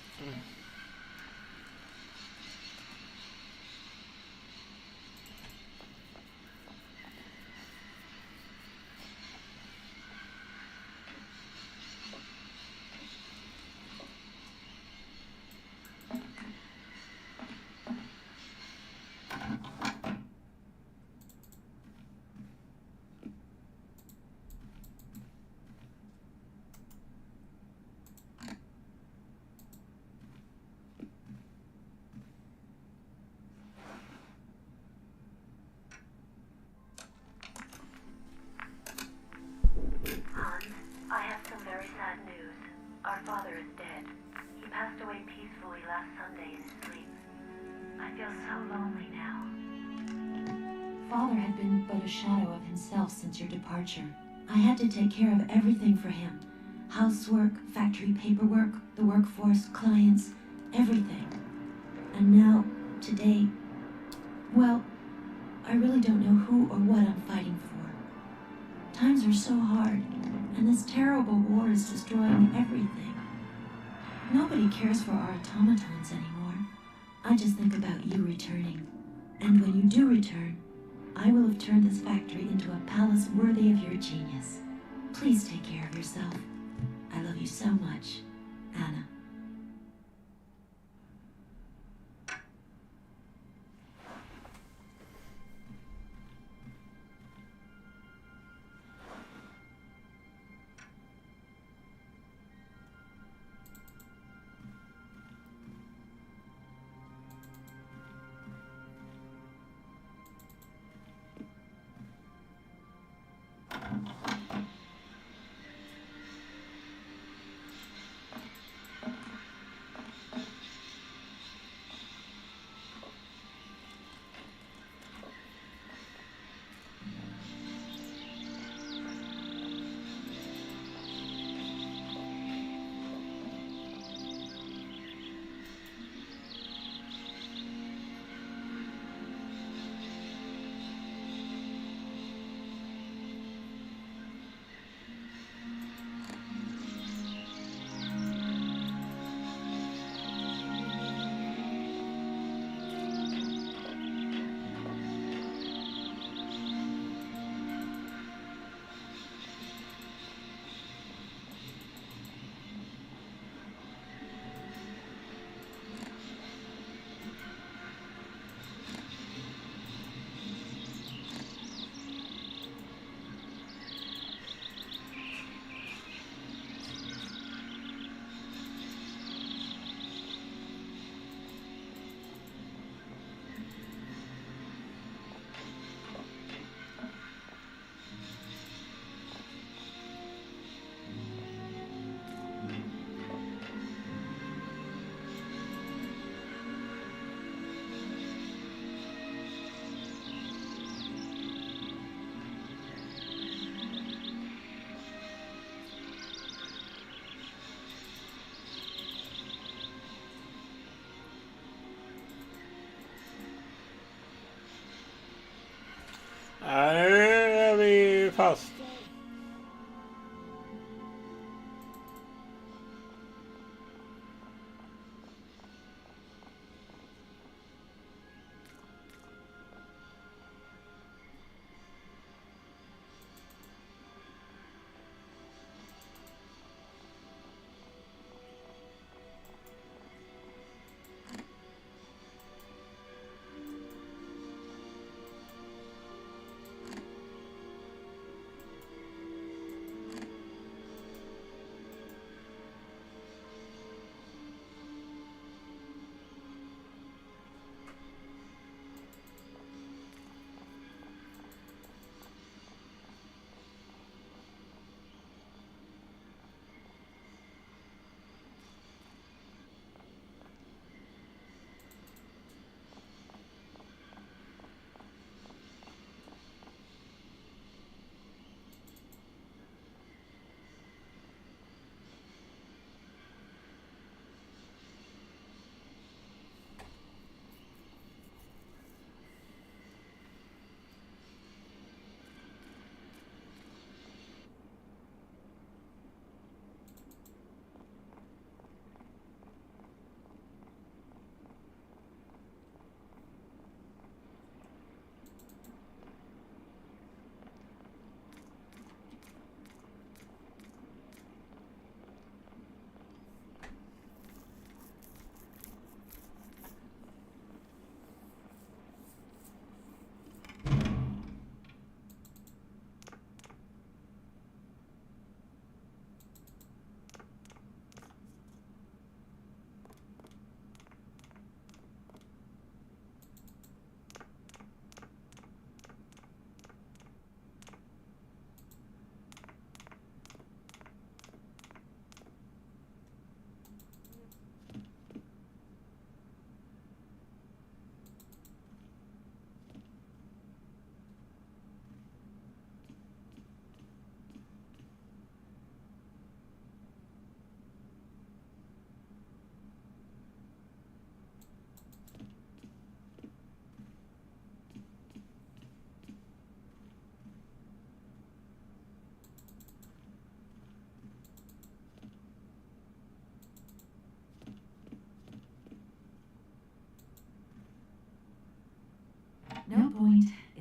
Hans, I have some very sad news. Our father is dead. He passed away peacefully last Sunday in his sleep. I feel so lonely now. Father had been but a shadow of himself since your departure. I had to take care of everything for him. Housework, factory paperwork, the workforce, clients, everything. And now, today, well, I really don't know who or what I'm fighting for. Times are so hard, and this terrible war is destroying everything. Nobody cares for our automatons anymore. I just think about you returning. And when you do return, I will have turned this factory into a palace worthy of your genius. Please take care of yourself. I love you so much, Anna. Nu är vi fast.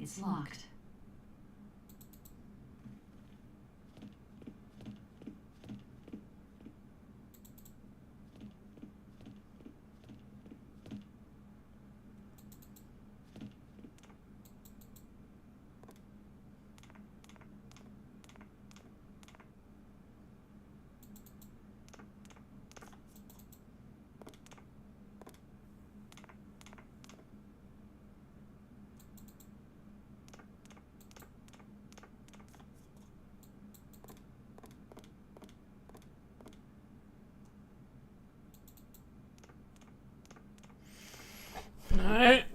It's locked. Nej.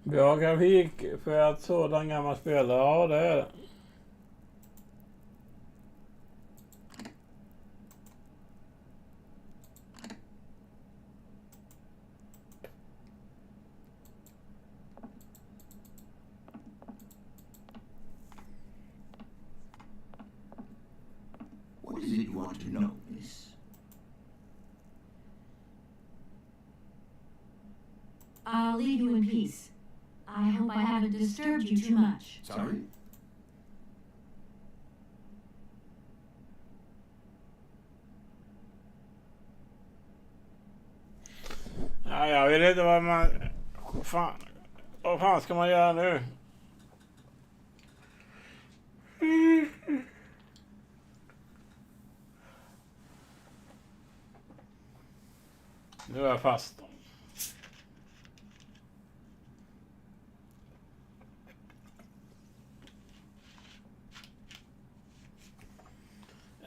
Bra grafik för att sådan gammal spelare. Ja, det är det. What is it you want to know, miss? I'll leave you in peace. I hope I haven't disturbed you too much. Sorry? Ja, jag vet inte vad man... Vad fan ska man göra nu? Nu är jag fast.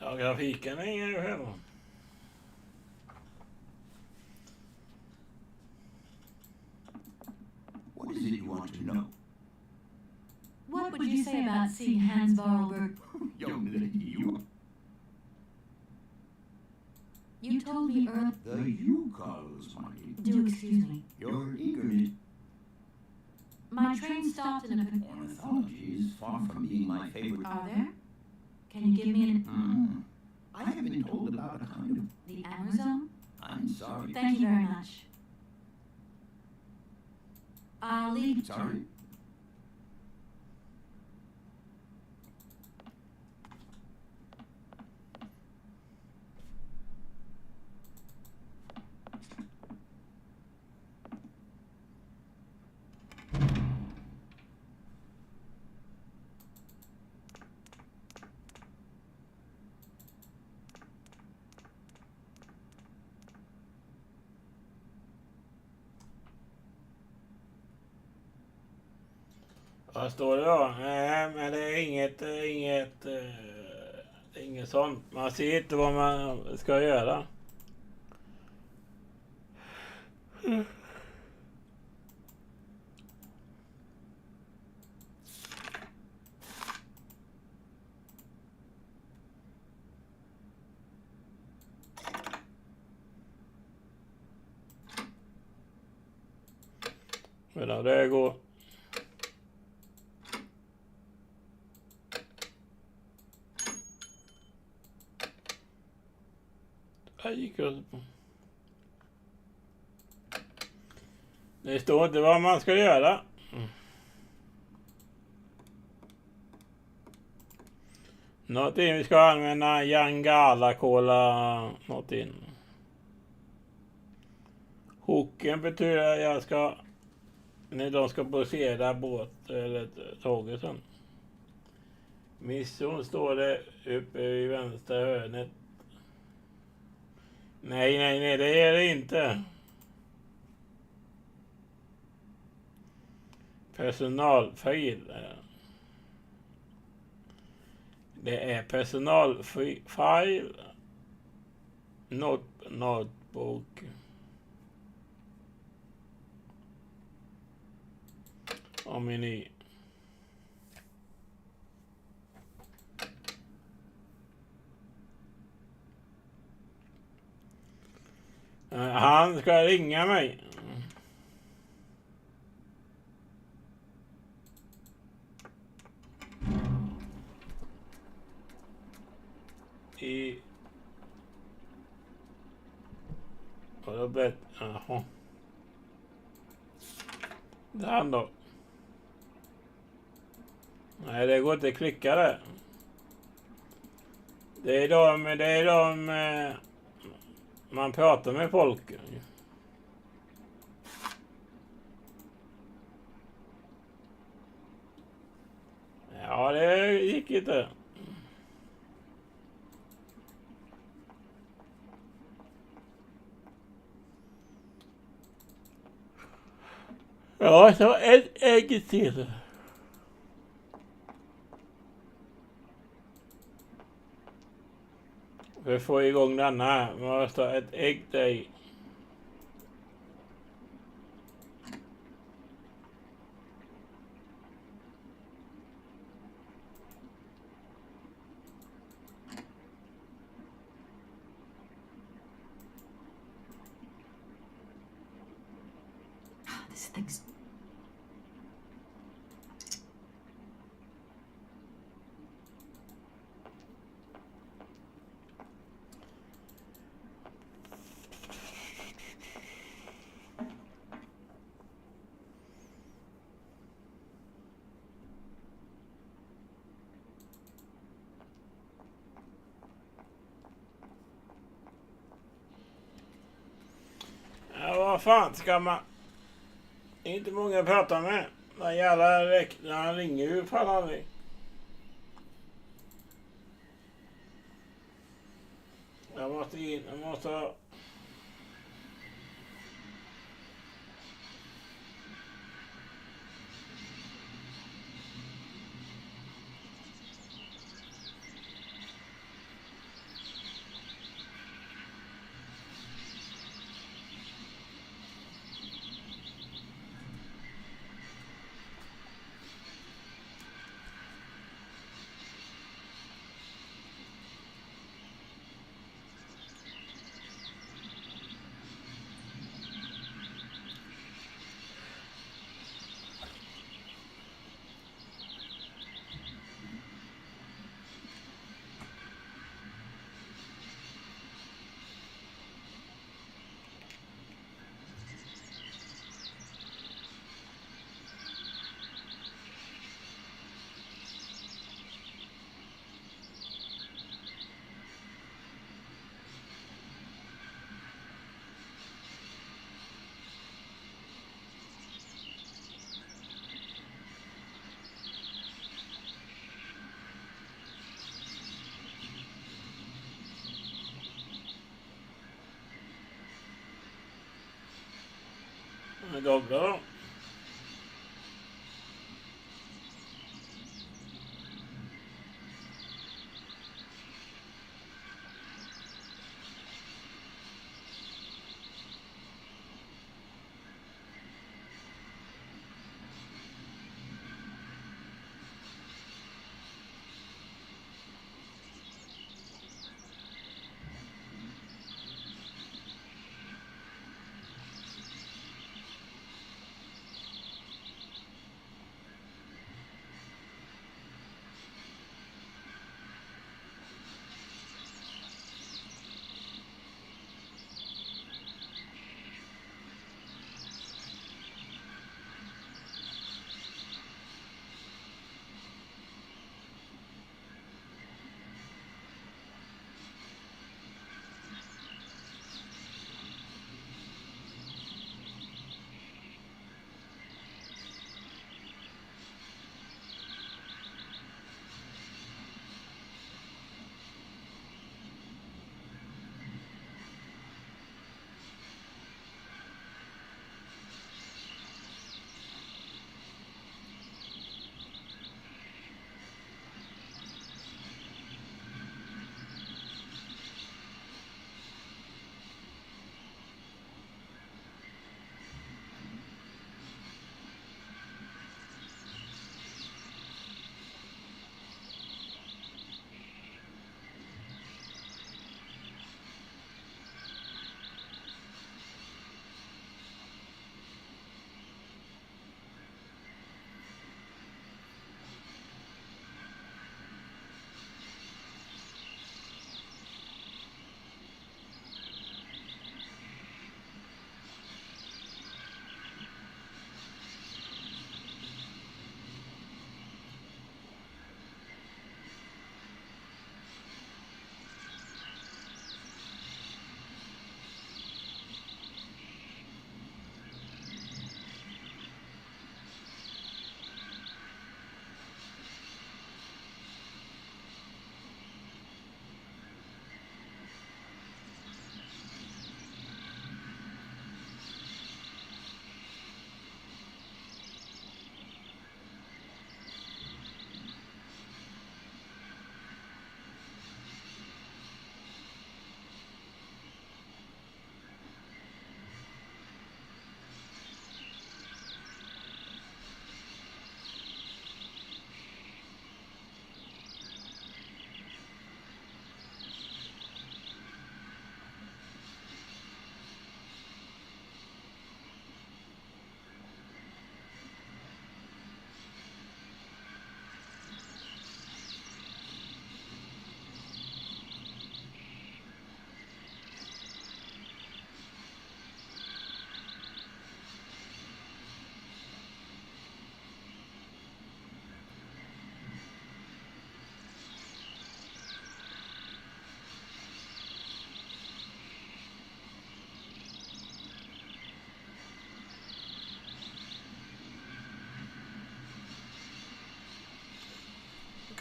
Ja, grafiken är ingen heller. What is it you want to know? What would you say about seeing Hans Vorarlberg? Young lady, You told me earlier. the Yukals, money. Do excuse me. Your eagerness. My train stopped in a... Ornithology is far from being my favorite. Are there? Can you give me an... I have been told about a kind of... The Amazon? I'm sorry. Thank you very much. I'll leave... Sorry? Vad står det då? Nej, men det är inget sånt. Man ser inte vad man ska göra. Men det går. Jag gick ut på. Det står inte vad man ska göra. Någonting vi ska använda Yangala kola något in. Hooken betyder att jag ska när de ska bogsera båt eller tåget sen. Mission står det uppe i vänstra hörnet. Nej, det är det inte. Personalfil. Det är personalfil. Notebook. Och meny. Han ska ringa mig. Och då bett. Jaha. Där då. Nej, det går inte att klicka där. Det är de man pratar med folk. Ja, det gick inte. Ja, så ett ägg till. Vi får igång denna här. Man måste ha ett ägg där i. This thing's... Ja, vad fan ska man... Det är inte många att prata med. Den jävla räknaren ringer ju fan aldrig. Jag måste... Dobra.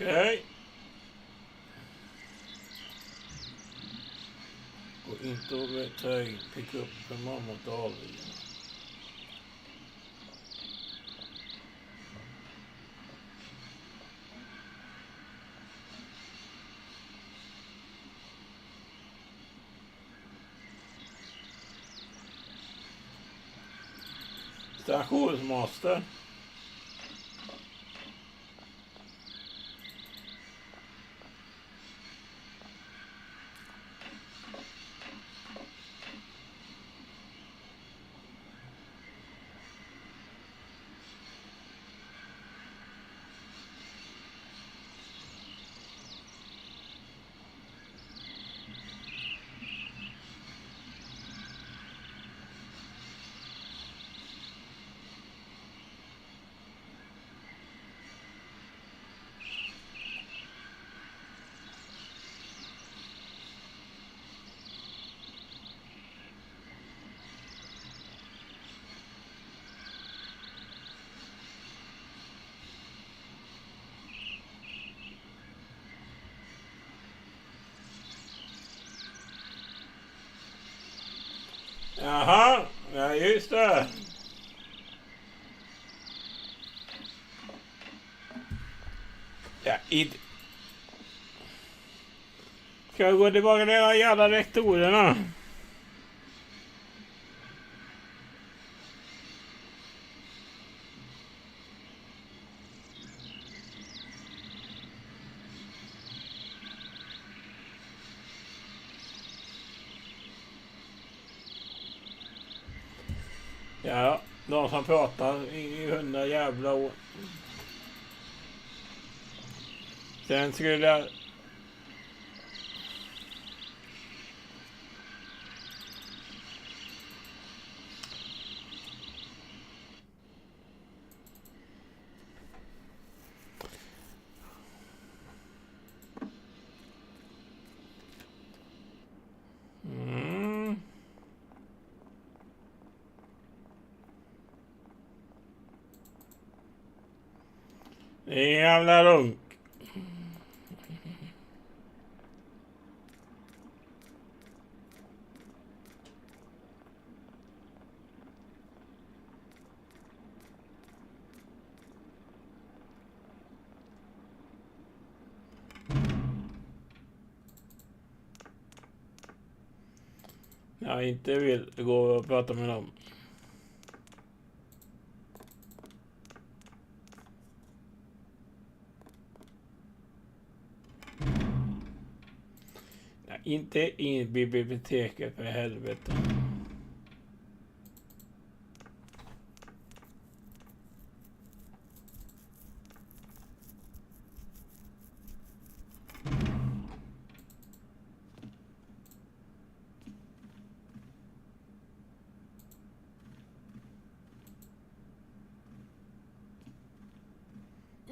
Okej. Gå inte över terräng. Pick upp en man mot avig. Stationsmaster. Jaha, ja just det. Ja, ska jag gå tillbaka till de jävla rektorerna? Ja, de som pratar i 100 jävla år. Sen skulle jag... Det är jävla lugnt. Jag inte vill gå och prata med dem. Nej, inte in i biblioteket för helvete.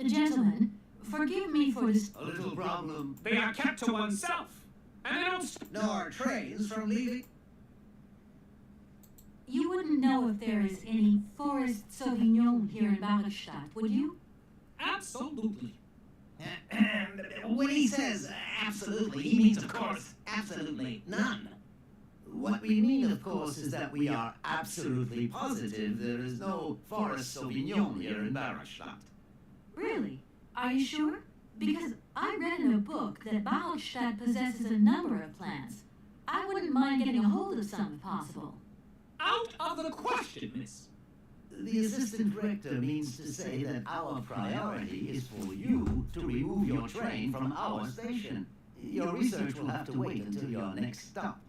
Gentlemen, forgive me for this. A little problem. They are kept to oneself. And they don't... Nor trains from leaving. You wouldn't know if there is any Forest Sauvignon here in Ballstadt, would you? Absolutely. When he says absolutely, he means, of course, absolutely none. What we mean, of course, is that we are absolutely positive there is no Forest Sauvignon here in Ballstadt. Really? Are you sure? Because I read in a book that Ballstadt possesses a number of plants. I wouldn't mind getting a hold of some if possible. Out of the question, miss. The assistant director means to say that our priority is for you to remove your train from our station. Your research will have to wait until your next stop.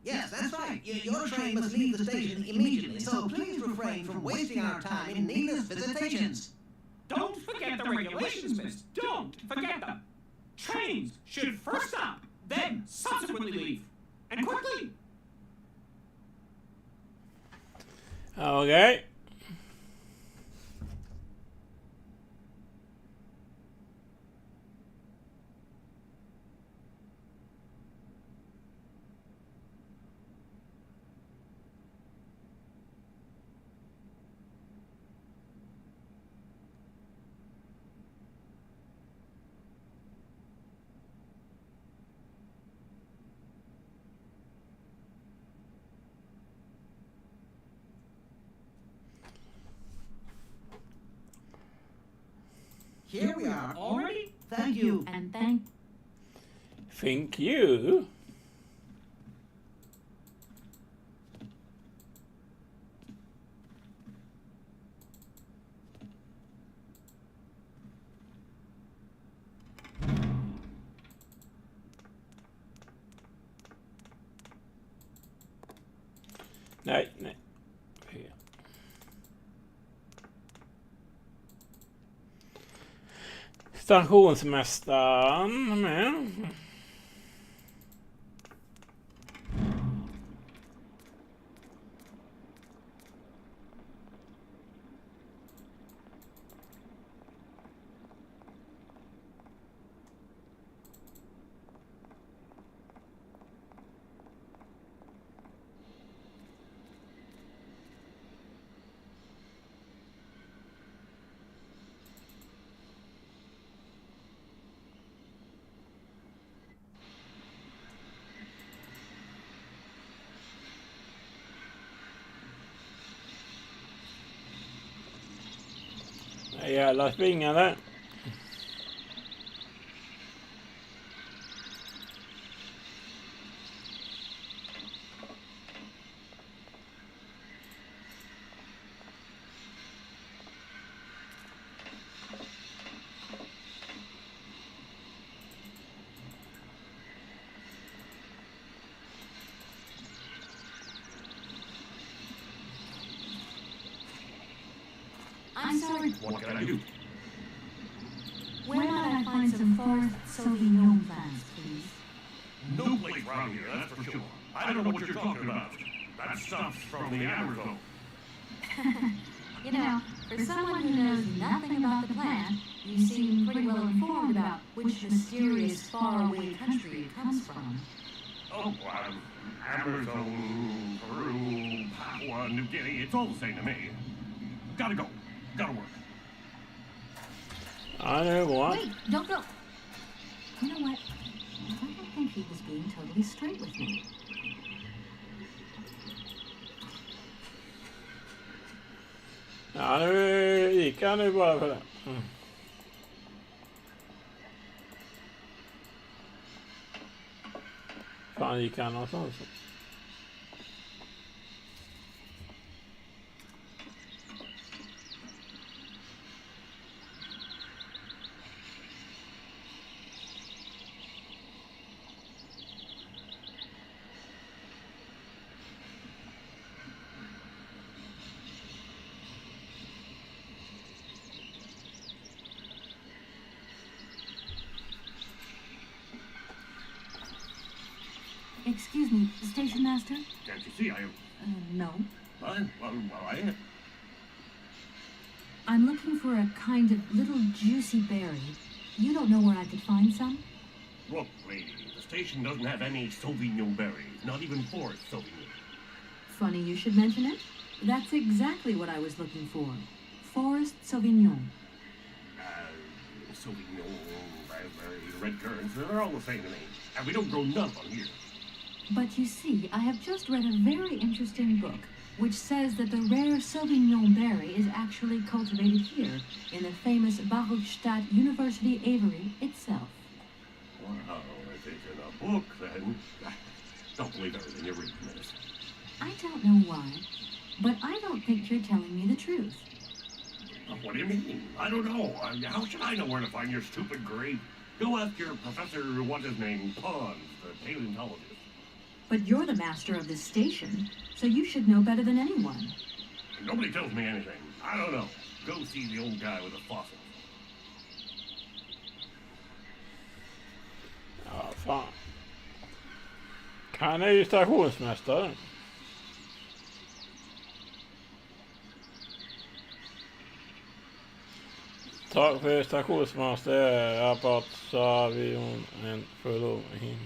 Yes, that's right. Your train must leave the station immediately, so please refrain from wasting our time in needless visitations. Don't forget the regulations, miss. Don't forget them. Trains should first stop, then subsequently leave. And quickly. Okay. Here we are already? Thank you. And thank... Thank you. Nej, nej. Fel. Stationsmästaren med. Jävla springande. I'm sorry. What can I do? Where might I find some Forest Sauvignon plants, please? No place around here, that's for sure. I don't know what you're talking about. That stuff's from the Amazon. You know, for someone who knows nothing about the plant, you seem pretty well informed about which mysterious faraway country it comes from. Oh, Amazon, Peru, Papua New Guinea, it's all the same to me. Gotta go. Gotta work. I know what. Wait, don't go. You know what? I don't think he was being totally straight with me. Ja, nu gick han nu bara för det. Mm. Fan, gick han någonstans? Excuse me, Station Master? Can't you see I am? No. Well, I am. I'm looking for a kind of little juicy berry. You don't know where I could find some? Look, lady, the station doesn't have any Sauvignon berries, not even Forest Sauvignon. Funny you should mention it. That's exactly what I was looking for. Forest Sauvignon. Sauvignon, raspberry, red currants, they're all the same to me. And we don't grow none of them here. But you see, I have just read a very interesting book which says that the rare Sauvignon berry is actually cultivated here in the famous Baruchstadt University aviary itself. Wow, if it's in a book, then don't believe everything you read, Miss. I don't know why, but I don't think you're telling me the truth. What do you mean? I don't know. How should I know where to find your stupid grape? Go ask your professor, what's his name, Pons, the paleontologist. But you're the master of this station, so you should know better than anyone. Nobody tells me anything. I don't know. Go see the old guy with the fossil. Ja, fan. Han är ju stationsmästare. Tack för stationsmästare. Rapport så vi en förlovning.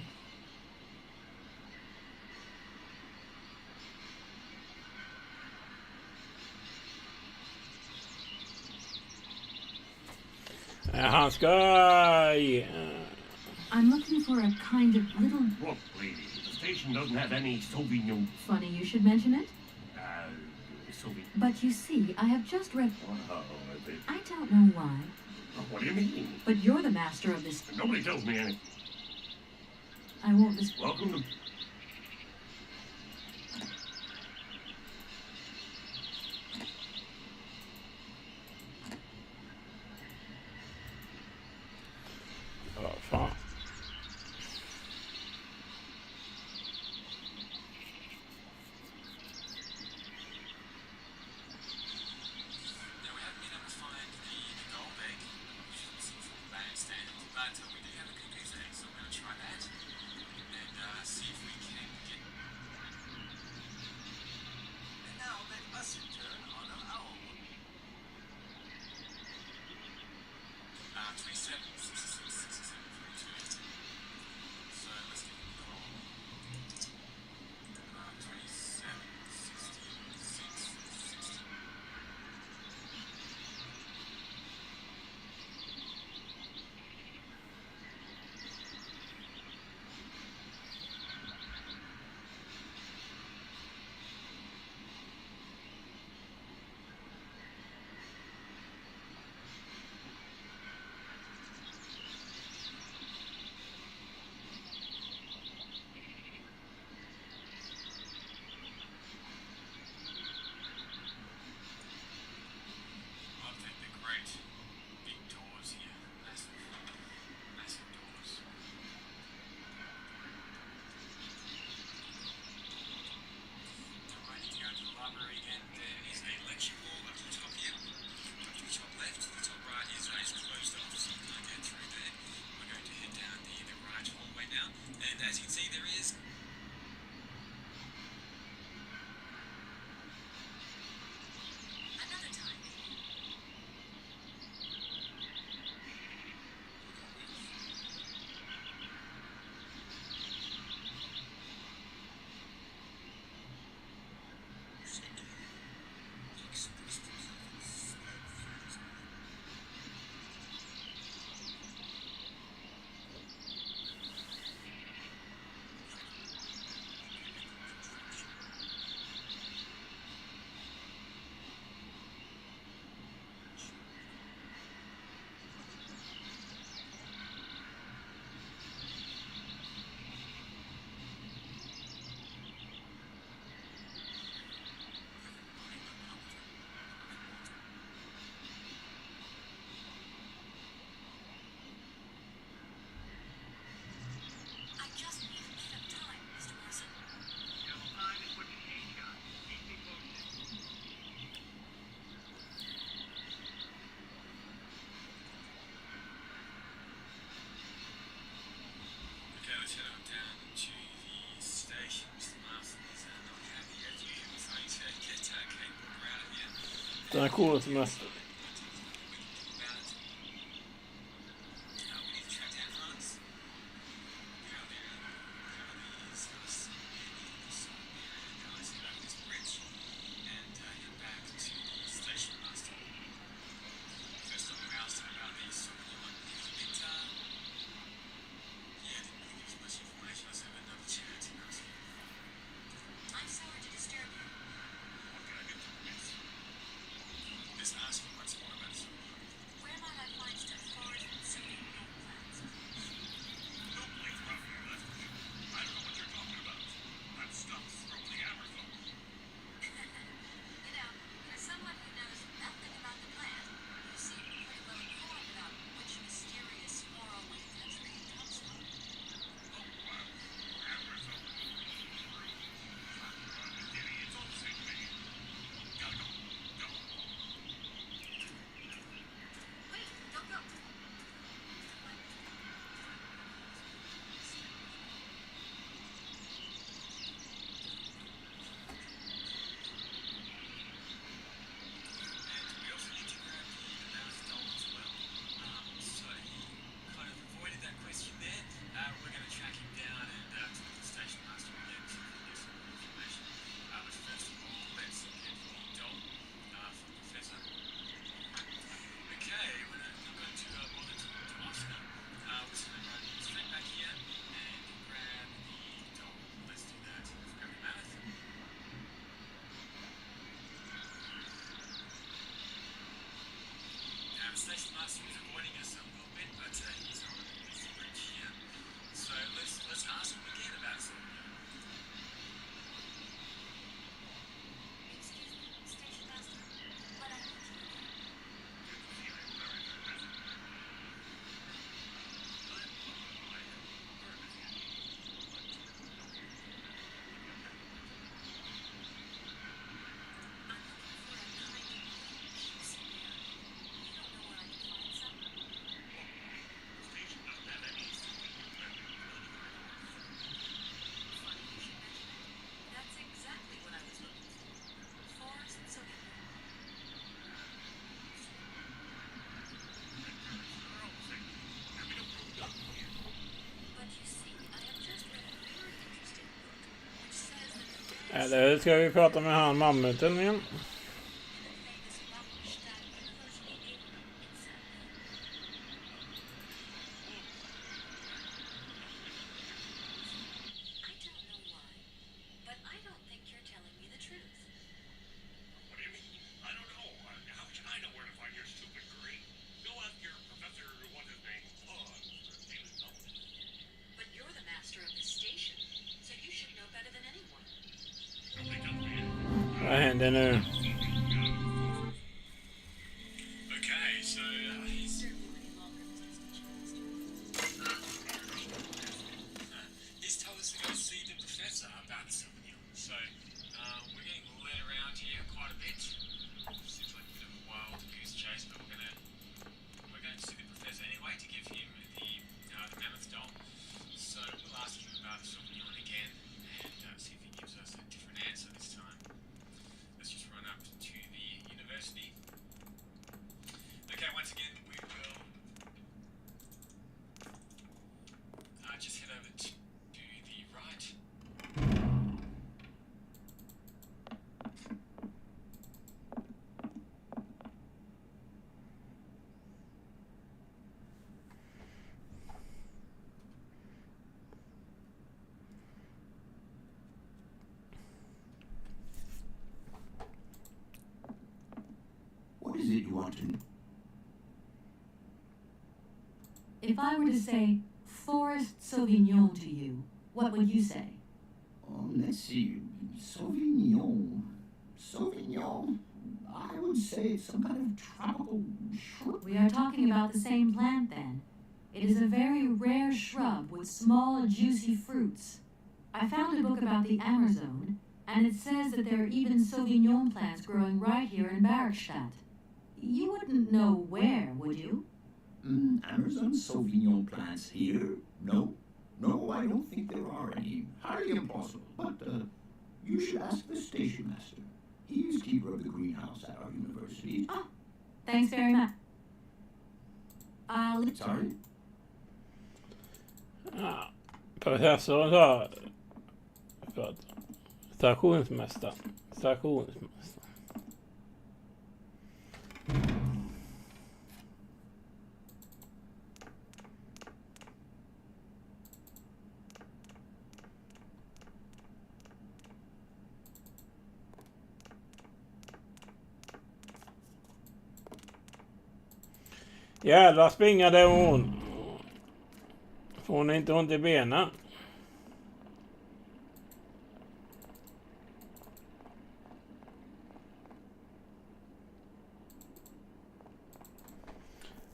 Han ska... I'm looking for a kind of little... Look, lady, the station doesn't have any Sauvignon. Funny you should mention it. Sauvignon. But you see, I have just read... Wow, I don't know why, What do you mean? But you're the master of this. Nobody tells me anything. I won't listen. Welcome to... Oh, fuck. Den är cool som mest. This asking Eller ska vi prata med han mammuten igen? Vad händer nu? Okay, so he's told us to go see the professor about something. So we're getting led around here quite a bit. Seems like a bit of a wild goose chase, but we're going to see the professor anyway to give him the mammoth doll. So we'll ask him about Sauvignon again and see if he gives us a different answer this time. Let's just run up to the university. Okay, once again, we will just head over to the right. What is it you want to know? If I were to say Forest Sauvignon to you, what would you say? Oh, let's see. Sauvignon. Sauvignon. I would say it's some kind of tropical shrub. We are talking about the same plant then. It is a very rare shrub with small, juicy fruits. I found a book about the Amazon, and it says that there are even Sauvignon plants growing right here in Barrackstadt. You wouldn't know where, would you? Amazon Sauvignon plants here? No. No, I don't think there are any. Highly impossible. But you should ask the station master. He's keeper of the greenhouse at our university. Oh, thanks very much. Sorry? Ja, professorn sa... Förlåt. Stationsmästaren. Stationsmästaren. Jävla springade hon. Får hon inte ont i benen?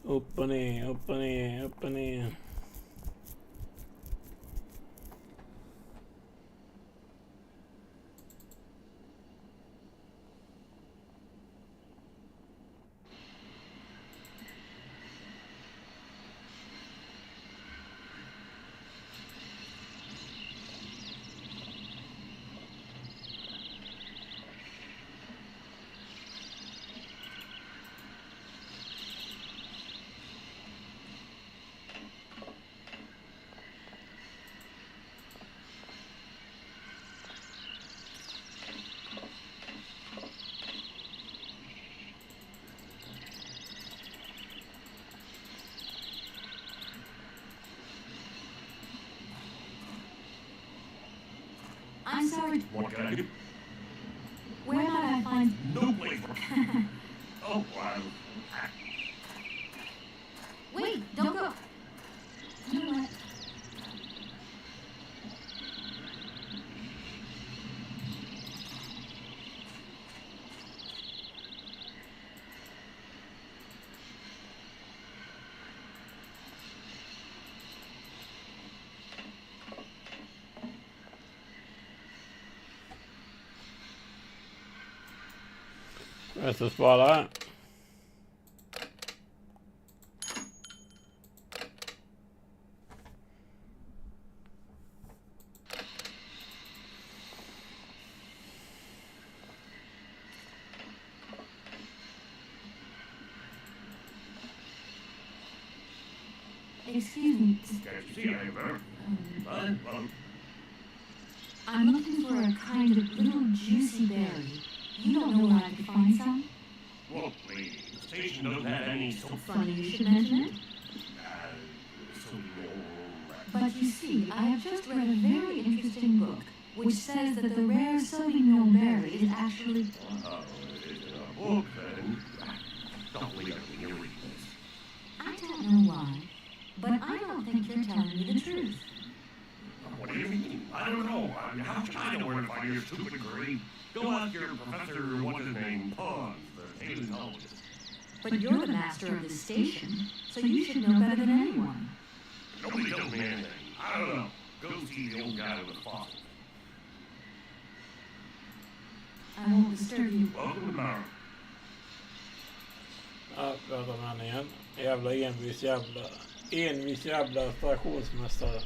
Upp och ner, upp och ner, upp och ner. I'm sorry. What can I do? Where might I find... No place. Oh, Wait, don't go. You know what? Jag ska spara. Excuse me. Can't you see I am there? I'm looking for a kind of little juicy berry. You don't know where I could find some? Look, lady, the station doesn't have any so Funny you should mention it. Sauvignon. But you see, I have just read a very interesting book, which says that the rare Sauvignon berry is actually... Oh, is it a book then? Don't leave it when you read this. I don't know why, but I don't think you're telling me the truth. What do you mean? I don't know. How should I know where to find your stupid grave? Go ask your professor, what's his name, Pons, the paleontologist. But you're the master of this station, so you should know better than anyone. Nobody tells me anything. I don't know. Go see the old guy with the fossil. I won't disturb you. Welcome to Mara. Ja, pratar med han igen. Jävla envis jävla stationsmästare.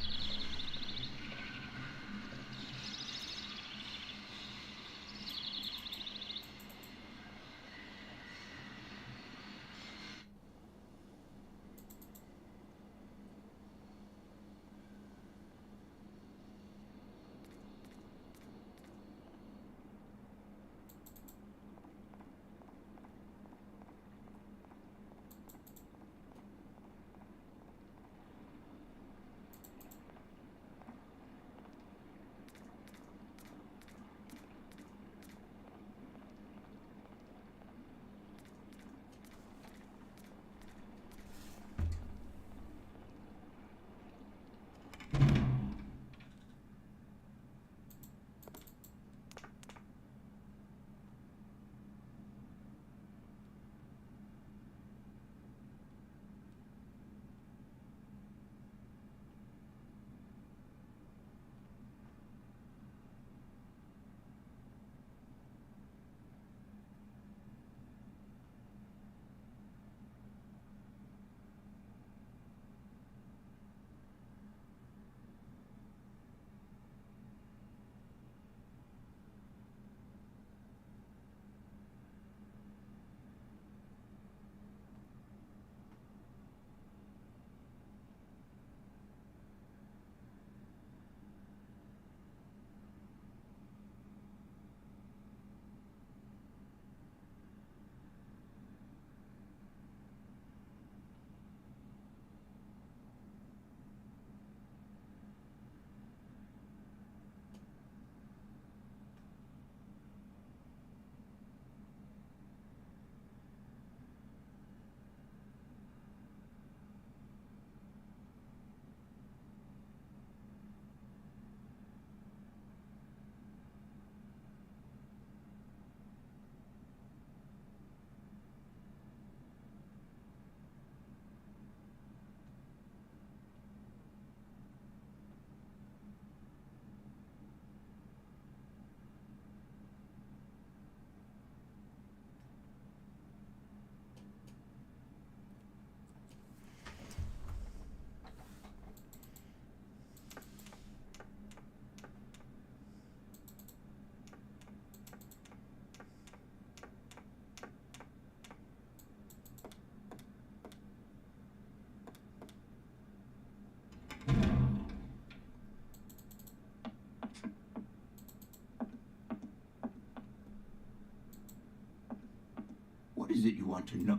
What is it you want to know?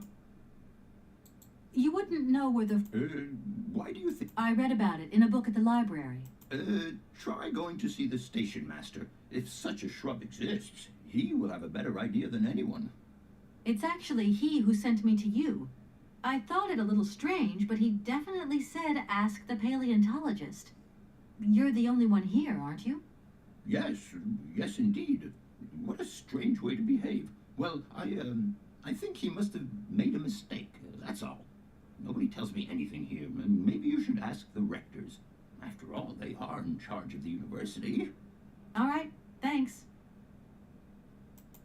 You wouldn't know where the... Why do you think... I read about it in a book at the library. Try going to see the station master. If such a shrub exists, he will have a better idea than anyone. It's actually he who sent me to you. I thought it a little strange, but he definitely said ask the paleontologist. You're the only one here, aren't you? Yes indeed. What a strange way to behave. Well, I think he must have made a mistake, that's all. Nobody tells me anything here, and maybe you should ask the rectors. After all, they are in charge of the university. All right, thanks.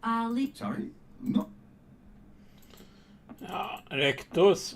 I'll leave... Sorry? No. Ja, rektors.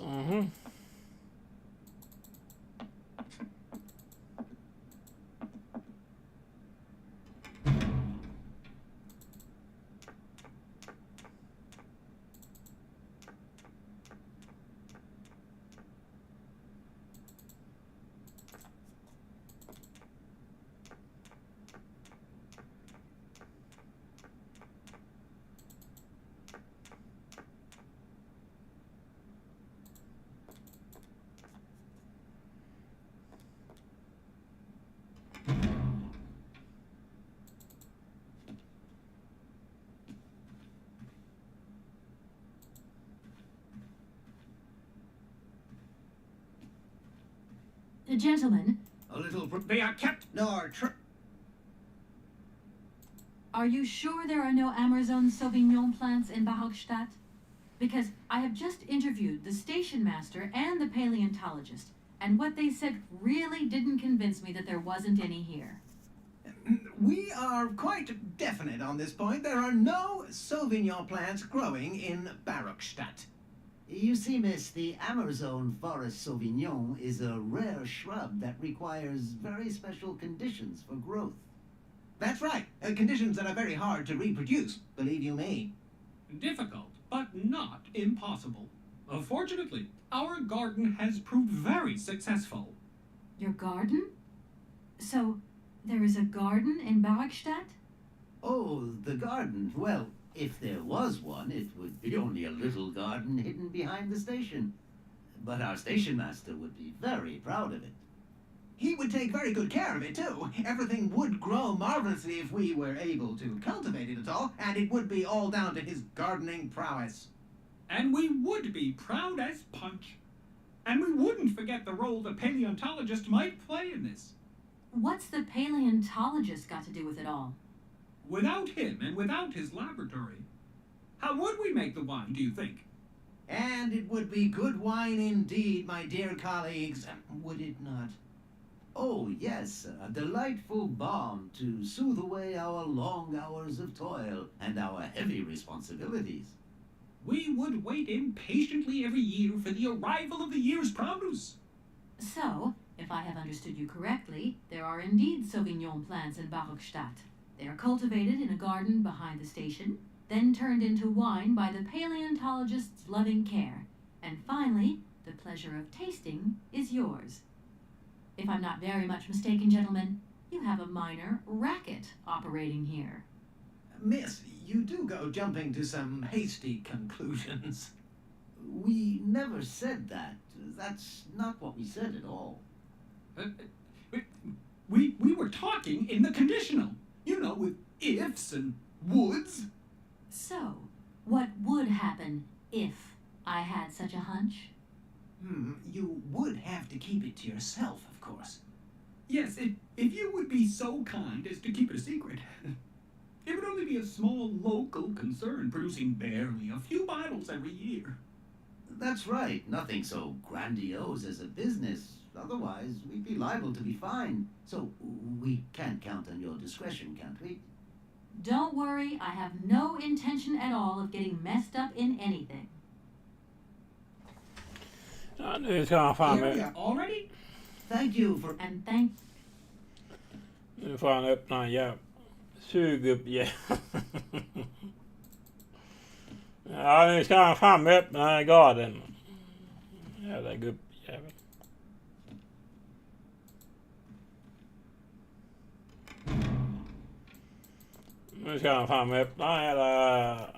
Gentlemen, A little... They are kept nor... are you sure there are no Amazon Sauvignon plants in Barokstadt? Because I have just interviewed the station master and the paleontologist, and what they said really didn't convince me that there wasn't any here. We are quite definite on this point. There are no Sauvignon plants growing in Barokstadt. You see, miss, the Amazon Forest Sauvignon is a rare shrub that requires very special conditions for growth. That's right. Conditions that are very hard to reproduce, believe you me. Difficult, but not impossible. Fortunately, our garden has proved very successful. Your garden? So, there is a garden in Barokstadt? Oh, the garden. Well, if there was one, it would be only a little garden hidden behind the station. But our station master would be very proud of it. He would take very good care of it, too. Everything would grow marvelously if we were able to cultivate it at all, and it would be all down to his gardening prowess. And we would be proud as punch. And we wouldn't forget the role the paleontologist might play in this. What's the paleontologist got to do with it all? Without him and without his laboratory, how would we make the wine, do you think? And it would be good wine indeed, my dear colleagues, would it not? Oh, yes, a delightful balm to soothe away our long hours of toil and our heavy responsibilities. We would wait impatiently every year for the arrival of the year's produce. So, if I have understood you correctly, there are indeed Sauvignon plants in Barokstadt. They are cultivated in a garden behind the station, then turned into wine by the paleontologist's loving care, and finally, the pleasure of tasting is yours. If I'm not very much mistaken, gentlemen, you have a minor racket operating here. Miss, you do go jumping to some hasty conclusions. We never said that. That's not what we said at all. We were talking in the conditional, you know, with ifs and woulds. So, what would happen if I had such a hunch? You would have to keep it to yourself, of course. Yes, if you would be so kind as to keep it a secret. It would only be a small local concern producing barely a few bottles every year. That's right. Nothing so grandiose as a business. Otherwise, we'd be liable to be fined. So we can't count on your discretion, can't we? Don't worry, I have no intention at all of getting messed up in anything. Ja, nu ska han fan Here we med. are already? Thank you for... And thank... Nu får han öppna en jävla... Sug upp jävla... Ja, nu ska han fan öppna den här garden. Jävla gubbjävel. Nu ska han fan öppna den jävla...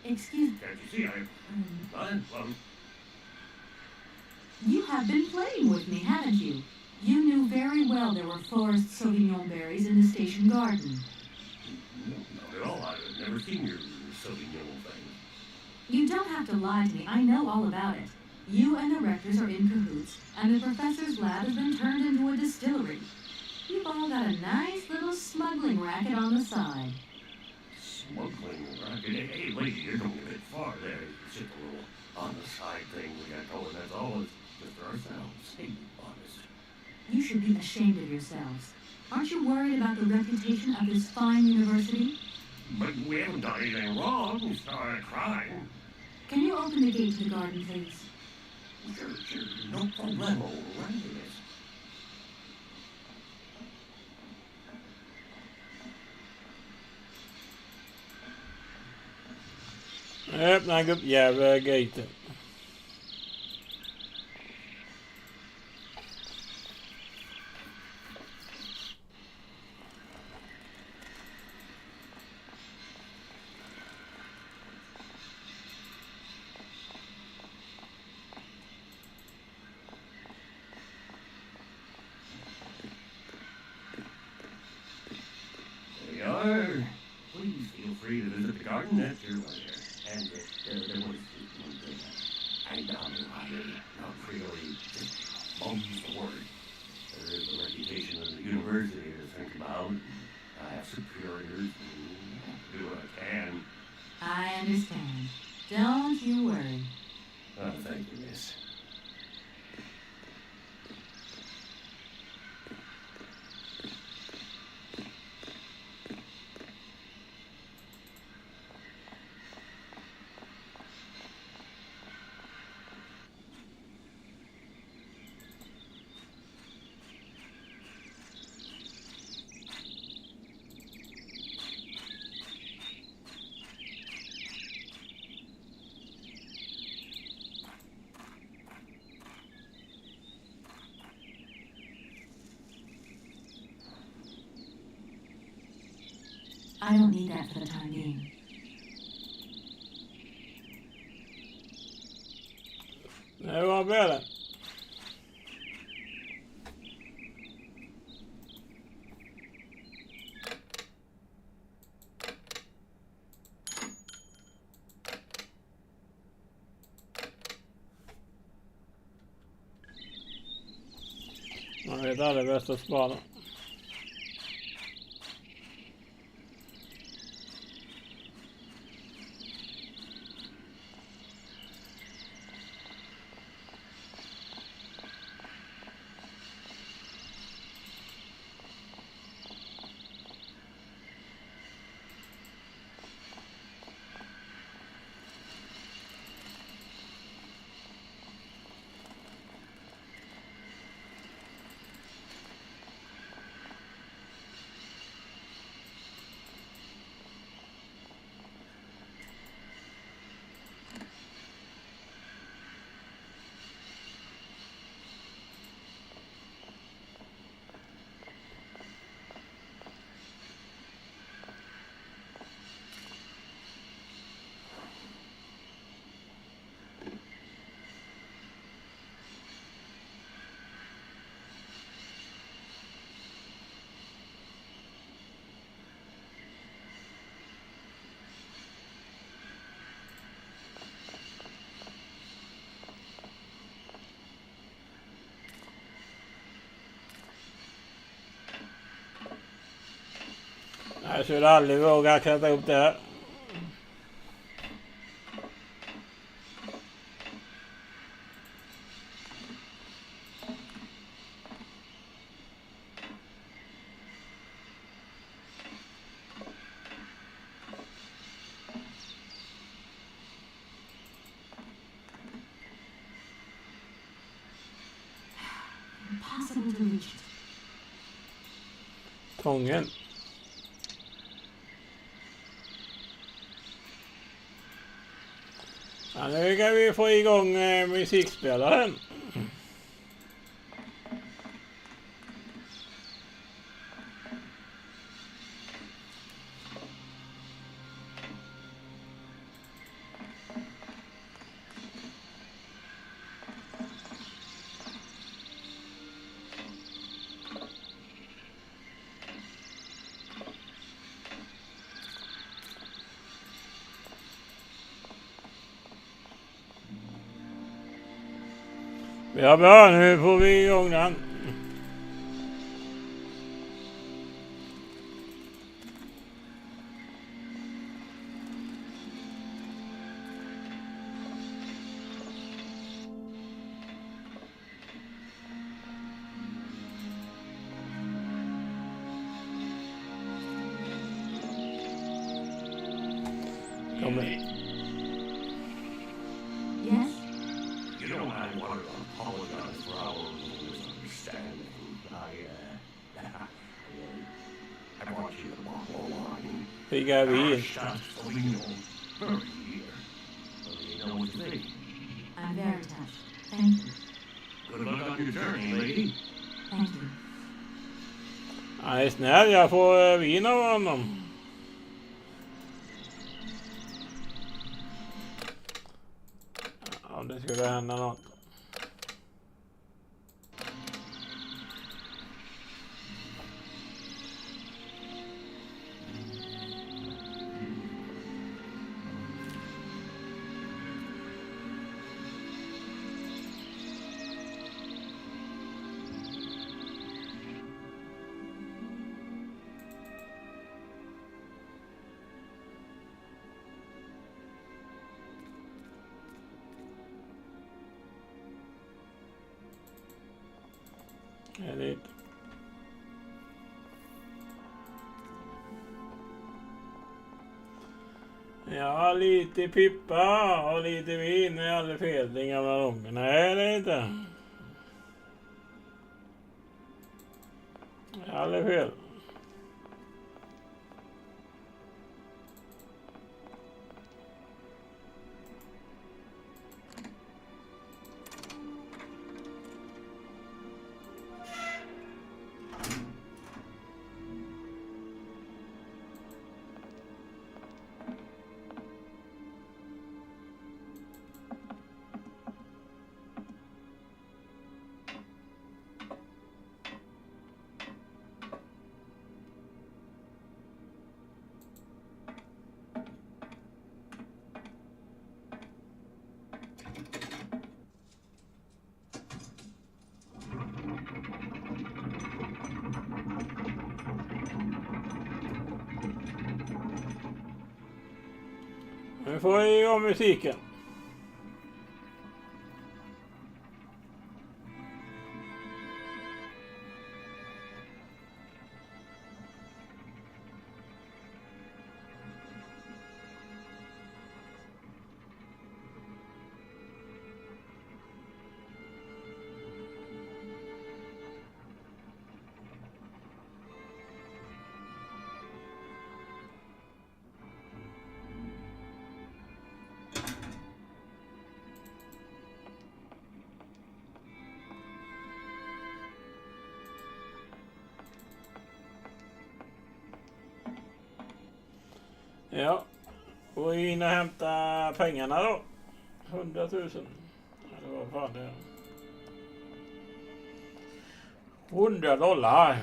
Excuse me. Can't you see I'm... You have been playing with me, haven't you? You knew very well there were forest Sauvignon berries in the station garden. No, not at all. I've never seen your Sauvignon thing. You don't have to lie to me. I know all about it. You and the rectors are in cahoots, and the professor's lab has been turned into a distillery. You've all got a nice little smuggling racket on the side. Smuggling racket? Hey, lady, you're going a bit far there. It's just a little on the side thing we got going. That's all. It's just for ourselves. Hey, honest. You should be ashamed of yourselves. Aren't you worried about the reputation of this fine university? But we haven't done anything wrong. It's not a crime. Can you open the gate to the garden, please? Sure. No problemo. Right, miss. Öppna gubbjävla gaten. There you are. Please feel free to visit the garden at your leisure. And there was one thing. I not really just mum's the word. There is a reputation of the university to think about. I have superiors and do what I can. I understand. Don't you worry. Oh, thank you, miss. I don't need that for the time being. Det var bra. Man vet aldrig bästa spaden. Jag skulle aldrig våga klättra upp där. Impossible to reach it. Tången. Ja, nu kan vi få igång musikspelaren. Ja, bra, nu får vi igång den. Kommer. Yes? You know, I want to apologize for our misunderstanding. I want you to bottle wine. Fick vin. Shots for you. Very dear. You know what you think. I'm very touched. Thank you. Good luck on your journey, lady. Thank you. Han är snäll, jag får vin av honom. Om det skulle hända något. Lite. Ja, lite pippa och lite vin är aldrig fel, den gamla lången. Nej, det är inte. Det är aldrig fel. Nu får vi igång musiken. Ja, gå in och hämta pengarna då. 100 000. Ja, det var fan det. $100.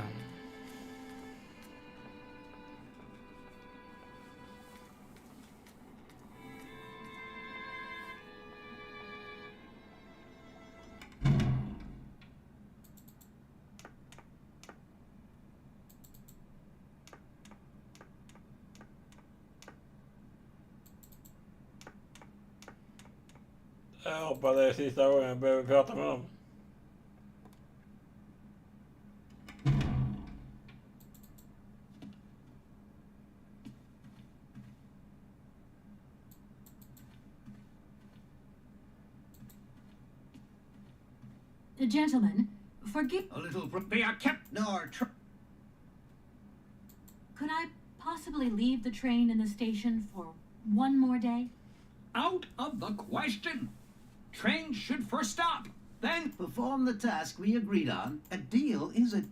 Jag hoppas det är sista gången jag behöver prata med dem. Gentlemen, forgive... A little... They are kept nor... Could I possibly leave the train in the station for one more day? Out of the question. Train should first stop. Then... Perform the task we agreed on. A deal is a...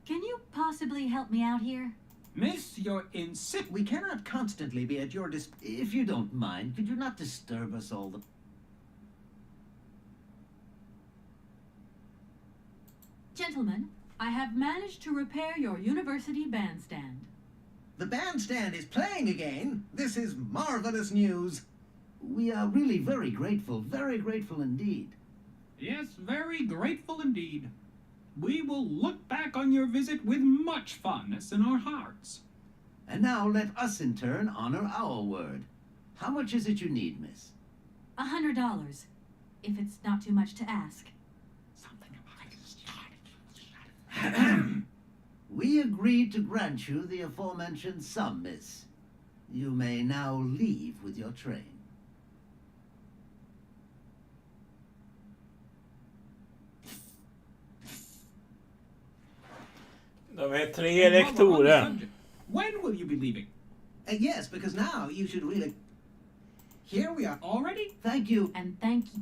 Can you possibly help me out here? Miss, you're We cannot constantly be at your If you don't mind, could you not disturb us all the... Gentlemen, I have managed to repair your university bandstand. The bandstand is playing again. This is marvelous news. We are really very grateful indeed. Yes, very grateful indeed. We will look back on your visit with much fondness in our hearts. And now let us in turn honor our word. How much is it you need, miss? $100, if it's not too much to ask. We agreed to grant you the aforementioned sum, miss. You may now leave with your train. De är 3 lektorer. When will you be leaving? Yes, because now you should really... Here we are. Already? Thank you. And thank you.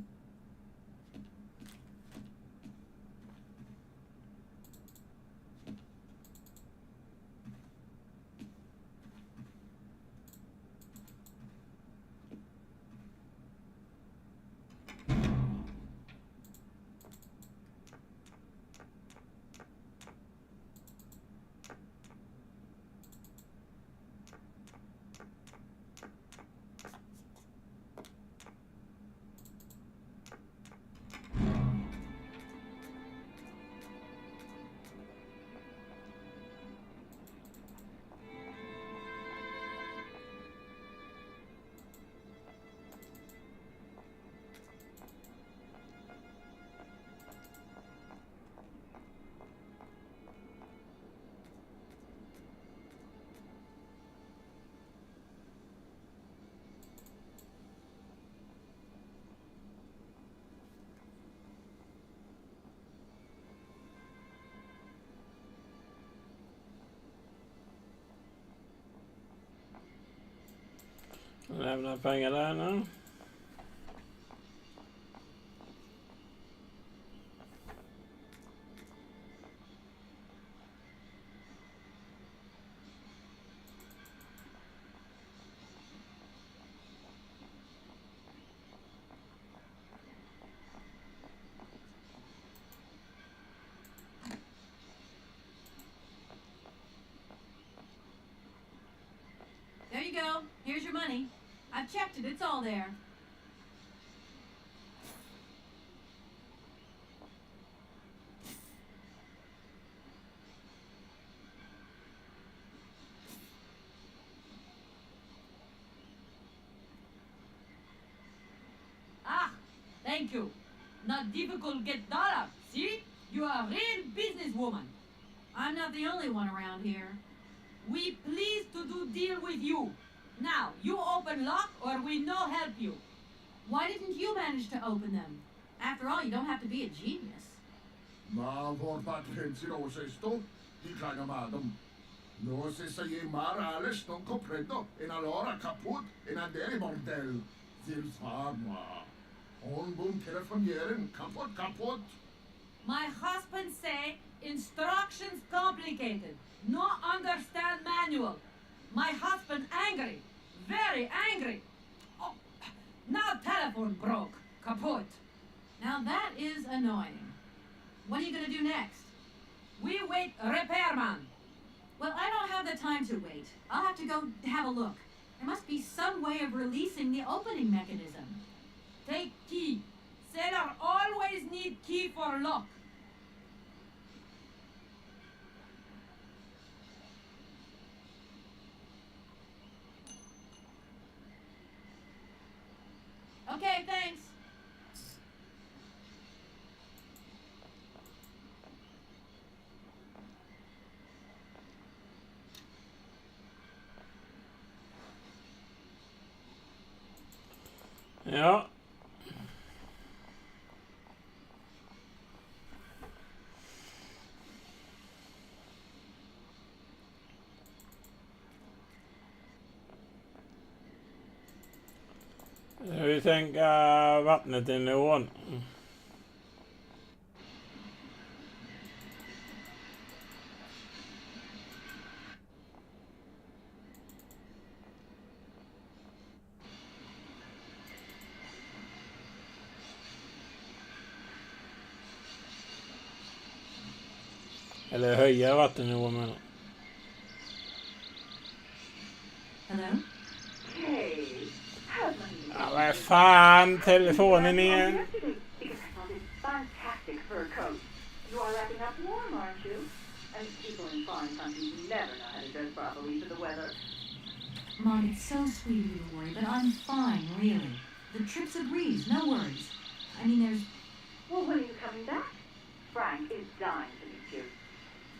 Lämna pengar där nu. There you go. Here's your money. I've checked it. It's all there. Ah, thank you. Not difficult get dollar. See? You are a real businesswoman. I'm not the only one around here. We pleased to do deal with you. Now, you open lock or we no help you. Why didn't you manage to open them? After all, you don't have to be a genius. Ma vor patrenzino sesto, di kleiner madam. No se sai mar alles non comprendo, en allora kaput, en andere bordel. Zils farma. On bum telefonieren, kaput. My husband say instructions complicated. No understand manual. My husband angry. Very angry. Oh, now telephone broke. Kaput. Now that is annoying. What are you going to do next? We wait repairman. Well, I don't have the time to wait. I'll have to go have a look. There must be some way of releasing the opening mechanism. Take key. Sailor always need key for lock. Okay, thanks. Ja. Vi tänker vattnet i nivån. Eller höja vattennivån menar. Hello? Hey, Ja, vad fan, telefonen igen. because I saw this fantastic fur coat. You are wrapping up warm, aren't you? And people in foreign countries never know how to dress properly for the weather. Mom, it's so sweet of you to worry, but I'm fine, really. The trip's a breeze, no worries. I mean, there's... Well, when are you coming back? Frank is dying to meet you.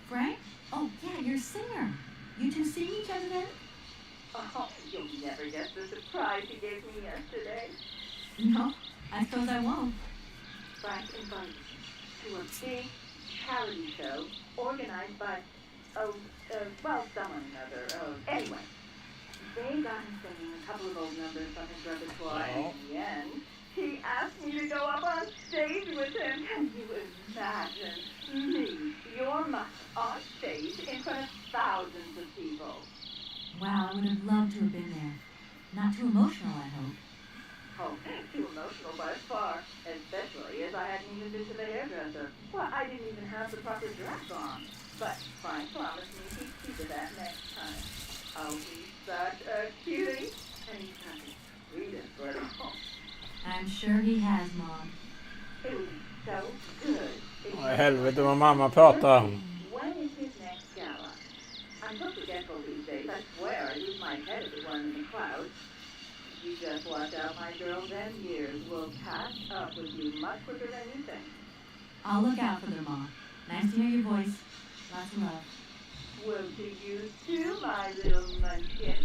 Frank? Oh, yeah, you're a singer. You two seeing each other then? Oh, you'll never guess the surprise he gave me yesterday. No, I suppose I won't. Frank invited me to a big charity show organized by, someone or other. Anyway, they got him singing a couple of old numbers from his repertoire, and in the end, he asked me to go up on stage with him. Can you imagine me, your mother, on stage in front of thousands of people? Wow, I would have loved to have been there. Not too emotional, I hope. Oh, too emotional by far, especially as I hadn't even been to the hairdresser. Well, I didn't even have the proper dress on. But Frank promised me he'd see to that next time. Oh, he's such a cutie, and he's got the sweetest little home. I'm sure he has, Mom. It was so good. Vad i helvete vad mamma pratar. When is his next gala? I'm so forgetful these days. I swear I lose my head at the one in the clouds. You just watch out, my girl, then years will catch up with you much quicker than you think. I'll look out for them, Mom. Nice to hear your voice. Lots of love. Well, to you too, my little munchkin.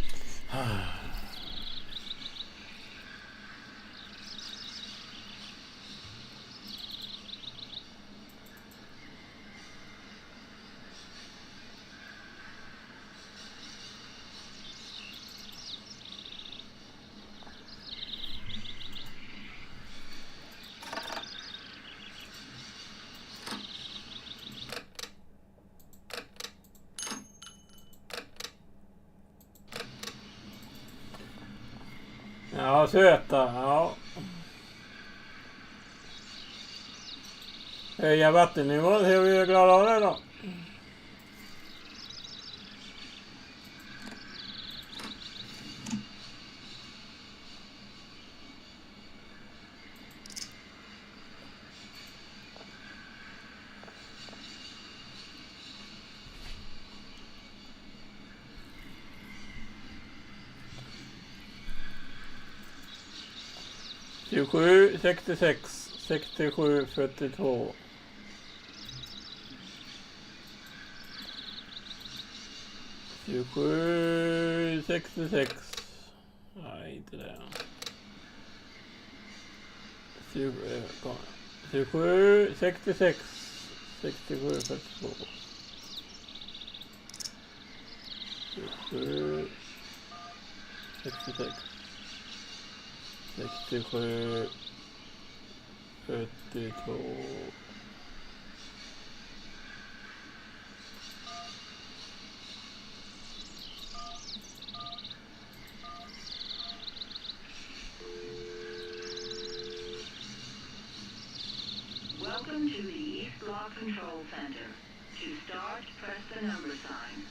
Ja, söta. Ja. Höja vattennivån, hur vi glada av det då? Tjugosju, 66, 67, 42. 27, 66. Nej, inte det. 27, 66, 67, 42. 27, 66. 67, 42. Welcome to the East Block Control Center. To start, press the number sign.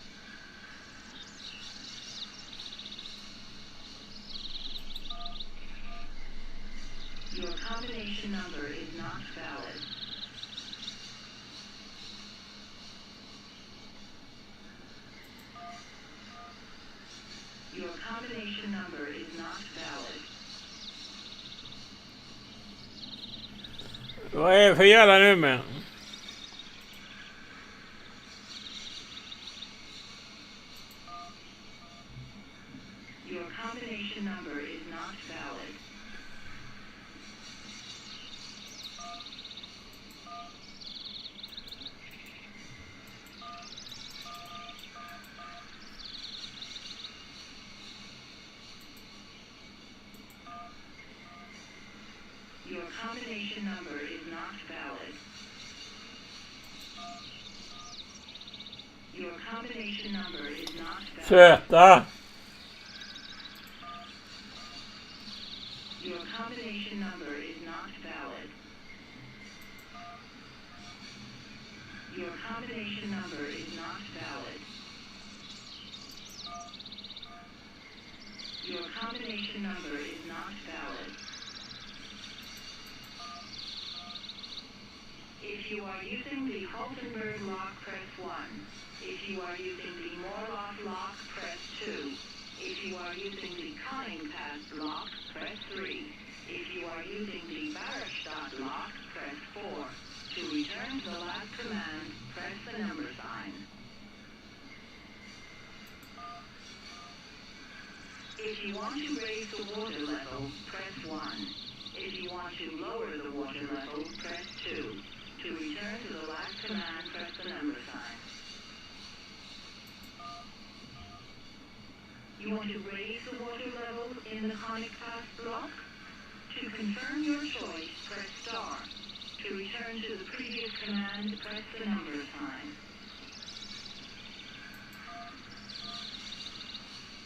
Your combination number is not valid. Your combination number is not valid. Vad är det för jävla nummer? Your combination number is not valid. Your combination number is not valid. Your combination number is not valid. Söta. Your combination number is not valid. Your combination number is not valid. Your combination number is not valid. If you are using the Holtenberg lock, press 1. If you are using the Morlock lock, press 2. If you are using the Conning Pass lock, press 3. If you are using the Barrestadt lock, press 4. To return to the last command, press the number sign. If you want to raise the water level, press 1. If you want to lower the water level, press 2. To return to the last command, press the number sign. You want to raise the water level in the conic path block? To confirm your choice, press star. To return to the previous command, press the number sign.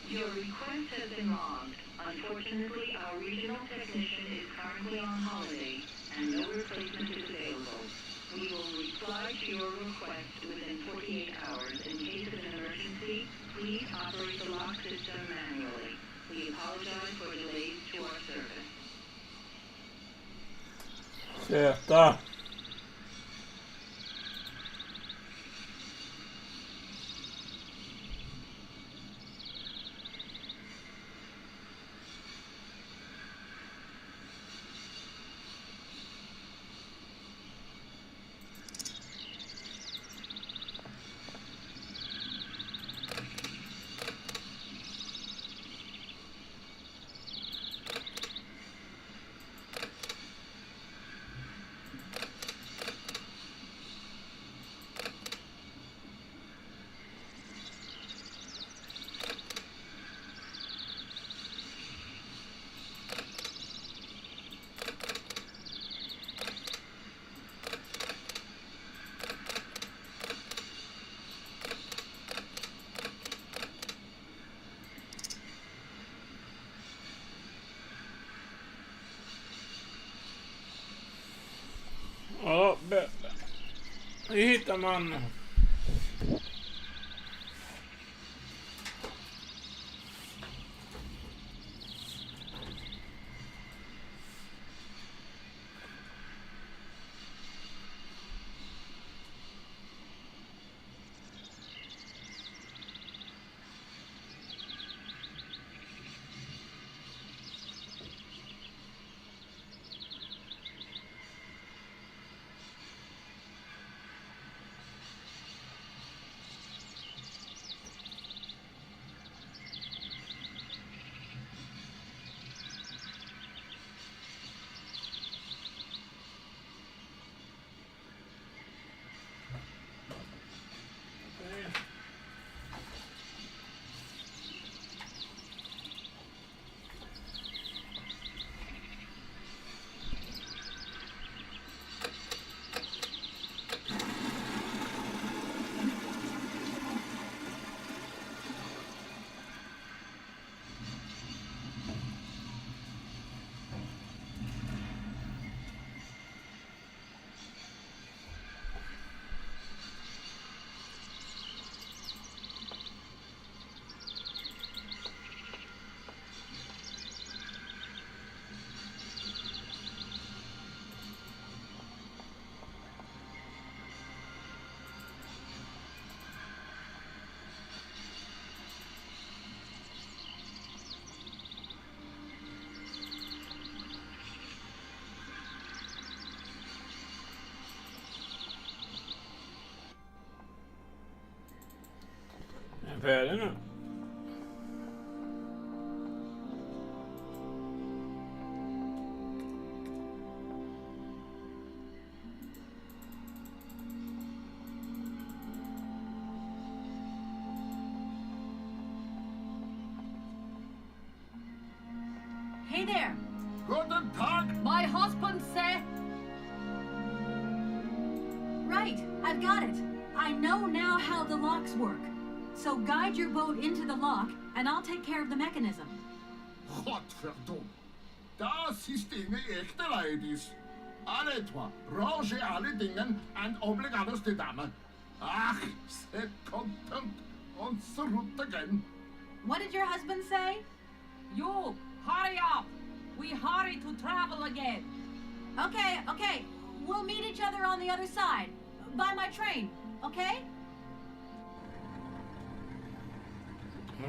Your request has been logged. Unfortunately, our regional technician is currently on holiday and no replacement is available. We will reply to your request within 48 hours. In case of an emergency, please operate the lock system manually. We apologize for delays to our service. Z. Ja, vi hittar man. Jag är färdig nu. Hey there. Guten Tag. My husband said... Right, I've got it. I know now how the locks work. So guide your boat into the lock, and I'll take care of the mechanism. Gottverdummte. Das ist Dinge echte ladies. Alle trois, rangez alle Dingen and obligados de dame. Ach, c'est content. On se route again. What did your husband say? You, hurry up. We hurry to travel again. Okay. We'll meet each other on the other side. By my train, okay?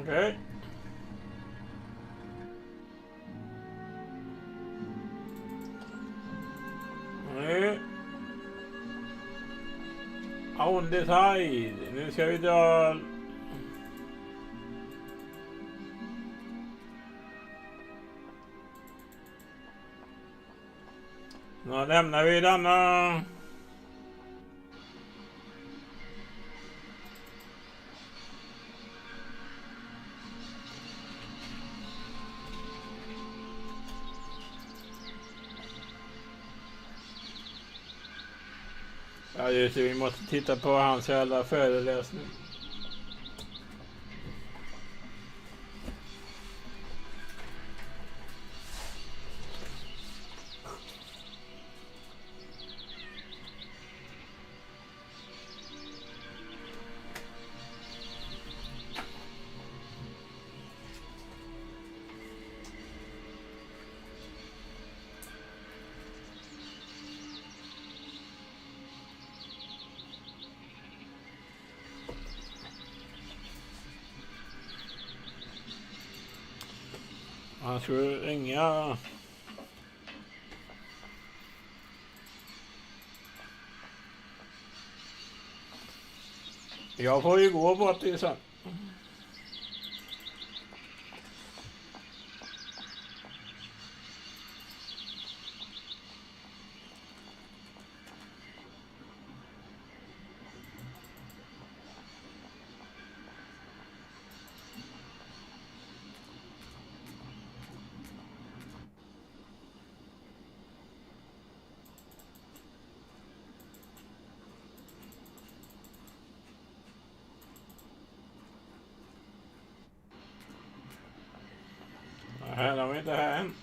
Okay. On the side. Nu ska vi dra... Då lämnar vi denna. Ja just det, vi måste titta på hans jävla föreläsning. Han skulle ringa. Jag får ju gå bort till sen. Nej, de är inte här än.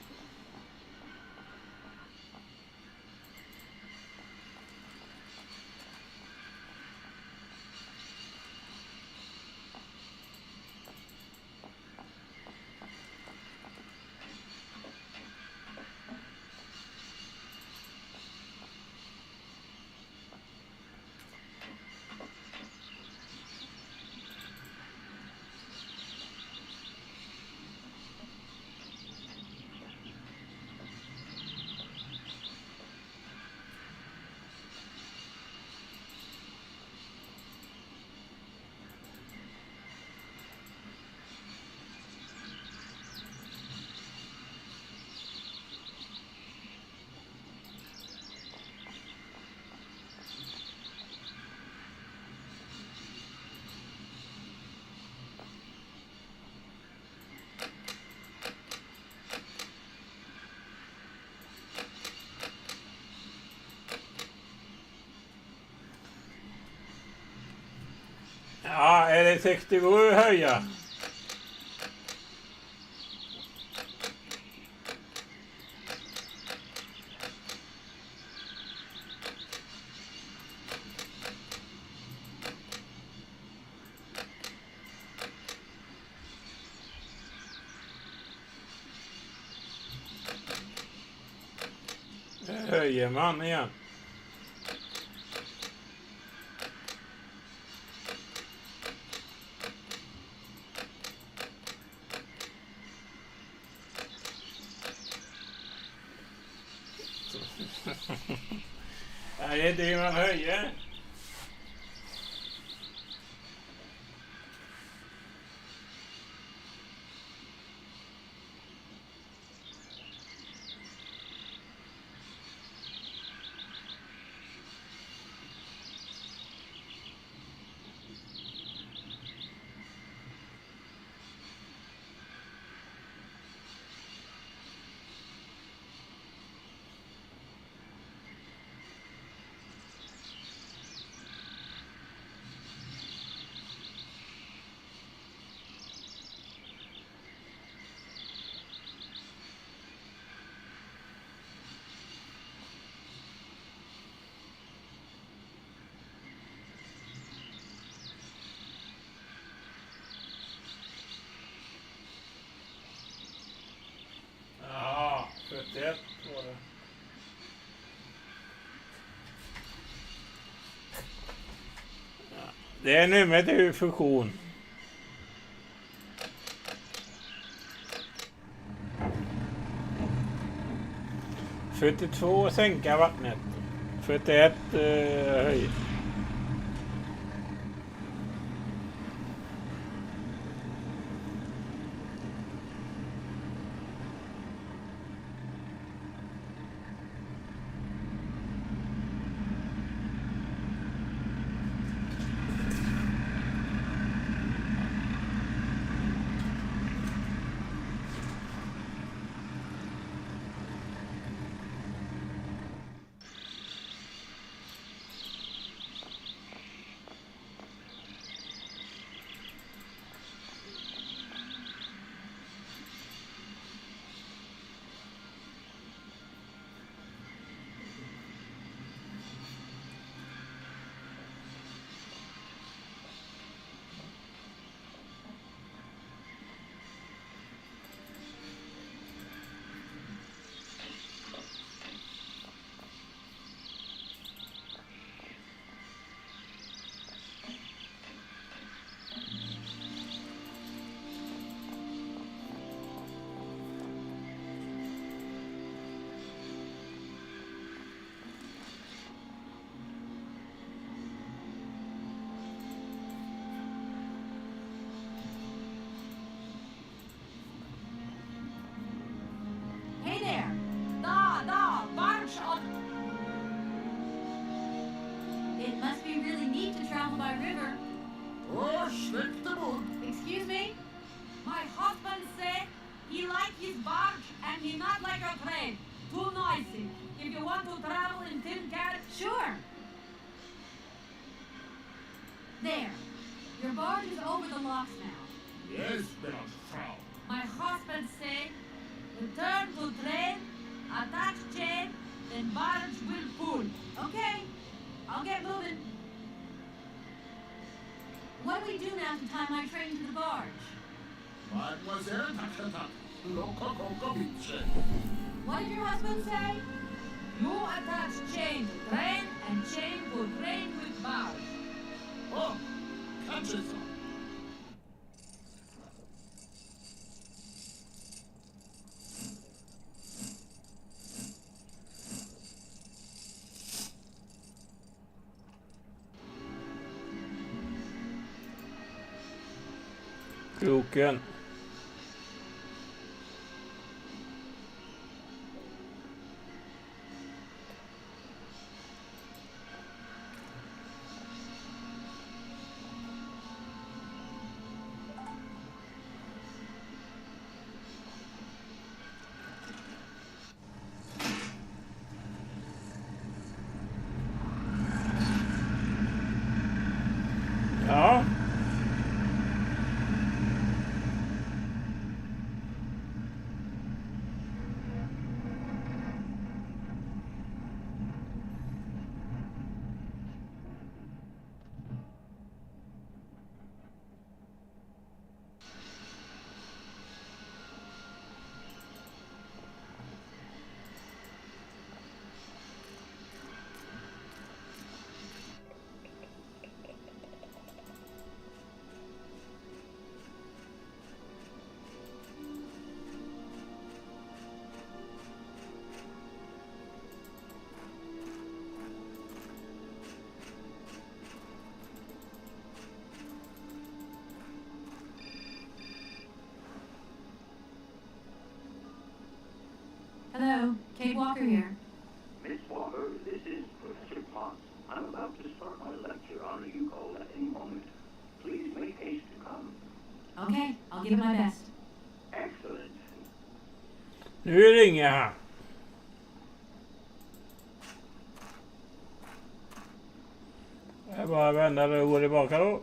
Ja, är det 67 höja? Höjer man igen. Ja, det är det man höjer. Ja, 71 var det. Ja, det är numret ur funktion. ...72 sänka vattnet. 41 höj. to travel by river. Oh, slick the boot. Excuse me? My husband say he like his barge and he not like a train. Too noisy. If you want to travel in tin can, Sure. There. Your barge is over the locks now. Yes, Madame Frau. my husband say, return to train, attach chain, then barge will pull. Okay. I'll get moving. What do we do now to tie my train to the barge? Mademoiselle Tatatat, Locococovice. What did your husband say? You attach chain to train and chain to train with barge. Oh, catch it. Kroken. Ja. Hello, Kate Walker here. Miss Walker, this is Professor Potts. I'm about to start my lecture on the Yuko at any moment. Please make haste to come. Okay, I'll give it my best. Excellent. Nu ringer han. Jag bara vänder och går tillbaka då.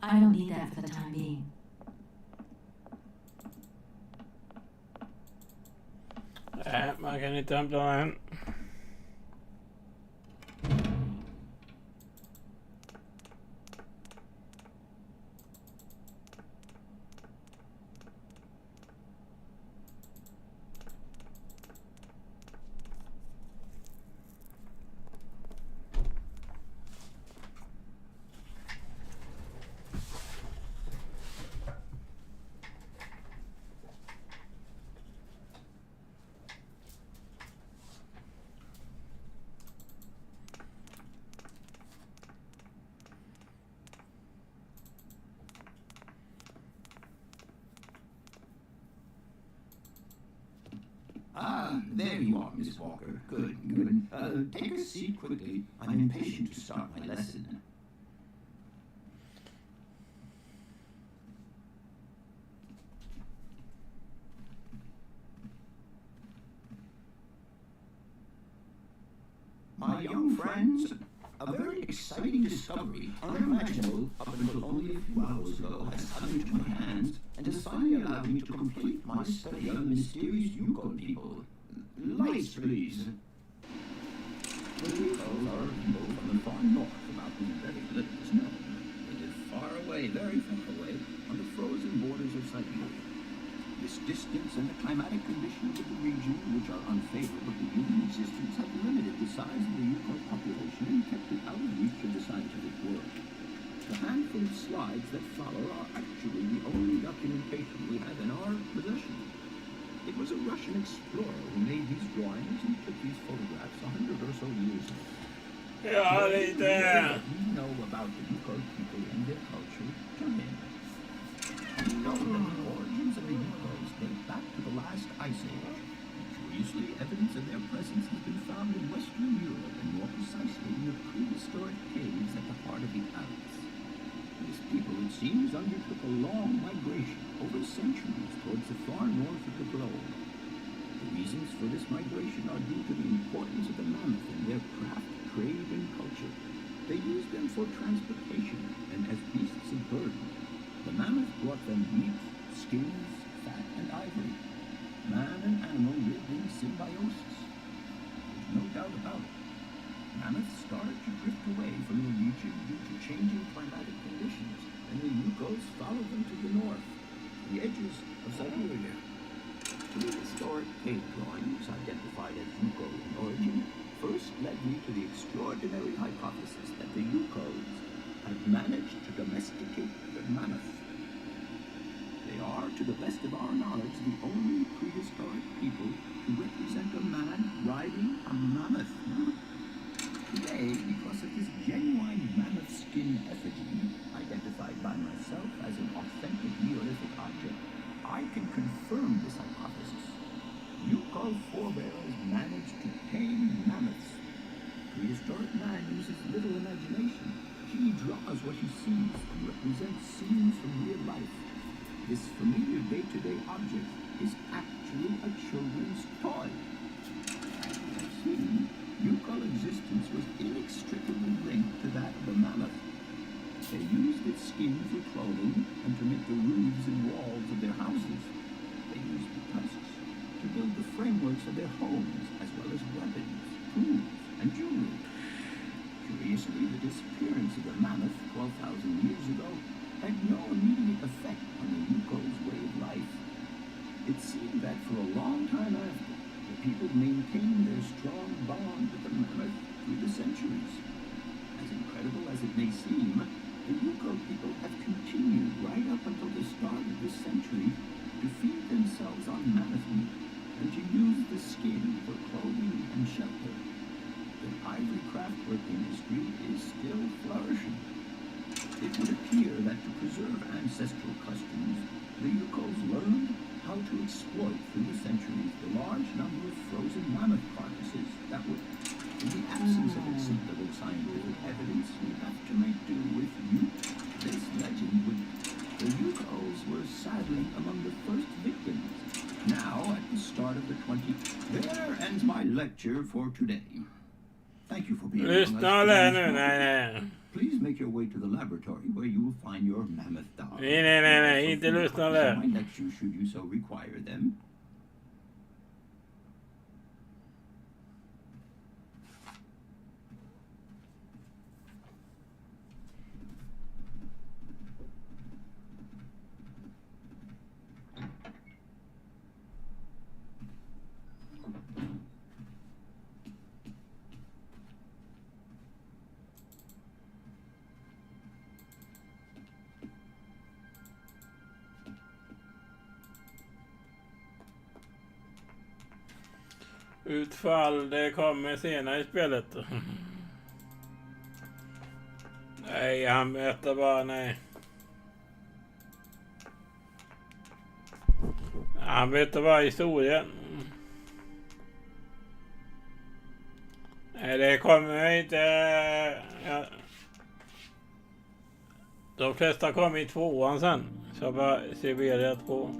I don't need that for the time being. Nej, man kan inte hämta den. There you are, Miss Walker. Good, good. Take a seat quickly. I'm impatient to start my lesson. My young friends, a very exciting discovery, unimaginable up until only a few hours ago, has come into my hands and has finally allowed me to complete my study on the mysterious Yukon people. Lights, please. The Yukon are people from the far north about whom very little is known. They live far away, very far away, on the frozen borders of Syberia. This distance and the climatic conditions of the region, which are unfavorable to human existence, have limited the size of the Yukon population and kept it out of reach of the scientific world. The handful of slides that follow are actually the only documentation we have in our possession. It was a Russian explorer who made these drawings and took these photographs 100 or so years ago. Ja, lite. What we know about the Yukon people and their culture to him. We know that the origins of the Yukons date back to the last ice age. Curiously, evidence of their presence has been found in Western Europe, and more precisely in the prehistoric caves at the heart of the Alps. These people, it seems, undertook a long migration over centuries towards the far north of the globe. The reasons for this migration are due to the importance of the mammoth in their craft, trade, and culture. They used them for transportation and as beasts of burden. The mammoth brought them meat, skins, fat, and ivory. Man and animal lived in symbiosis. There's no doubt about it. Mammoths started to drift away from the region due to changing climatic conditions, and the Yukos followed them to the north, the edges of Syberia. Prehistoric cave drawings, identified as Yuko in origin, first led me to the extraordinary hypothesis that the Yukos had managed to domesticate the mammoth. They are, to the best of our knowledge, the only prehistoric people to represent a man riding a mammoth. Today, because of this genuine mammoth skin effigy, identified by myself as an authentic Neolithic object, I can confirm this hypothesis. Yuko forebears managed to tame mammoths. Prehistoric man uses little imagination. He draws what he sees and represents scenes from real life. This familiar day-to-day object is actually a children's toy. As we have seen, Yukon existence was inextricably linked to that of the mammoth. They used its skin for clothing and to make the roofs and walls of their houses. They used the tusks to build the frameworks of their homes, as well as weapons, tools, and jewelry. Curiously, the disappearance of the mammoth 12,000 years ago had no immediate effect on the Yuko's way of life. It seemed that for a long time after, the people maintained their strong bond with the mammoth through the centuries. As incredible as it may seem, the Yuko people have continued right up until the start of this century to feed themselves on mammoth meat and to use the skin for clothing and shelter. Their ivory craftwork industry is still flourishing. It would appear that to preserve ancestral customs, the Yukos learned how to exploit through the centuries the large number of frozen mammoth carcasses that would, in the absence of acceptable scientific evidence, we have to make do with this legend would. The Yukos were sadly among the first victims. Now, at the start of the 20th, there ends my lecture for today. Thank you for being with us. Please make your way to the laboratory where you will find your mammoth dog. Inte lyssna där. My lecture should you so require them. Utfall, det kommer senare i spelet. Nej, han berättar bara nej. Han berättar bara historien. Nej, det kommer inte... Ja. De flesta kommer i 2:an sen. Så bara Syberia 2.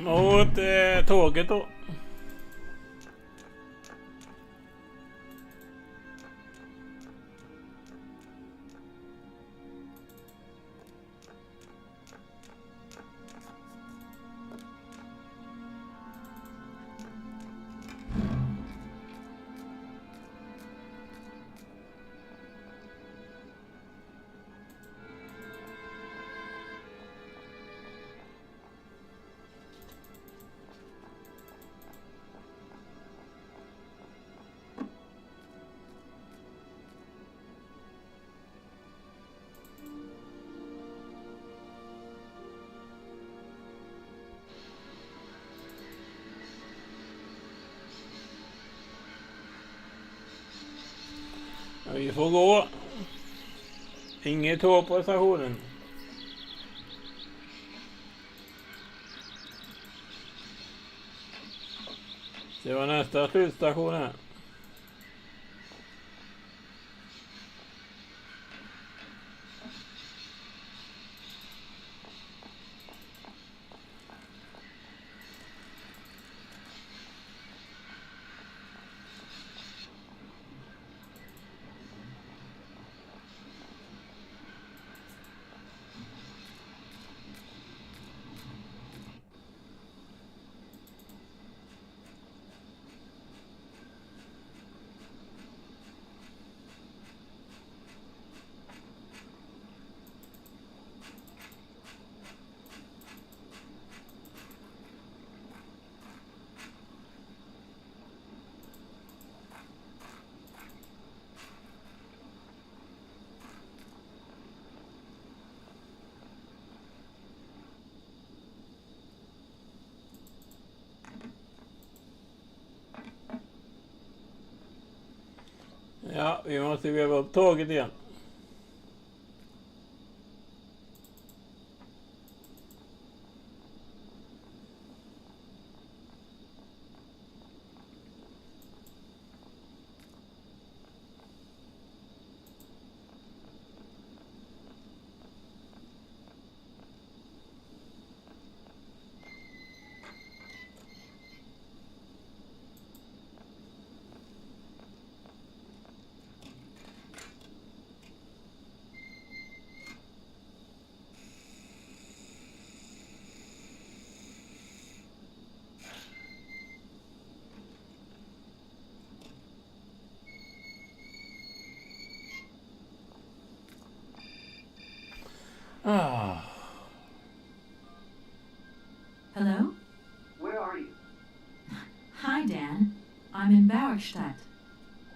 Mot tåget då. Vi får gå. Inget tåg på stationen. Det var nästa slutstation här. Ja, vi måste veva upp tåget igen. Ah. Hello? Where are you? Hi, Dan. I'm in Barrickstadt.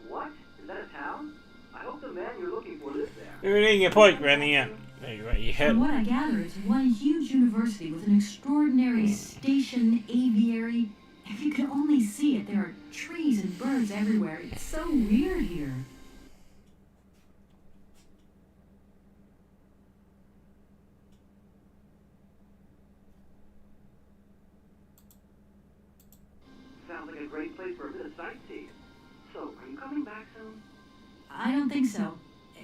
What? Is that a town? I hope the man you're looking for lives there. Nu ringer pojkvän igen. From what I gather, it's one huge university with an extraordinary station aviary. If you could only see it, there are trees and birds everywhere. It's so weird here. Sounds like a great place for a bit of sightseeing. So, are you coming back soon? I don't think so.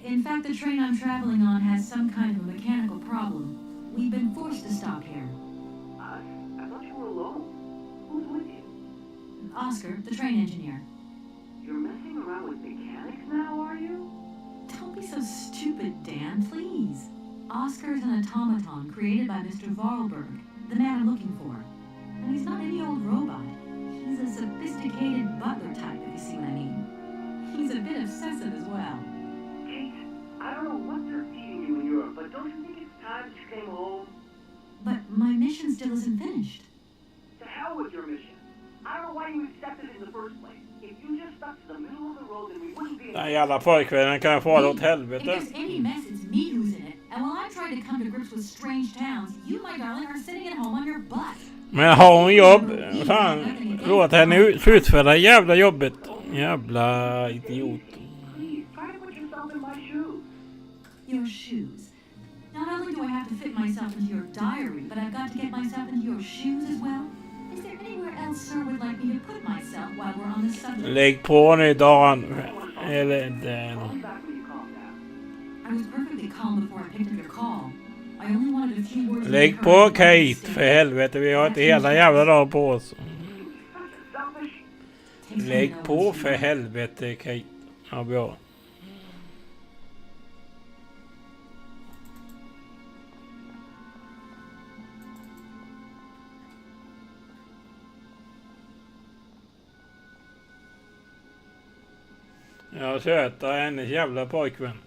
In fact, the train I'm traveling on has some kind of a mechanical problem. We've been forced to stop here. Us? I thought you were alone. Who's with you? Oscar, the train engineer. You're messing around with mechanics now, are you? Don't be so stupid, Dan, please. Oscar is an automaton created by Mr. Varlberg, the man I'm looking for. And he's not any old robot. He's a sophisticated butler type, if you see what I mean. He's a bit obsessive as well. Kate, I don't know what they're teaching you in Europe, but don't you think it's time that you came home? But my mission still isn't finished. To hell with your mission. I don't know why you accepted it in the first place. If you just stuck to the middle of the road, then we wouldn't be... Den jävla pojkvännen kan fara åt If helvete. there's any mess, it's me who's in it. And while I'm trying to come to grips with strange towns, you, my darling, are sitting at home on your butt. Men har hon jobb? Fan, låt henne utföra jävla jobbet. Jävla idiot. Please, try to put yourself in my shoes. Your shoes. Not only do I have to fit myself into your diary, but I've got to get myself into your shoes as well. Is there anywhere else Sir would like me to put myself while we're on the subject? Lägg på nu, Dan. Eller Dan. I was perfectly calm before I picked up your call. I only wanted a few words. Lägg på, Kate, för helvete. Vi har inte hela jävla dagen på oss. Lägg på, för helvete, Kate. Ja, bra. Jag söta hennes jävla pojkvän.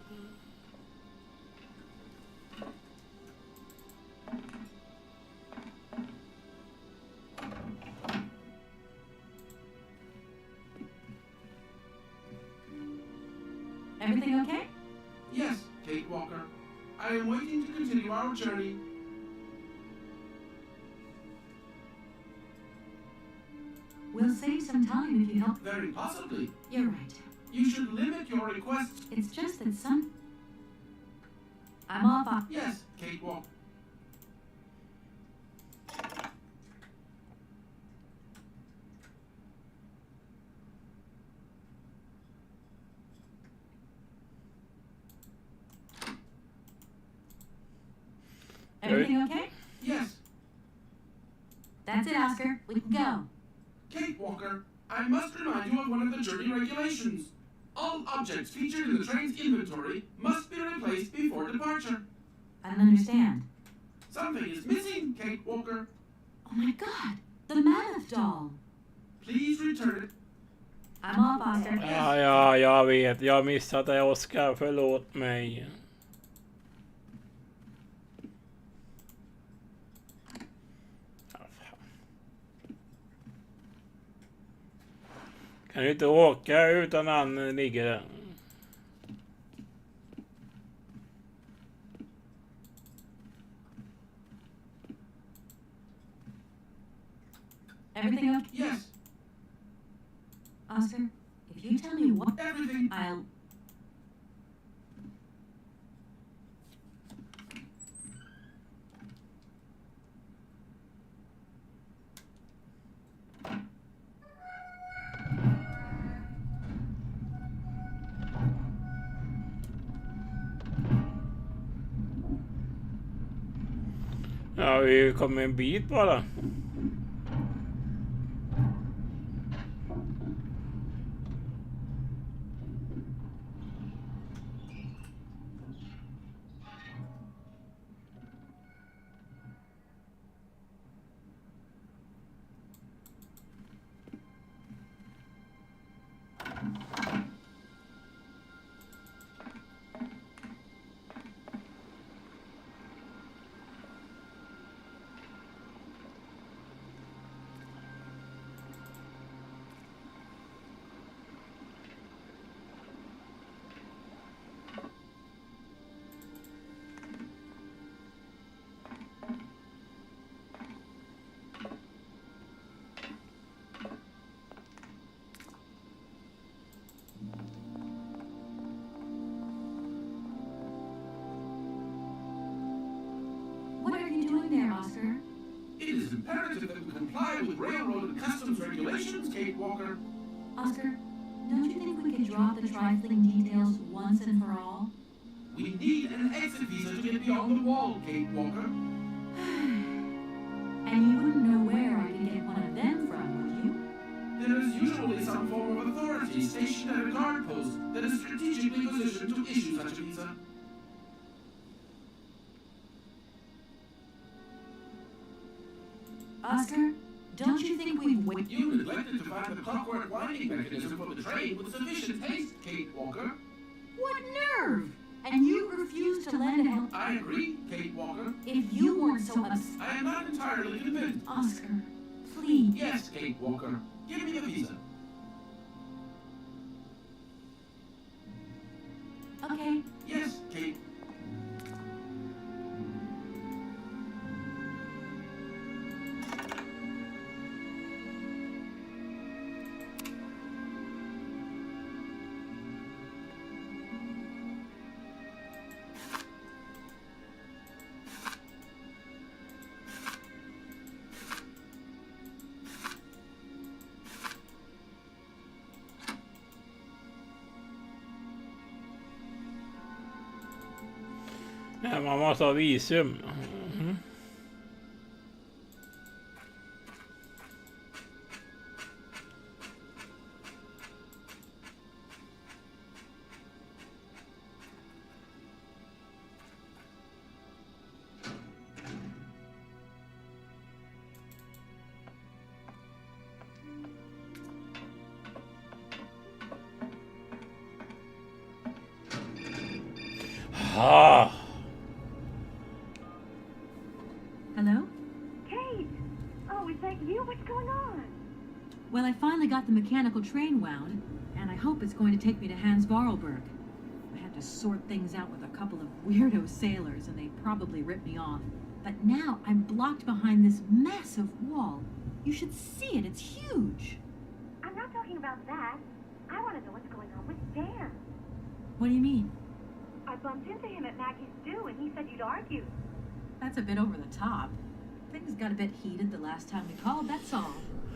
Everything okay? Yes, Kate Walker. I am waiting to continue our journey. We'll save some time if you help. Very possibly. You're right. You should limit your requests. It's just that some... I'm off. Yes, Kate Walker. Everything okay? Yes. That's it, Oscar. We can go. Kate Walker, I must remind you of one of the journey regulations. All objects featured in the train's inventory must be replaced before departure. I don't understand. Something is missing, Kate Walker. Oh my God! The mammoth doll! Please return it. I'm off, Oscar. Ja, jag vet. Jag har missat det, Oscar. Förlåt mig. Kan du inte åka utan han ligger där? Everything okay? Yes. Oscar, if you tell me what... Everything. I'll... Ja, vi kommer en bit bara. What are you doing there, Oscar? It is imperative that we comply with railroad and customs regulations, Kate Walker. Oscar, Don't you think we could drop the trifling details once and for all? We need an exit visa to get beyond the wall, Kate Walker. And you wouldn't know where I could get one of them from, would you? There is usually some form of authority stationed at a guard post that is strategically positioned to issue such a visa. Oscar, don't you think we've waited? You neglected to find the clockwork winding mechanism for the train with sufficient haste, Kate Walker. What nerve! And you refused to lend a help. I agree, Kate Walker. If you weren't so upset. I am not entirely convinced. Oscar, please. Yes, Kate Walker. Give me the visa. Okay. Yes, Kate. Ja, man måste ha visum. Mhm. Ah. Hello? Kate! Oh, is that you? What's going on? Well, I finally got the mechanical train wound, and I hope it's going to take me to Hans Vorarlberg. I had to sort things out with a couple of weirdo sailors, and they probably ripped me off. But now I'm blocked behind this massive wall. You should see it. It's huge. I'm not talking about that. I want to know what's going on with Dan. What do you mean? I bumped into him at Maggie's stew, and he said you'd argued. That's a bit over the top. Things got a bit heated the last time we called, that's all.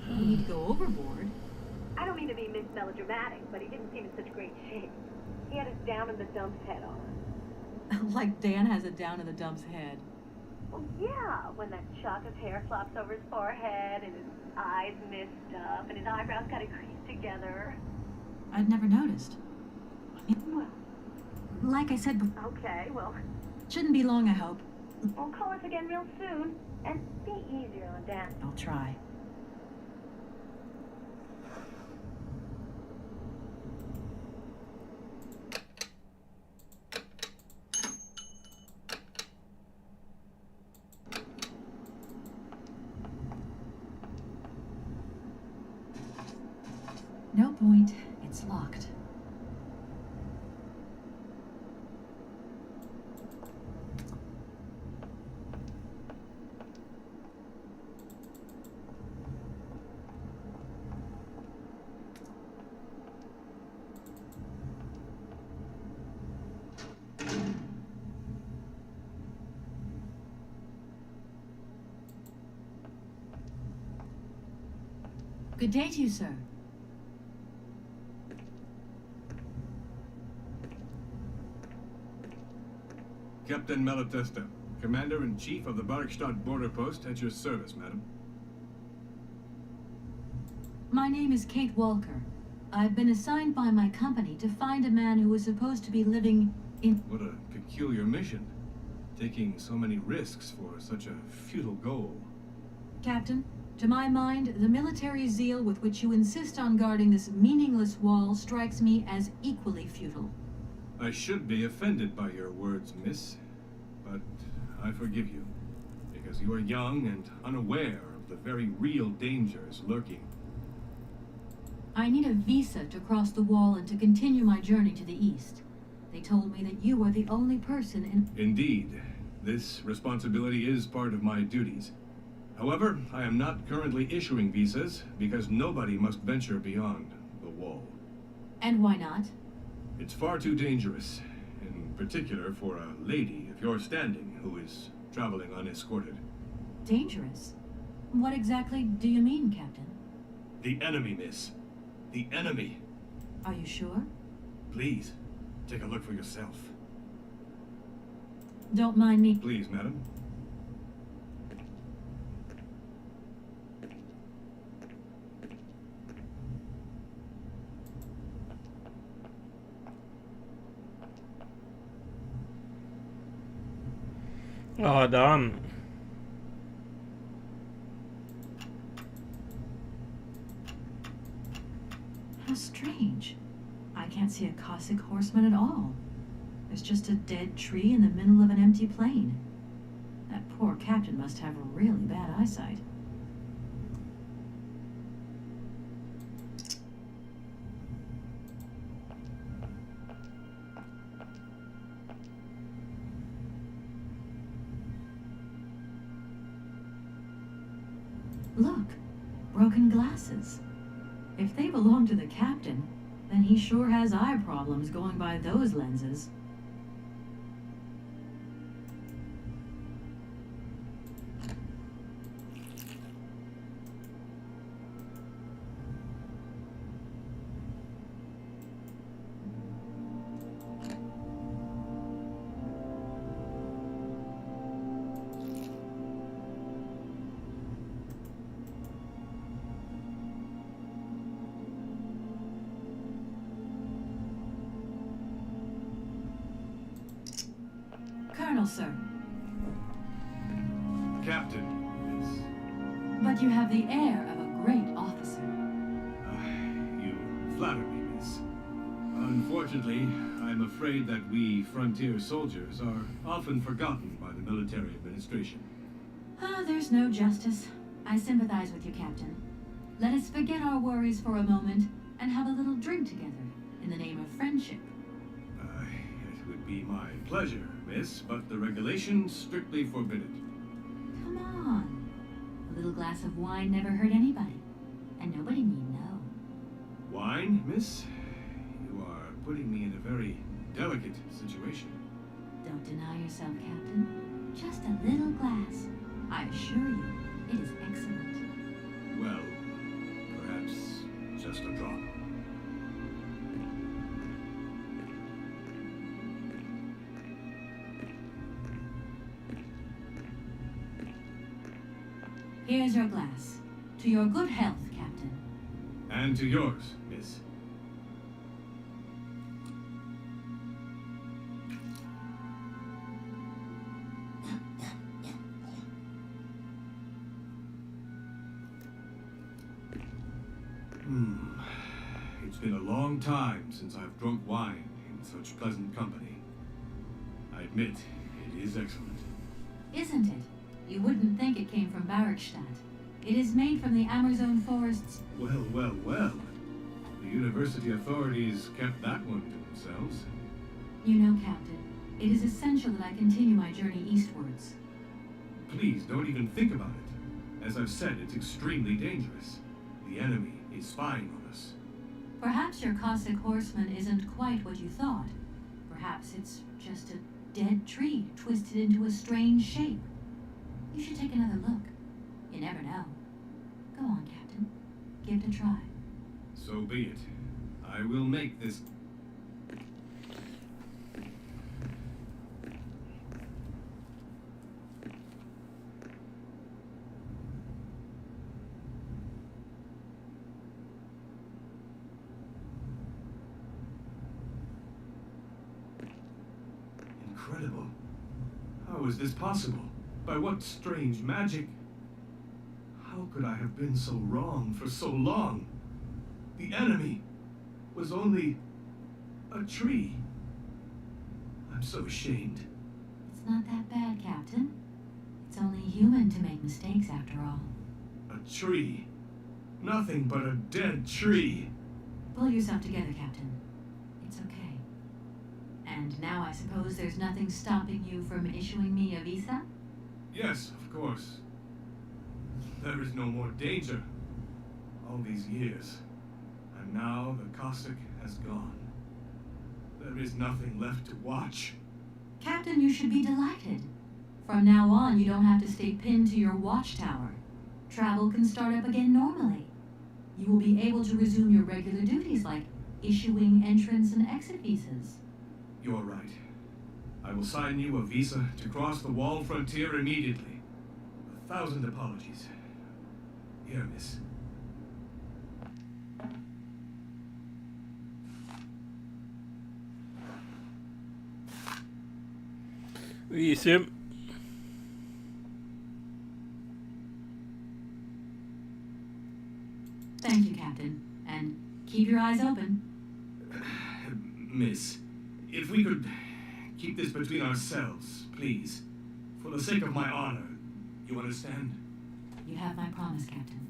We need to go overboard. I don't mean to be melodramatic, but he didn't seem in such great shape. He had his down in the dumps head on. Like Dan has a down in the dumps head. Well, yeah, when that shock of hair flops over his forehead, and his eyes missed up, and his eyebrows kind of creased together. I'd never noticed. Well, like I said before. okay, well, Shouldn't be long, I hope. we'll call us again real soon, and be easier on Dan. I'll try. No point. It's locked. Good day to you, sir. Captain Malatesta, Commander-in-Chief of the Barkstadt Border Post, at your service, madam. My name is Kate Walker. I've been assigned by my company to find a man who was supposed to be living in... What a peculiar mission. Taking so many risks for such a futile goal. Captain, to my mind, the military zeal with which you insist on guarding this meaningless wall strikes me as equally futile. I should be offended by your words, miss, but I forgive you, because you are young and unaware of the very real dangers lurking. I need a visa to cross the wall and to continue my journey to the east. They told me that you were the only person in... Indeed, this responsibility is part of my duties. However, I am not currently issuing visas because nobody must venture beyond the wall. And why not? It's far too dangerous, in particular for a lady of your standing who is traveling unescorted. Dangerous? What exactly do you mean, Captain? The enemy, miss. The enemy. Are you sure? Please, take a look for yourself. Don't mind me. Please, madam. Adam. How strange. I can't see a Cossack horseman at all. There's just a dead tree in the middle of an empty plain. That poor captain must have really bad eyesight. Look, broken glasses. If they belong to the captain, then he sure has eye problems going by those lenses. Colonel, sir. Captain, miss. But you have the air of a great officer. You flatter me, miss. Unfortunately, I'm afraid that we frontier soldiers are often forgotten by the military administration. Ah, there's no justice. I sympathize with you, Captain. Let us forget our worries for a moment and have a little drink together in the name of friendship. It would be my pleasure, miss, but the regulations strictly forbid it. Come on. A little glass of wine never hurt anybody, and nobody need know. Wine, miss? You are putting me in a very delicate situation. Don't deny yourself, Captain. Just a little glass. I assure you, it is excellent. Well, perhaps just a drop. Here's your glass. To your good health, Captain. And to yours, miss. It's been a long time since I've drunk wine in such pleasant company. I admit, it is excellent. Isn't it? You wouldn't think it came from Barrackstadt. It is made from the Amazon forests. Well, well, well. The university authorities kept that one to themselves. You know, Captain, it is essential that I continue my journey eastwards. Please, don't even think about it. As I've said, it's extremely dangerous. The enemy is spying on us. Perhaps your Cossack horseman isn't quite what you thought. Perhaps it's just a dead tree twisted into a strange shape. You should take another look. You never know. Go on, Captain. Give it a try. So be it. I will make this... Incredible. How is this possible? By what strange magic? How could I have been so wrong for so long? The enemy was only a tree. I'm so ashamed. It's not that bad, Captain. It's only human to make mistakes after all. A tree. Nothing but a dead tree. Pull yourself together, Captain. It's okay. And now I suppose there's nothing stopping you from issuing me a visa? Yes, of course. There is no more danger. All these years. And now the Cossack has gone. There is nothing left to watch. Captain, you should be delighted. From now on, you don't have to stay pinned to your watchtower. Travel can start up again normally. You will be able to resume your regular duties like issuing entrance and exit visas. You're right. I will sign you a visa to cross the wall frontier immediately. 1,000 apologies. Here, miss. Visum. Thank you, Captain. And keep your eyes open. Miss, if we could keep this between ourselves, please. For the sake of my honor. You understand? You have my promise, Captain.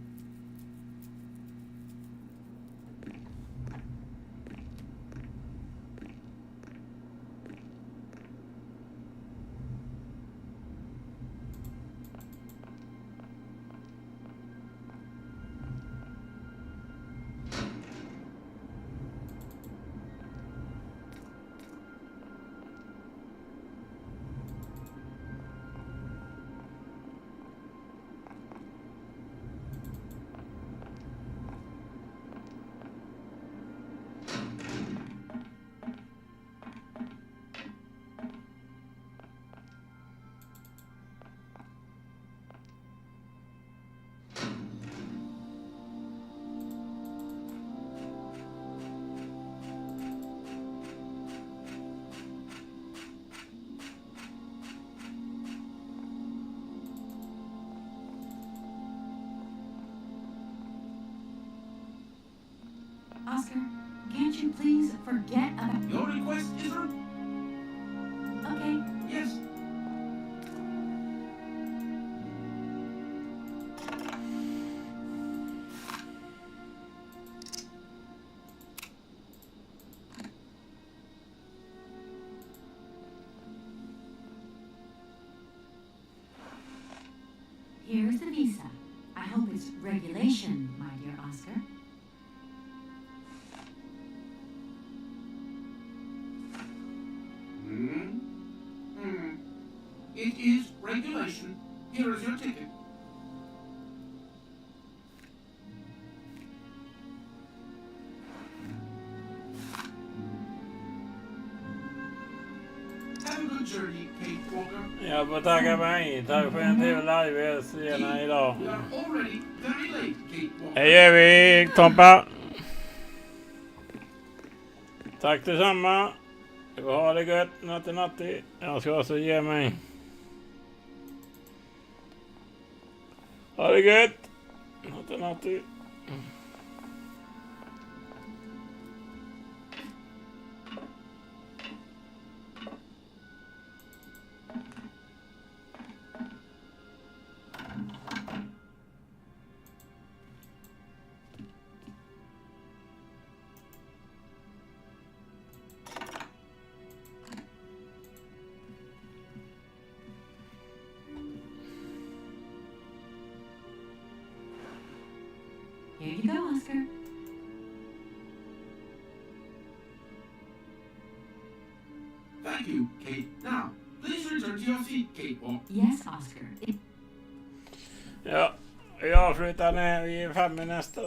Oscar, can't you please forget about... Your request, Israel? Okay. Yes. Here's the visa. I hope it's regulation, my dear Oscar. It is regulation. Here is your ticket. Have a good journey, Kate Walker. Jag får tacka mig. Tack för en trevlig live-scena idag. We are already very late, Kate Walker. Hej Evig, Tompa. Tack detsamma. Du får ha det gött. Natti. Jag ska också ge mig. Ha det gött. Natti. Here you go, Oscar. Thank you, Kate. Now, please return to your seat, Kate Walker. Yes, Oscar. Ja, vi avslutar när vi är 5 nästa.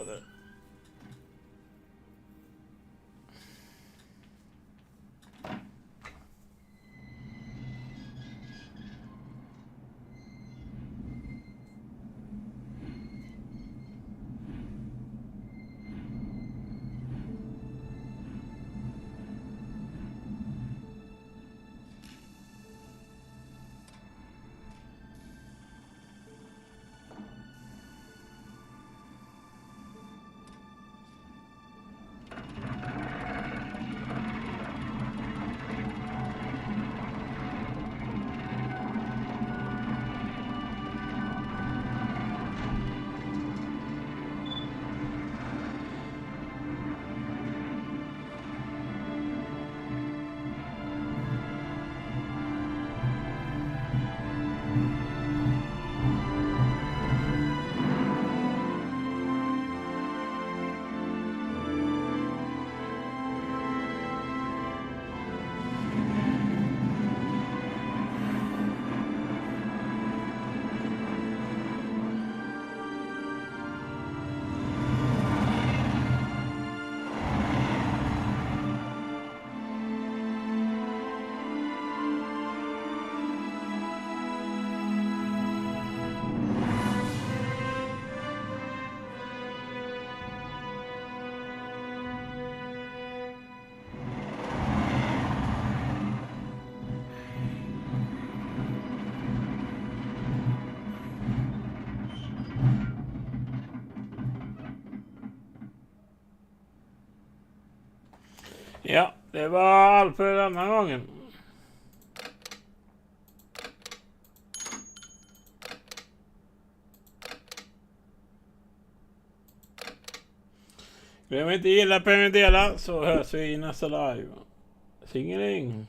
Ja, det var allt för denna gången. Glöm inte gilla, prenumerera, så hörs vi i nästa live. Singeling.